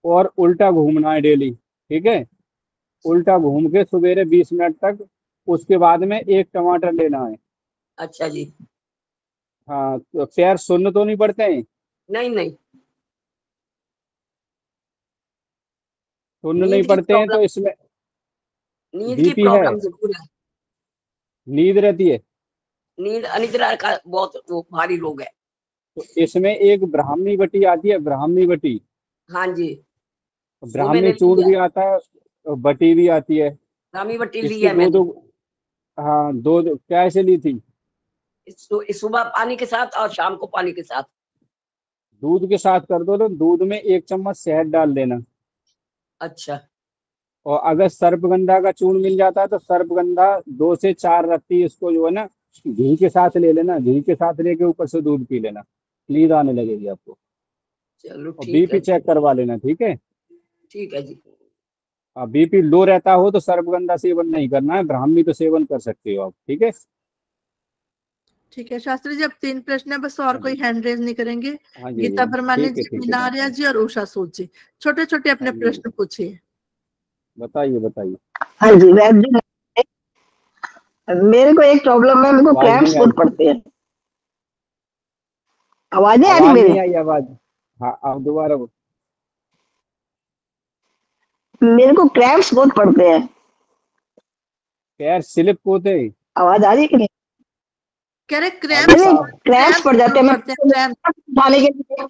और उल्टा घूमना है डेली, ठीक है? उल्टा घूम के सवेरे 20 मिनट तक, उसके बाद में एक टमाटर लेना है। अच्छा जी। हाँ, तो पैर सुन्न तो नहीं पड़ते हैं? नहीं नहीं, सुन्न नहीं नींद की पड़ते हैं तो प्रॉब्लम, इसमें नींद की बीपी है? प्रॉब्लम जरूर है। नींद रहती है? नींद अनिद्रा का बहुत वो भारी रोग है। तो इसमें एक ब्राह्मी बटी आती है, ब्राह्मी बटी। हाँ जी, वो ब्राह्मी मैंने चूर्ण लिया भी है। आता है, और बटी भी आती है। रामी बट्टी ली इसकी है दो मैंने। दो हाँ, दो कैसे ली थी? सुबह पानी के साथ और शाम को पानी के साथ। दूध के साथ कर दो, तो दूध में 1 चम्मच शहद डाल देना। अच्छा। और अगर सर्पगंधा का चूर्ण मिल जाता है तो सर्पगंधा 2 से 4 रत्ती इसको जो है ना, घी के साथ ले लेना, घी के साथ लेके ऊपर से दूध पी लेना, नींद आने लगेगी आपको। चलो और ठीक है बीपी जी। चेक करवा लेना, ठीक है? ठीक है जी। बीपी लो रहता हो तो सर्पगंधा सेवन नहीं करना है, ब्राह्मी तो सेवन कर सकते हो आप, ठीक है? ठीक है शास्त्री जी, अब 3 प्रश्न है बस, और हाँ कोई जी, हैंड रेज नहीं करेंगे। हाँ जी, गीता परमानी ठीक है, जी, ठीक है, मीना आर्या जी और उषा सूद जी, छोटे छोटे अपने हाँ जी, प्रश्न पूछिए। बताइए बताइए। हाँ जी, वैद्य जी, मेरे को एक प्रॉब्लम है, मेरे को आवाज क्रैम्प्स नहीं आई, बहुत पड़ते हैं। आवाज नहीं आ रही आवाज मेरी? नहीं आई आवाज। हाँ, आप दोबारा मेरे को क्रैम्प्स बहुत पड़ते हैं। पैर स्लिप होते हैं? आवाज आ रही है कि नहीं? कह रहे नहीं क्रैम्प्स, नहीं, क्रैम्प्स पड़ जाते हैं, मैं पड़ते हैं क्रैम्प। उठाने के लिए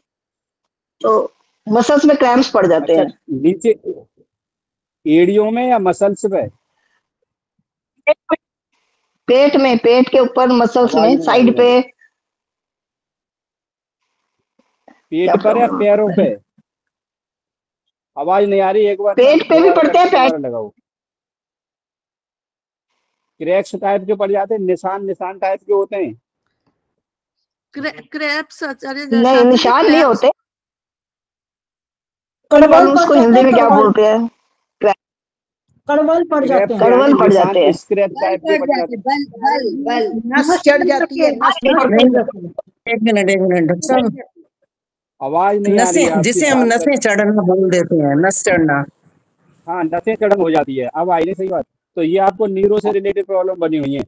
तो मसल्स में क्रैम्प्स पड़ जाते अच्छा, हैं। नीचे एड़ियों में या मसल्स पे? पेट में, पेट के ऊपर मसल्स आवाज में, नहीं आई साइड पे। मेरी। क्या पेट पर या प्रॉब्लम पैरों है? पे? आवाज नहीं आ रही, एक बार पेट पे भी दोबारा पड़ते हैं, दोबारा लगाओ। क्रैक्स टाइप के पड़ जाते हैं, निशान निशान टाइप के होते हैं। क्रैप्स आचार्य नहीं, शास्त्री जी, निशान नहीं क्रैप्स होते। कड़वल पड़ उसको जाते हिंदी हैं, में क्या कड़वल बोलते हैं? कड़वल पड़ जाते हैं। कड़वल पड़ जाते हैं। स्क्रैच बल टाइप के पड़ पड़ जाते, जाते बल बल बल। नस चढ़ जाती है, नस नस पड़ चढ़ नहीं, जाती है। एक मिनट डॉक्टर साहब। हैं। आवाज नहीं आ रही है नसें, आपकी, जिसे हम बात कर। नसें चढ़ना बोल देते हैं, नस चढ़ना। हाँ, नसें चढ़न हो जाती है। अब आई नहीं सही बात। तो ये आपको नीरो से रिलेटेड प्रॉब्लम बनी हुई है,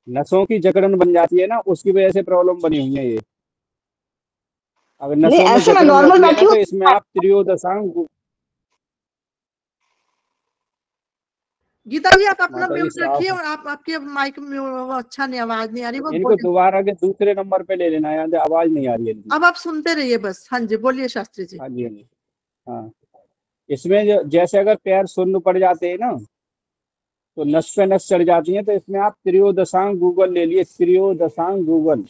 नसों की जकड़न बन जाती है ना, उसकी वजह से प्रॉब्लम बनी हुई है ये। अगर नहीं, नसों में ऐसे मैं जकड़न नॉर्मल रहती है बैठी ना, हूँ। तो इसमें आप त्रियोदशांग। गीता जी आप अपना माता जी म्यूट साफ रखिए, है। और आप आपके माइक में वो अच्छा नहीं, आवाज नहीं आ रही, वो इनको बोलिए। दोबारा के दूसरे नंबर पे ले लेना है, आवाज नहीं आ रही है इनकी। अब आप सुनते रहिए बस। हाँ जी, बोलिए शास्त्री जी। हाँ जी, हाँ जी। हाँ, इसमें जो जैसे अगर पैर शून्य पड़ जाते हैं ना, तो नस पे नस चढ़ जाती है, तो इसमें आप त्रियोदशांग गूगल ले लिए, त्रियोदशांग गूगल।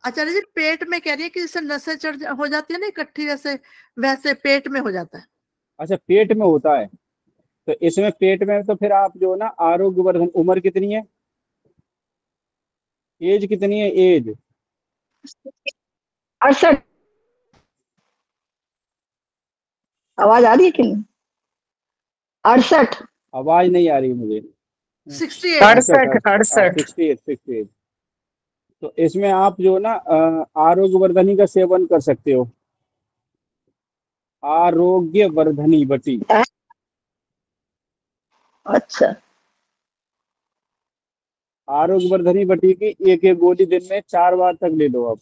आचार्य जी पेट में कह रही है कि जैसे नसें हो जाती है ना इकट्ठी, जैसे वैसे पेट में हो जाता है। अच्छा, पेट में होता है। तो इसमें पेट में तो फिर आप जो ना आरोग्य वर्धन, उम्र कितनी है, एज कितनी है, एज 68। आवाज आ रही है कि नहीं? 68। आवाज नहीं आ रही मुझे। 68 68 68। तो इसमें आप जो ना आरोग्य वर्धनी का सेवन कर सकते हो, आरोग्य वर्धनी बटी। अच्छा, आरोग्य वर्धनी बटी की एक एक गोली दिन में 4 बार तक ले लो आप,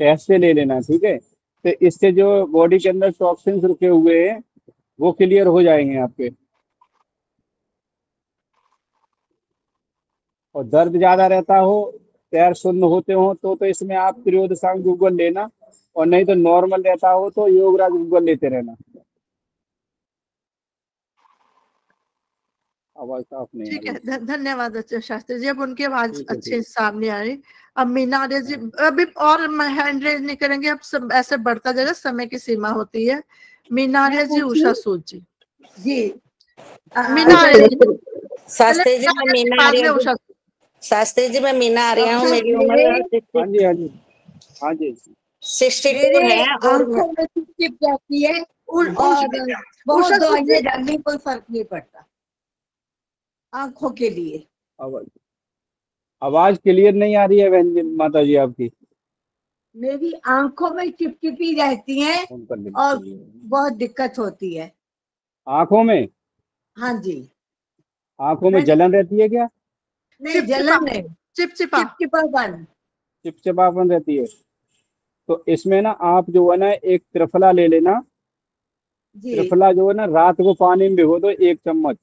ऐसे ले लेना, ठीक है। तो इससे जो बॉडी के अंदर टॉक्सिन्स रुके हुए हैं वो क्लियर हो जाएंगे आपके। और दर्द ज्यादा रहता हो, पैर शून्य होते हो, तो इसमें आप त्रियोदशांग गूगल लेना, और नहीं तो नॉर्मल रहता हो तो योगराज गूगल लेते रहना। आवाज साफ नहीं आ ठीक रही। है, धन्यवाद शास्त्री जी। अब उनकी आवाज ठीक है, अच्छे सामने आ रही। अब मीना आर्य जी अभी और हैंड रेज नहीं करेंगे, अब सब ऐसे बढ़ता जाएगा, समय की सीमा होती है। मीना आर्य जी, उषा सूद जी। जी मीना आर्य जी, शास्त्री जी मैं मीना बाद में आर्या हूँ। उषा। शास्त्री जी मैं मीना आर्या हूँ, मेरी उम्र हाँ जी, हाँ जी, हाँ जी। 62 है। और आंखों में चिप जाती है और बहुत दवाइयां डालने कोई फर्क नहीं पड़ता आंखों के लिए। आवाज क्लियर नहीं आ रही है बहन जी, माता जी आपकी। मेरी आंखों में चिपचिपी रहती है और बहुत दिक्कत होती है आंखों में। हाँ जी। आंखों में जलन रहती है क्या? नहीं, जलन नहीं, चिपचिपापन। चिपचिपापन रहती है। तो इसमें ना आप जो है ना एक त्रिफला ले लेना। जी त्रिफला जो है ना रात को पानी में भिगो दो 1 चम्मच,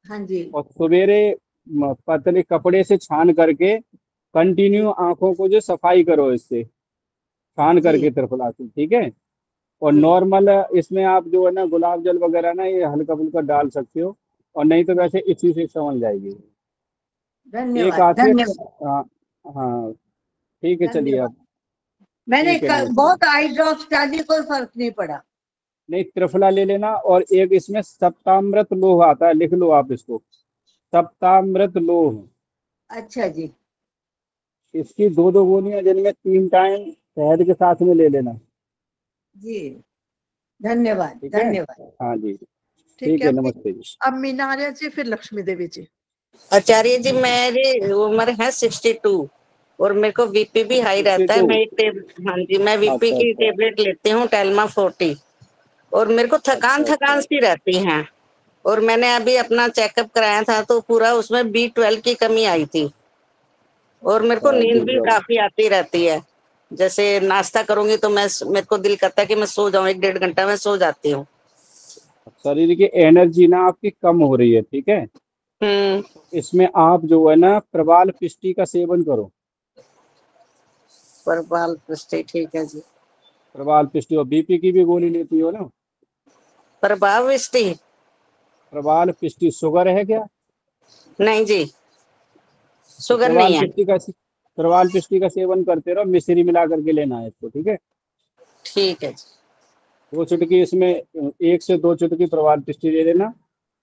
हाँ जी। और सवेरे पतले कपड़े से छान करके कंटिन्यू आंखों को जो सफाई करो इससे, छान करके त्रिफला से, ठीक है। और नॉर्मल इसमें आप जो है ना गुलाब जल वगैरह ना ये हल्का फुल्का डाल सकते हो, और नहीं तो वैसे इसी से संभल जाएगी। एक धन्यवाद आध से धन्यवाद हाँ, हाँ ठीक है, चलिए आप। मैंने ठीक है, बहुत आई ड्रॉप्स डाली, कोई फर्क नहीं पड़ा। नहीं, त्रिफला ले लेना, और एक इसमें सप्तामृत लोह आता है, लिख लो आप इसको, सप्तामृत लोह। अच्छा जी। इसकी 2-2 गोलियां दिन में 3 टाइम शहद के साथ में ले लेना। जी धन्यवाद ठीक है, धन्यवाद। हाँ जी, ठीक ठीक है, है। नमस्ते जी। अब मीना आर्य जी, फिर लक्ष्मी देवी जी। आचार्य जी मेरी उम्र है 62 और मेरे को बीपी भी हाई रहता है। 62? हाँ जी, मैं बीपी अच्छा की अच्छा टेबलेट लेती हूँ, टेल्मा 40, और मेरे को थकान अच्छा सी रहती है। और मैंने अभी अपना चेकअप कराया था तो पूरा उसमें B12 की कमी आई थी, और मेरे को नींद भी काफी आती रहती है। जैसे नाश्ता करूंगी तो मेरे को दिल करता है कि मैं सो जाऊं, 1-1.5 घंटा में सो जाती हूँ। शरीर की एनर्जी ना आपकी कम हो रही है, ठीक है। इसमें आप जो है ना प्रवाल पिष्टी का सेवन करो। प्रवाल पिष्टी, ठीक है जी। प्रवाल पिष्टी, और बीपी की भी गोली लेती हो ना? प्रवाल पिष्टी? प्रवाल पिष्टी शुगर है क्या? नहीं जी, शुगर प्रवाल नहीं है। पिष्टी का सेवन करते रहो, मिश्री मिला करके लेना है इसको, ठीक है। ठीक है जी। 2 चुटकी इसमें 1 से 2 चुटकी प्रवाल पिष्टी ले लेना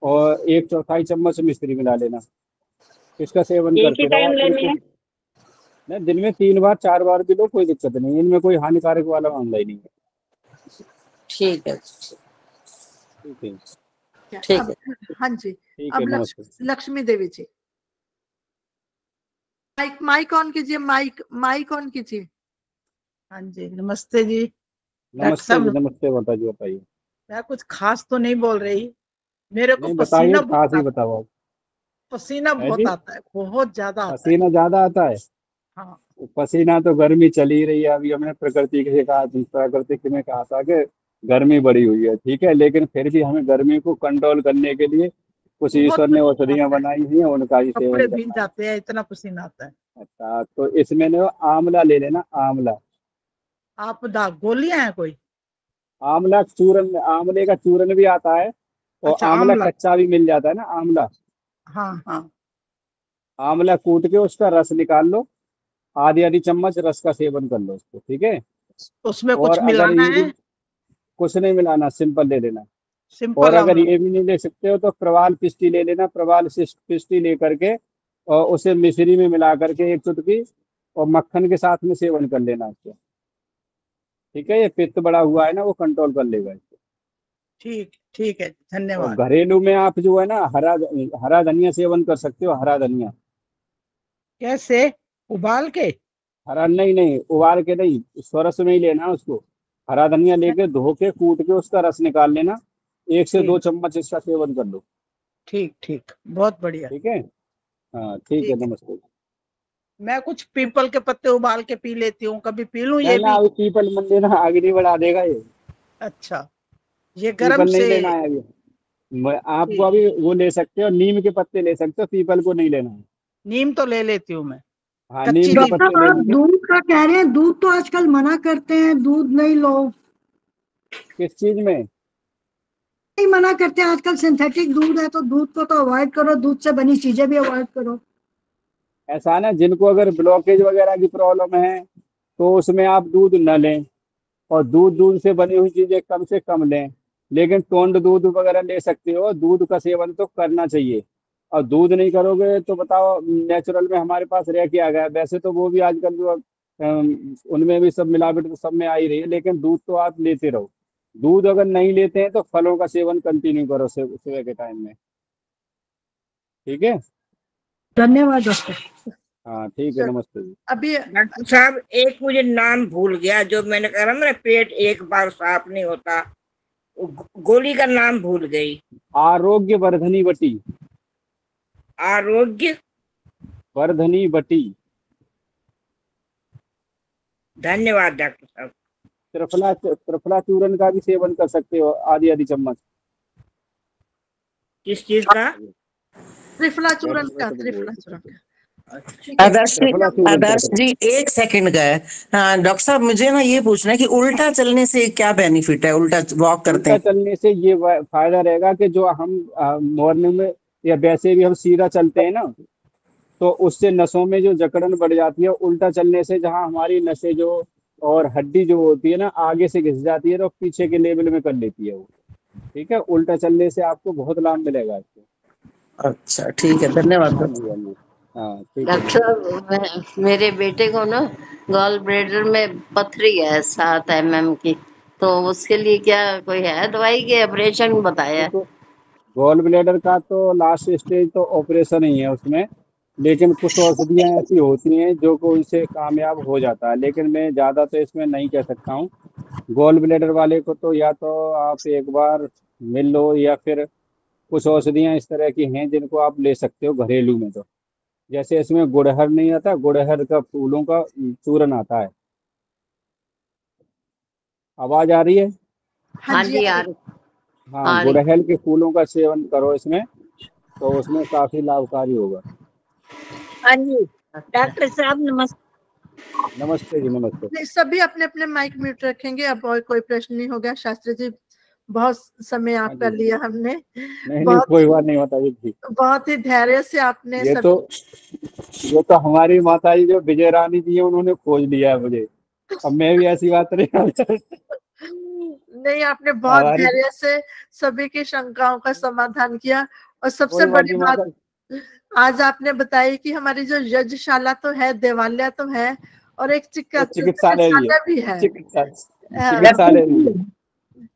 और 1/4 चम्मच मिश्री मिला लेना। इसका सेवन एक ही करते रहो टाइम आप लेनी बिल्कुल। है? नहीं, दिन में 3 बार 4 बार भी लो, कोई दिक्कत नहीं, इनमें कोई हानिकारक वाला मामला ही नहीं है। ठीक है ठीक है। ठीक अब है। हाँ जी, ठीक अब है, नमस्ते। लक्ष्मी देवी जी, माइक माइक ऑन कीजिए, माइक ऑन कीजिए। हाँ जी, नमस्ते जी डॉक्टर नमस्ते जी, साहब। नमस्ते माता जी, बताइए। मैं कुछ खास तो नहीं बोल रही, मेरे को नहीं, बताइए, पसीना खास ही बहुत बताओ आप। पसीना है बहुत जी, आता है, बहुत ज्यादा आता है। पसीना ज्यादा आता है। हाँ, पसीना तो गर्मी चली ही रही है, अभी हमने प्रकृति में कहा था कि गर्मी बढ़ी हुई है, ठीक है, लेकिन फिर भी हमें गर्मी को कंट्रोल करने के लिए कुछ बहुत ईश्वर ने पसीना औषधियां आता है, बनाई हुई हैं, उनका ही कपड़े सेवन भीग करना है। जाते हैं, इतना पसीना आता है। अच्छा, तो इसमें ना आंवला ले लेना, आंवला। आप गोलियां हैं कोई? आंवला चूरन, आंवले का चूरन भी आता है और अच्छा, आंवला आंवला। कच्चा भी मिल जाता है ना, आंवला। हाँ हाँ। आंवला कूट के उसका रस निकाल लो, आधी आधी चम्मच रस का सेवन कर लो उसको, ठीक है। उसमें और कुछ अगर मिलाना ये भी है? कुछ नहीं मिलाना, सिंपल ले लेना। और सिंपल अगर आंवला। ये भी नहीं ले सकते हो तो प्रवाल पिष्टी ले लेना, प्रवाल पिष्टी ले करके और उसे मिश्री में मिला करके 1 चुटकी और मक्खन के साथ में सेवन कर लेना इसको, ठीक है। ये पित्त बड़ा हुआ है ना, वो कंट्रोल कर लेगा इसको। ठीक ठीक है, और धन्यवाद। घरेलू में आप जो है ना हरा धनिया सेवन कर सकते हो, हरा धनिया। कैसे? उबाल के? हरा नहीं, नहीं उबाल के नहीं, सरस में ही लेना उसको। हरा धनिया लेके धो के कूट के उसका रस निकाल लेना, 1 से 2 ठीक चम्मच इसका सेवन कर लो। ठीक ठीक, बहुत बढ़िया। ठीक है, हाँ ठीक है, ठीक है, नमस्ते। मैं कुछ पीपल के पत्ते उबाल के पी लेती हूँ, कभी पी लूँ ना ये ना, भी? अभी पीपल मत लेना, आगे नहीं बढ़ा देगा ये। अच्छा, ये गरम पीपल नहीं से। लेना है अभी। आपको ठीक, अभी वो ले सकते हो, नीम के पत्ते ले सकते हो, पीपल को नहीं लेना है। नीम तो ले लेती हूँ मैं, हाँ, कच्ची नीम के नीम। पत्ते डॉक्टर ले आप लीजिए। दूध का कह रहे हैं, दूध तो आजकल मना करते हैं, दूध नहीं लो। किस चीज में? नहीं मना करते हैं, आजकल सिंथेटिक दूध है, तो दूध को तो अवॉइड करो, दूध से बनी चीजें भी अवॉइड करो। ऐसा है ना, जिनको अगर ब्लॉकेज वगैरह की प्रॉब्लम है तो उसमें आप दूध न लें, और दूध से बनी हुई चीजें कम से कम लें। लेकिन टोंड दूध वगैरह ले सकते हो, दूध का सेवन तो करना चाहिए। और दूध नहीं करोगे तो बताओ, नेचुरल में हमारे पास रह के आ गया। वैसे तो वो भी आजकल जो उनमें भी सब मिलावट तो सब में आ ही रही है, लेकिन दूध तो आप लेते रहो। दूध अगर नहीं लेते हैं तो फलों का सेवन कंटिन्यू करो सुबह के टाइम में, ठीक है। धन्यवाद डॉक्टर। हाँ ठीक है, नमस्ते जी। अभी डॉक्टर साहब, एक मुझे नाम भूल गया, जो मैंने कहा ना मेरा पेट एक बार साफ नहीं होता, गोली का नाम भूल गई। आरोग्य वर्धनी बटी। आरोग्य वर्धनी बटी। धन्यवाद डॉक्टर साहब। त्रिफला चूर्ण का भी सेवन कर सकते हो, आधी आधी चम्मच। किस चीज का? त्रिफला चूर्ण का, त्रिफला चूर्ण का। आदर्श जी 1 सेकंड का है। हाँ डॉक्टर साहब, मुझे ना ये पूछना है कि उल्टा चलने से क्या बेनिफिट है? उल्टा वॉक करते हैं उल्टा चलने से ये फायदा रहेगा कि जो हम मॉर्निंग में या वैसे भी हम सीधा चलते हैं ना, तो उससे नसों में जो जकड़न बढ़ जाती है। उल्टा चलने से जहाँ हमारी नसें जो और हड्डी जो होती है ना, आगे से घिस जाती है तो पीछे के लेवल में कर लेती है वो, ठीक है। उल्टा चलने से आपको बहुत लाभ मिलेगा इसको। अच्छा ठीक है, धन्यवाद। हाँ ठीक है। डॉक्टर साहब, मेरे बेटे को ना गॉल ब्लैडर में पथरी है 7 mm की, तो उसके लिए क्या कोई है दवाई के ऑपरेशन बताया? गॉल ब्लैडर का तो लास्ट स्टेज तो ऑपरेशन ही है उसमें, लेकिन कुछ औषधियाँ ऐसी होती हैं जो को उनसे कामयाब हो जाता है, लेकिन मैं ज़्यादा तो इसमें नहीं कह सकता हूँ। गॉल ब्लैडर वाले को तो या तो आप एक बार मिल लो, या फिर कुछ औषधियाँ इस तरह की हैं जिनको आप ले सकते हो घरेलू में। तो जैसे इसमें गुड़हल नहीं आता, गुड़हल का फूलों का चूरन आता है। आवाज आ रही है? हाँ जी यार। हाँ, गुड़हल के फूलों का सेवन करो इसमें, तो उसमें काफी लाभकारी होगा। हाँ जी डॉक्टर साहब नमस्ते। नमस्ते जी, नमस्ते। नहीं, सभी अपने अपने माइक म्यूट रखेंगे। अब और कोई प्रश्न नहीं होगा। शास्त्री जी, बहुत समय आपका लिया हमने। नहीं, कोई बात नहीं, बताइए जी। बहुत ही धैर्य से आपने ये तो हमारी माता जी जो विजय रानी जी है, उन्होंने खोज लिया है मुझे। अब मैं भी ऐसी बात नहीं नहीं, आपने बहुत हमारी धैर्य से सभी की शंकाओं का समाधान किया। और सबसे कोई बात बड़ी नहीं बात माता। आज आपने बताई कि हमारी जो यज्ञशाला तो है, देवालय तो है, और एक चिकित्सालय भी है, चिकित्सालय भी है। चिकित्सालय भी है।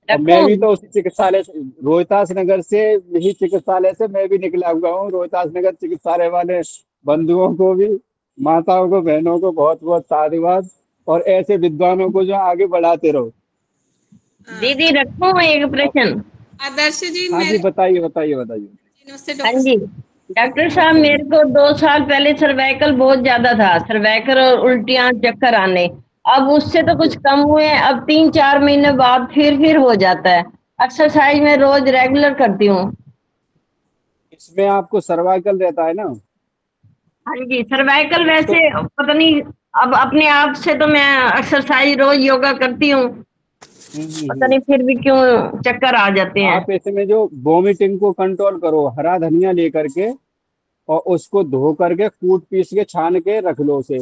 और मैं भी तो उसी चिकित्सालय से, रोहतास नगर से, यही चिकित्सालय से मैं भी निकला हुआ हूँ। रोहतास नगर चिकित्सालय वाले बंधुओं को भी, माताओं को, बहनों को बहुत बहुत साधुवाद, और ऐसे विद्वानों को जो आगे बढ़ाते रहो। दीदी रखूं एक प्रश्न? आदर्श जी हाँ जी, बताइए बताइए बताइए। हाँ जी डॉक्टर साहब, मेरे को 2 साल पहले सर्वाइकल बहुत ज्यादा था, सर्वाइकल और उल्टियां चक्कर आने। अब उससे तो कुछ कम हुए हैं, अब 3-4 महीने बाद फिर हो जाता है। एक्सरसाइज में रोज रेगुलर करती हूँ। इसमें आपको सर्वाइकल रहता है ना? हाँ जी सर्वाइकल, वैसे पता नहीं, अब अपने आप से तो मैं एक्सरसाइज रोज योगा करती हूँ, पता नहीं फिर भी क्यों चक्कर आ जाते हैं। आप इसमें जो वोमिटिंग को कंट्रोल करो, हरा धनिया लेकर के और उसको धो करके कूट पीस के छान के रख लो उसे,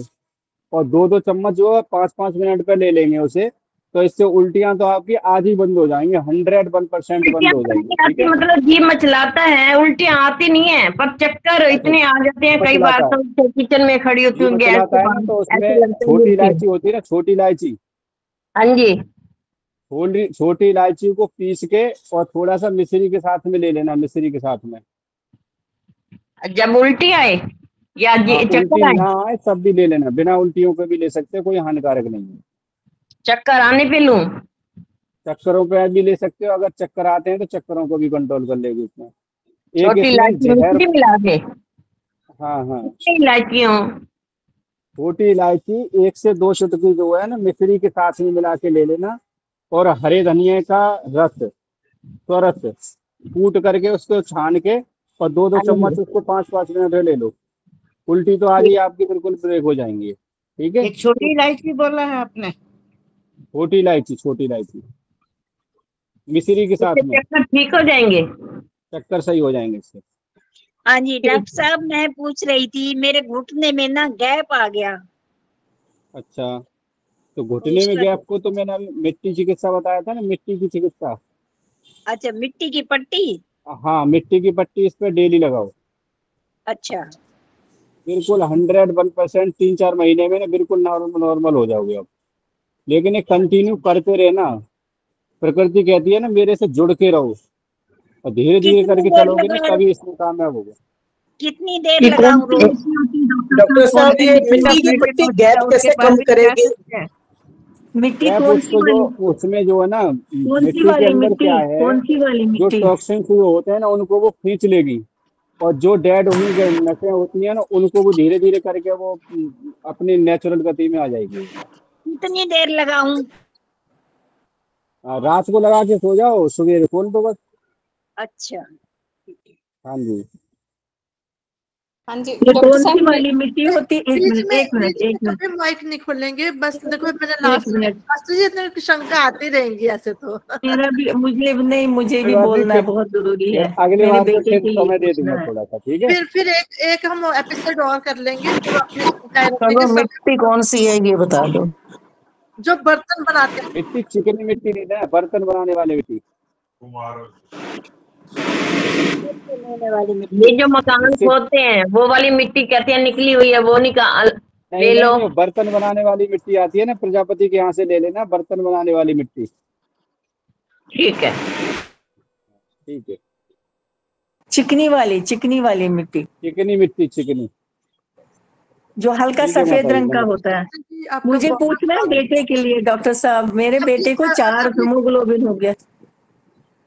और 2-2 चम्मच जो है 5-5 मिनट पे ले लेंगे उसे, तो इससे उल्टियां तो आपकी आधी बंद हो जाएंगी, 101% बंद हो जाएंगी। ठीक है, मतलब जी मचलाता है, उल्टियां आती नहीं है पर चक्कर इतने आ जाते हैं। कई बार तो किचन में खड़ी होती हूँ गैस मचलाता है ना, तो उसमें छोटी इलायची होती है ना, छोटी इलायची, हाँ जी छोटी इलायची को पीस के और थोड़ा सा मिश्री के साथ में ले लेना, मिश्री के साथ में। जब उल्टी आए या उल्टी चक्कर आए? ना आए तब भी ले लेना, बिना उल्टियों के भी ले सकते, कोई हानिकारक नहीं है। चक्कर आने पे लूं? चक्करों पे भी ले सकते हो, अगर चक्कर आते हैं तो चक्करों को भी कंट्रोल कर लेगी इसमें। एक छोटी इसमें इलायची जहर, मिश्री मिला के? हाँ हाँ, इलायचियों, छोटी इलायची 1 से 2 चुटकी जो है ना, मिश्री के साथ में मिला के ले लेना, और हरे धनिए का रस, स्वरस कूट करके उसको छान के, और 2-2 चम्मच उसको 5-5 मिनट ले लो। उल्टी तो आज ही आपकी बिल्कुल ब्रेक हो जाएंगी। ठीक है, एक छोटी इलायची बोला है आपने? छोटी इलायची मिश्री के साथ में। चक्कर ठीक हो जाएंगे? चक्कर सही हो जाएंगे इससे। हाँ जी डॉक्टर साहब, मैं पूछ रही थी, मेरे घुटने में ना गैप आ गया। अच्छा, तो घुटने में गैप को तो मैंने अभी मिट्टी चिकित्सा बताया था ना, मिट्टी की चिकित्सा। अच्छा, मिट्टी की पट्टी? हाँ, मिट्टी की पट्टी इस पे डेली लगाओ। अच्छा, बिल्कुल 101%, 3-4 महीने में ना बिल्कुल नॉर्मल हो जाओगे आप। लेकिन ये कंटिन्यू करते रहना, प्रकृति कहती है ना मेरे से जुड़ के रहो, और धीरे धीरे करके चलोगे ना तभी इसमें कामयाब होगा। कितनी देर लगाऊं रोज? डॉक्टर साहब, ये मिट्टी की पट्टी गैप कैसे कम करेगी? मिट्टी गैप कौन सी उसको जो वाली? उसमें जो है ना, कौन सी मिट्टी के वाली अंदर मिट्टी? क्या है, कौन सी वाली जो मिट्टी? टॉक्सिन जो होते हैं ना उनको वो खींच लेगी, और जो डेड हुई नसें होती है ना उनको वो धीरे धीरे करके वो अपनी नेचुरल गति में आ जाएगी। कितनी देर लगाऊं? रात को लगा के सो जाओ, सुबह खोल दो बस। अच्छा, हाँ जी, हाँ जी ये डॉक्टर कौन सी साहब, वाली मिट्टी होती? एक मिनट एक मिनट कभी माइक नहीं खोलेंगे, बस देखो मैंने एक लास्ट मिनट। जी इतनी शंका आती रहेंगी ऐसे तो। मेरा भी, मुझे नहीं, मुझे भी कोई बात नहीं, बोलना फिर बहुत जरूरी है। अगली मेरे बार से बेटे फिर के लिए समय दे पूछना दूंगा है। थोड़ा सा। ठीक है, फिर एक हम एपिसोड और कर लेंगे, जो अपनी शंकाएं चलो रखेंगे। मिट्टी कौन सी है ये बता दो। जो बर्तन बनाते हैं, मिट्टी चिकनी मिट्टी नहीं ना, बर्तन बनाने वाली मिट्टी। ये जो मकान खोदते हैं वो वाली मिट्टी कहते हैं निकली हुई है, वो निकाल ले लो। नहीं, बर्तन बनाने वाली मिट्टी आती है ना, प्रजापति के यहाँ से ले लेना, बर्तन बनाने वाली मिट्टी। ठीक है, ठीक है, चिकनी वाली मिट्टी, चिकनी जो हल्का ठीक है, सफेद माता जी, रंग का नमस्ते। होता है। आपका मुझे बहुत पूछना है बेटे के लिए डॉक्टर साहब, मेरे बेटे को 4 हीमोग्लोबिन हो गया,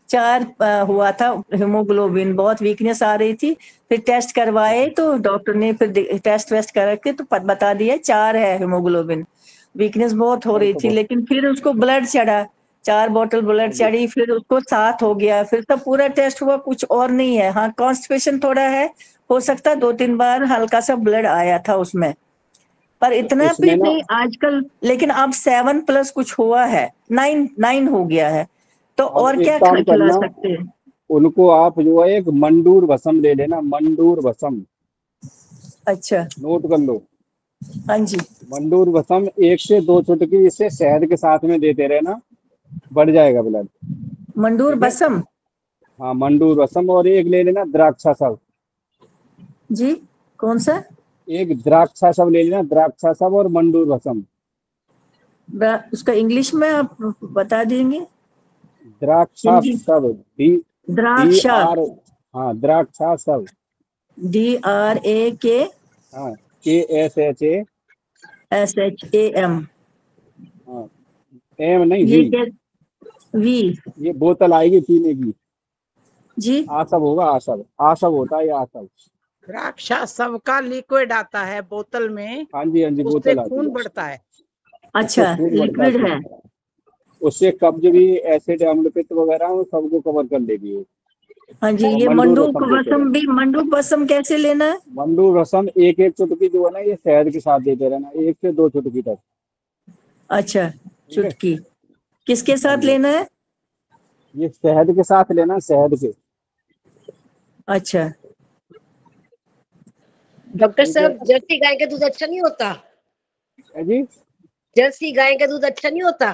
4 हुआ था हीमोग्लोबिन, बहुत वीकनेस आ रही थी। फिर टेस्ट करवाए तो डॉक्टर ने फिर टेस्ट वेस्ट करके तो बता दिया 4 है हीमोग्लोबिन। वीकनेस बहुत हो रही थी, लेकिन फिर उसको ब्लड चढ़ा, 4 बोतल ब्लड चढ़ी, फिर उसको 7 हो गया। फिर तो पूरा टेस्ट हुआ, कुछ और नहीं है। हाँ, कॉन्स्टिपेशन थोड़ा है, हो सकता 2-3 बार हल्का सा ब्लड आया था उसमें, पर इतना भी नहीं आजकल। लेकिन अब 7+ कुछ हुआ है, 9 हो गया है, तो और क्या खिला सकते हैं उनको? आप जो है एक मंडूर भस्म ले लेना, मंडूर भस्म। अच्छा, नोट कर लो। हाँ जी, मंडूर भस्म 1 से 2 चुटकी इसे शहद के साथ में देते रहना, बढ़ जाएगा ब्लड। मंडूर बसम। हाँ मंडूर बसम, और एक ले लेना द्राक्षा सब। जी कौन सा? एक द्राक्षा सब ले लेना, द्राक्षा सब और मंडूर बसम। उसका इंग्लिश में आप बता देंगे? द्राक्षा सब, द्राक्षा। हाँ द्राक्षा सब, DRAK हाँ KSHASHAM, हाँ एम नहीं वी, ये बोतल आएगी पीने की जी। आसब होगा, आसब आसब होता है, ये आसब। द्राक्षा सबका लिक्विड आता है बोतल में। हाँ जी हाँ जी, उससे बोतल आती खून है। बढ़ता है। अच्छा लिक्विड है। उससे कब्ज भी, एसिड, अम्लपित्त वगैरह वो सबको कवर कर लेगी वो। हाँ जी। ये मंडूर बसम कैसे लेना है? मंडूर रसम एक एक चुटकी जो है ना, ये शहद के साथ देते रहना, 1 से 2 चुटकी तक। अच्छा चुटकी किसके साथ लेना है? ये शहद के साथ लेना, शहद के। अच्छा डॉक्टर साहब, जर्सी गाय का दूध अच्छा नहीं होता? जी जर्सी गाय का दूध अच्छा नहीं होता?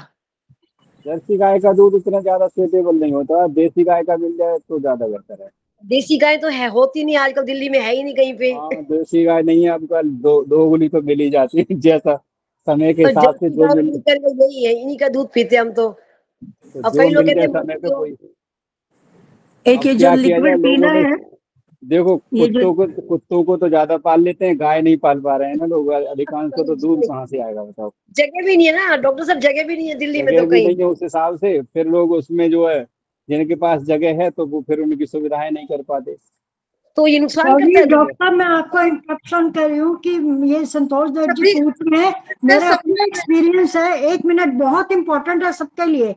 जर्सी गाय का दूध इतना ज्यादा सुटेबल नहीं होता, देसी गाय का मिल जाए तो ज्यादा बेहतर है। देसी गाय तो है होती नहीं आजकल, दिल्ली में है ही नहीं कहीं पे। देसी गाय नहीं है आजकल, दो गुली तो मिल ही जाती है, जैसा समय के हिसाब से जो मिल यही है, इन्हीं का दूध पीते हम तो। अब कई लोग कहते हैं एक ये जो लिक्विड पीना है, देखो कुत्तों को तो ज्यादा पाल लेते हैं, गाय नहीं पाल पा रहे हैं ना लोग, अधिकांश को तो दूध कहाँ से आएगा बताओ। जगह भी नहीं है ना डॉक्टर साहब, जगह भी नहीं है दिल्ली में जगह तो भी कहीं नहीं है उस हिसाब से, फिर लोग उसमें जो है जिनके पास जगह है तो वो फिर उनकी सुविधाएं नहीं कर पाते, तो ये नुकसान करता है। डॉक्टर मैं आपको इंटरप्शन कर रही हूँ कि ये संतोष देव जी पूछ रहे हैं, मेरा अपना एक्सपीरियंस है, 1 मिनट, बहुत इंपॉर्टेंट है सबके लिए।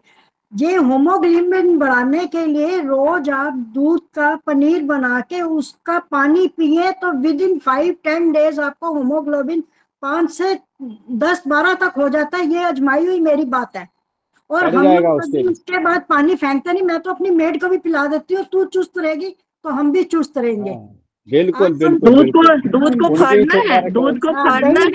ये होमोग्लोबिन बढ़ाने के लिए रोज आप दूध का पनीर बना के उसका पानी पिए तो विद इन 5-10 डेज आपको होमोग्लोबिन 5 से 10-12 तक हो जाता है। ये आजमाई हुई मेरी बात है। और हम लोग कभी उसके बाद पानी फेंकते नहीं, मैं तो अपनी मेड को भी पिला देती हूँ, तू चुस्त रहेगी तो हम भी चुस्त रहेंगे। बिल्कुल बिल्कुल। दूध को फाड़ना है, दूध को फाड़ना है।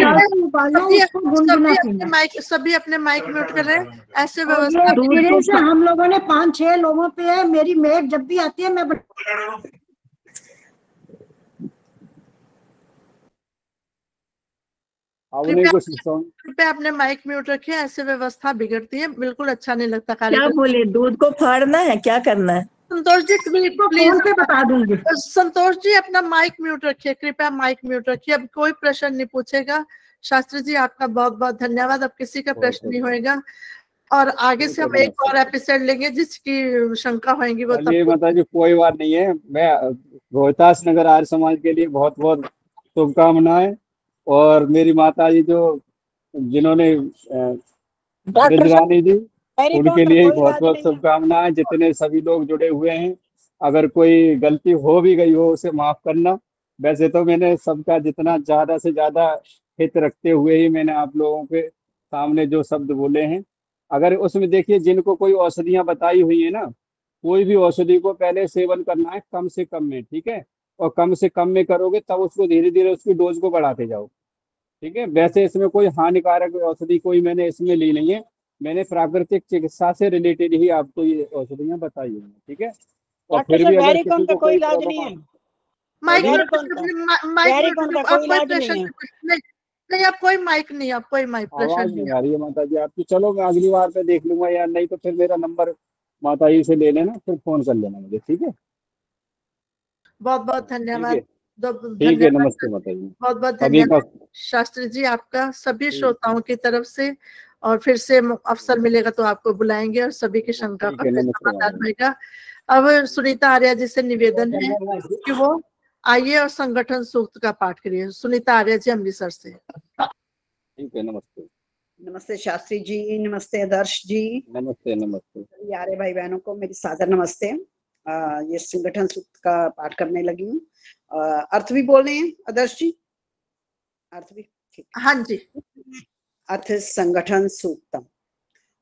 सभी अपने माइक म्यूट कर रहे हैं, ऐसे व्यवस्था हम लोगों ने 5-6 लोगों पे है। मेरी मेड जब भी आती है मैं कृपया अपने माइक म्यूट रखिए, ऐसे व्यवस्था बिगड़ती है, बिल्कुल अच्छा नहीं लगता। क्या बोले? दूध को फाड़ना है, क्या करना है? संतोष जी फोन पे बता दूंगी। संतोष जी अपना माइक म्यूट रखिए, कृपया माइक म्यूट रखिए। अब कोई प्रश्न नहीं पूछेगा। शास्त्री जी आपका बहुत बहुत धन्यवाद, अब किसी का प्रश्न नहीं होएगा, और आगे से हम एक और एपिसोड लेंगे जिसकी शंका होगी वो तब। माता जी कोई बात नहीं है, मैं रोहतास नगर आर्य समाज के लिए बहुत बहुत शुभकामनाएं, और मेरी माता जी जो जिन्होंने ब्रजरानी दी उनके लिए बहुत बहुत शुभकामनाएं। जितने सभी लोग जुड़े हुए हैं, अगर कोई गलती हो भी गई हो उसे माफ करना। वैसे तो मैंने सबका जितना ज्यादा से ज्यादा हित रखते हुए ही मैंने आप लोगों के सामने जो शब्द बोले हैं, अगर उसमें देखिए जिनको कोई औषधियां बताई हुई है ना, कोई भी औषधि को पहले सेवन करना है कम से कम में, ठीक है, और कम से कम में करोगे तब उसको धीरे धीरे उसकी डोज को बढ़ाते जाओ, ठीक है। वैसे इसमें कोई हानिकारक औषधि कोई मैंने इसमें ली नहीं है, मैंने प्राकृतिक चिकित्सा से रिलेटेड ही आपको ये औषधियां बताई हुई हैं, ठीक है। और फिर भी अगर किसी को कोई इलाज नहीं है, माइक नहीं, आप कोई माइक नहीं, आप कोई माइक आवाज नहीं आ रही है माता जी आपकी। चलो मैं अगली बार पे देख लूंगा, या नहीं तो फिर मेरा नंबर माता जी से ले लेना, फिर फोन कर लेना मुझे, ठीक है। बहुत बहुत धन्यवाद। ठीक है, नमस्ते माता जी। बहुत बहुत धन्यवाद शास्त्री जी आपका, सभी श्रोताओं की तरफ से, और फिर से अवसर मिलेगा तो आपको बुलाएंगे और सभी की शंका का समाधान होगा। अब सुनीता आर्या जी से निवेदन है कि वो आइए और संगठन सूक्त का पाठ करिए। सुनीता आर्या जी अमृतसर से। ठीक है, नमस्ते। नमस्ते शास्त्री जी, नमस्ते आदर्श जी। नमस्ते नमस्ते। यारे भाई बहनों को मेरी सादर नमस्ते। ये संगठन सूक्त का पाठ करने लगी हूँ। अर्थ भी बोल रहे हैं आदर्श जी? अर्थ भी ठीक। हाँ जी। अर्थ संगठन सूक्तम।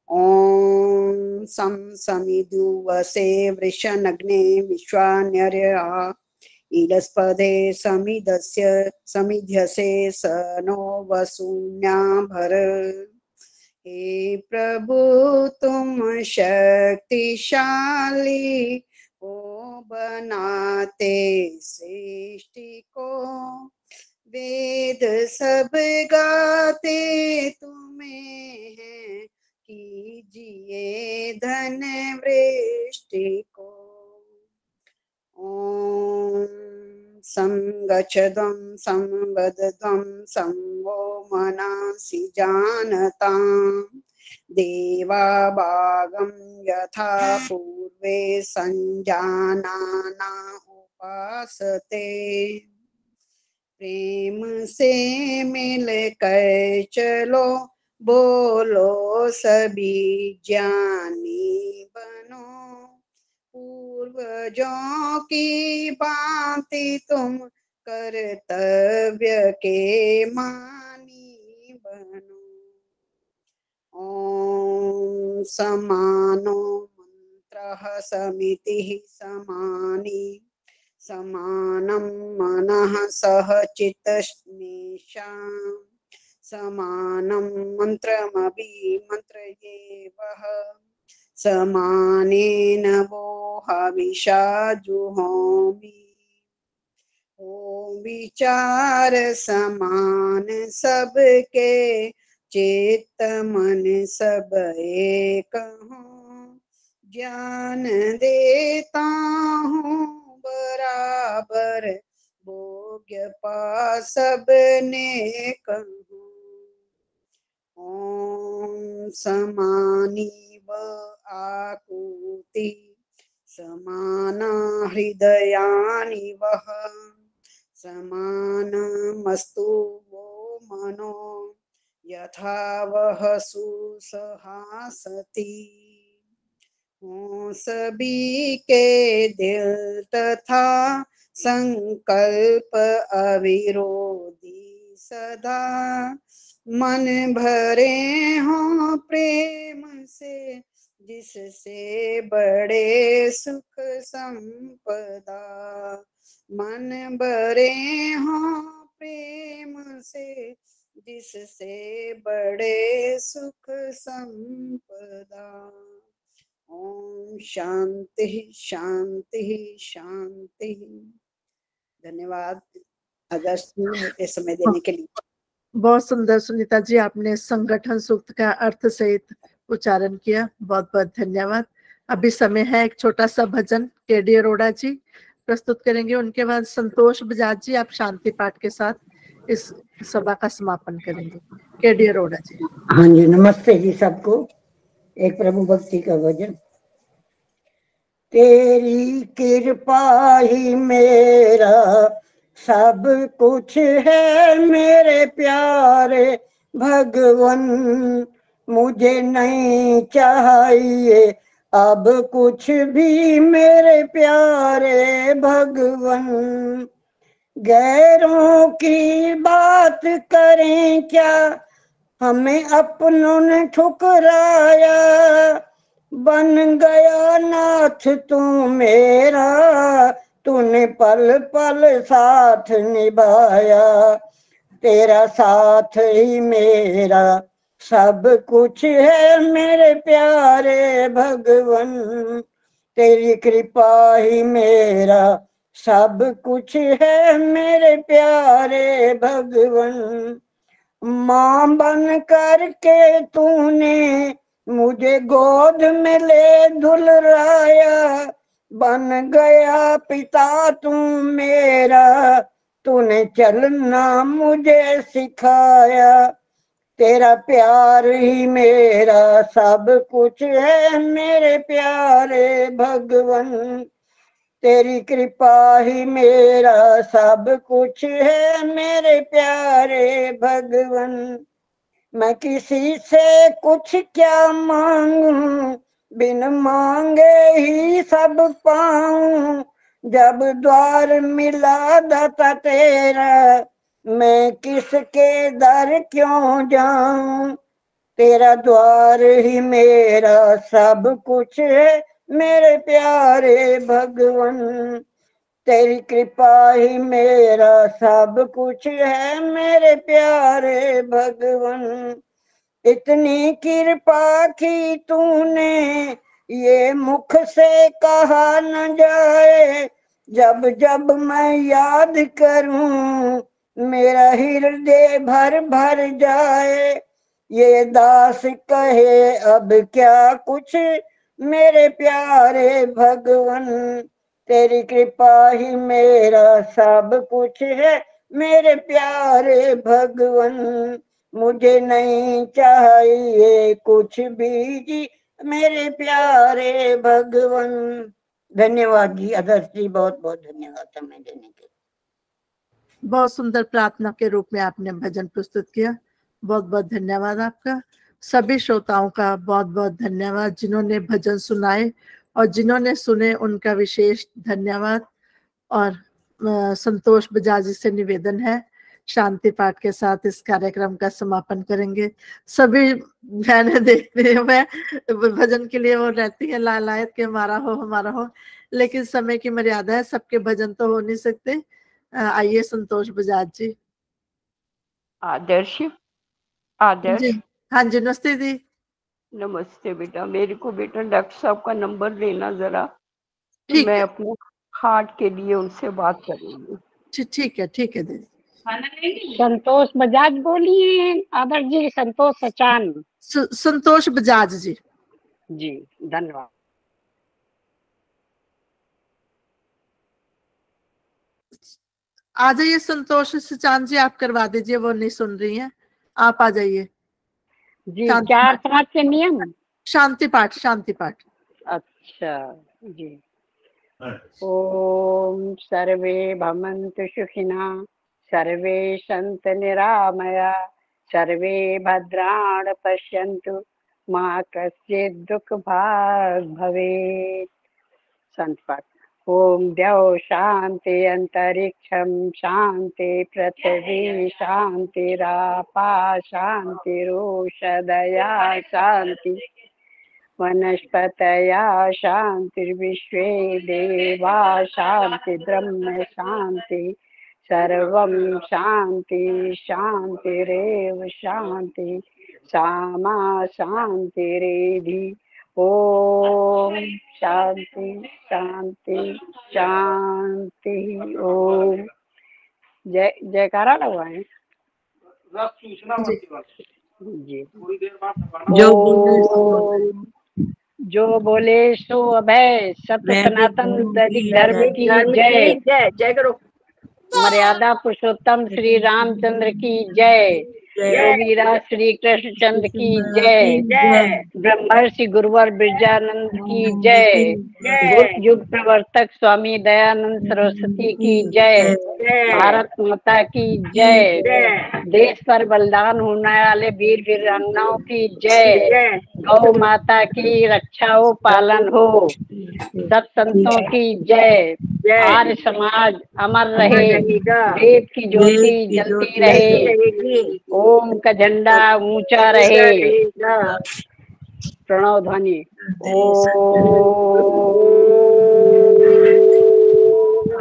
ओम सम समिदुवसे वृषनग्ने विश्वान्यर्या ईलस्पदे समिधस्य समिध्यसे स नो वसून्याभर हे प्रभु तुम शक्तिशाली हो, बनाते सृष्टि को, वेद सब गाते तुम्हें हैं, कीजिए धन वृष्टि को। ओम संगच्छध्वं संवदध्वं संवो मनासि जानताम्, देवा भागं यथा पूर्वे संजानाना उपासते। प्रेम से मिल कर चलो, बोलो सभी ज्ञानी बनो, पूर्वजों की भांति तुम कर्तव्य के मानी बनो। ओम समानो मंत्रः समितिः समानी, समानं मनः सह चित्तस्नेषाम्, समानं मंत्रमभिमन्त्रयेवः, समानेन वो हविषा जुहोमि। ओम विचार समान सबके, चित्त मन सब एक हूँ, ज्ञान देता हूँ बराबर, भोग्य पा सबने कहूँ। ओम समानी व आकुति, समाना हृदयानि वह, समानमस्तु वो मनो, यथा वह सुसहासति। हो सभी के दिल तथा संकल्प अविरोधी सदा, मन भरे हों प्रेम से, जिससे बड़े सुख संपदा। मन भरे हों प्रेम से, जिससे बड़े सुख संपदा। ओम शांति शांति शांति। धन्यवाद आदर्श जी मुझे समय देने के लिए। बहुत सुंदर सुनीता जी, आपने संगठन सूक्त का अर्थ सहित उच्चारण किया, बहुत बहुत धन्यवाद। अभी समय है एक छोटा सा भजन केडी अरोड़ा जी प्रस्तुत करेंगे, उनके बाद संतोष बजाज जी आप शांति पाठ के साथ इस सभा का समापन करेंगे। केडी अरोड़ा जी। हाँ जी, नमस्ते जी सबको। एक प्रभु भक्ति का भजन। तेरी कृपा ही मेरा सब कुछ है मेरे प्यारे भगवन, मुझे नहीं चाहिए अब कुछ भी मेरे प्यारे भगवन। गैरों की बात करें क्या, हमें अपनों ने ठुकराया, बन गया नाथ तू मेरा, तूने पल पल साथ निभाया। तेरा साथ ही मेरा सब कुछ है मेरे प्यारे भगवन, तेरी कृपा ही मेरा सब कुछ है मेरे प्यारे भगवन। माँ बन करके तूने मुझे गोद में ले दुलराया, बन गया पिता तू मेरा, तूने चलना मुझे सिखाया। तेरा प्यार ही मेरा सब कुछ है मेरे प्यारे भगवन, तेरी कृपा ही मेरा सब कुछ है मेरे प्यारे भगवन। मैं किसी से कुछ क्या मांगूं, बिन मांगे ही सब पाऊं। जब द्वार मिला दाता तेरा, मैं किसके दर क्यों जाऊं। तेरा द्वार ही मेरा सब कुछ है मेरे प्यारे भगवन, तेरी कृपा ही मेरा सब कुछ है मेरे प्यारे भगवन। इतनी कृपा की तूने ये मुख से कहा न जाए। जब जब मैं याद करूं मेरा हृदय भर भर जाए। ये दास कहे अब क्या कुछ मेरे प्यारे भगवन, तेरी कृपा ही मेरा सब कुछ है मेरे प्यारे भगवन। मुझे नहीं चाहिए कुछ भी जी मेरे प्यारे भगवन। धन्यवाद जी आदर्श जी, बहुत बहुत धन्यवाद समय देने के। बहुत सुंदर प्रार्थना के रूप में आपने भजन प्रस्तुत किया, बहुत बहुत धन्यवाद आपका। सभी श्रोताओं का बहुत बहुत धन्यवाद जिन्होंने भजन सुनाए और जिन्होंने सुने उनका विशेष धन्यवाद। और संतोष बजाज जी से निवेदन है शांति पाठ के साथ इस कार्यक्रम का समापन करेंगे। सभी बहनें देखते हुए भजन के लिए वो रहती है लालायत के हमारा हो, लेकिन समय की मर्यादा है, सबके भजन तो हो नहीं सकते। आइए संतोष बजाज जी। आदर्श आदर्श जी हाँ जी, नमस्ते दी। नमस्ते बेटा, मेरे को बेटा डॉक्टर साहब का नंबर देना जरा, मैं है। अपने हार्ट के लिए उनसे बात करूंगी। ठीक है दीदी। संतोष बजाज बोलिए आदर्श जी। संतोष सचान। संतोष बजाज जी। जी धन्यवाद। आ जाइए संतोष सचान जी, आप करवा दीजिए, वो नहीं सुन रही हैं, आप आ जाइए। जी 4-5 के नियम। शांति पाठ, शांति पाठ। अच्छा जी। ओम सर्वे भवन्तु सुखिनः, सर्वे सन्तु निरामया, सर्वे भद्राणि पश्यन्तु मा कश्चित् दुःखभाग् भवेत्। संत पाठ। ओम द्यौ शांति अंतरिक्षम शांति पृथ्वी शांतिरापा शांतिरोषधया शांति वनस्पतया शांतिर्विश्वे देवा शांति ब्रह्म शांति सर्वं शांति शांतिरेव शांति सामा शांतिरेधि। ओम शांति शांति शांति। ओम जयकारा लगवाएं जी। जो बोले सो अभय, सत्य सनातन वैदिक धर्म की जय। जय करो। मर्यादा पुरुषोत्तम श्री रामचंद्र की जय। योगीराज श्री कृष्ण चंद्र की जय। ब्रह्मर्षि गुरुवर बिरजानंद की जय। युग प्रवर्तक स्वामी दयानंद सरस्वती की जय। भारत माता की जय। देश पर बलिदान होने वाले वीर वीरांगनाओं की जय। गौ माता की रक्षा हो पालन हो। सत संतों की जय। आर्य समाज अमर रहे, वेद की ज्योति जलती रहे, ओम का झंडा ऊंचा रहे। प्रणव ध्वनि।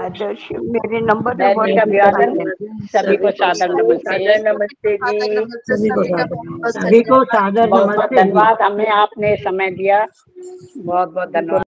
आदर्श मेरे नंबर सभी को सादर नमस्ते। नमस्ते जी। सभी को सादर नमस्ते। धन्यवाद, हमें आपने समय दिया, बहुत बहुत धन्यवाद।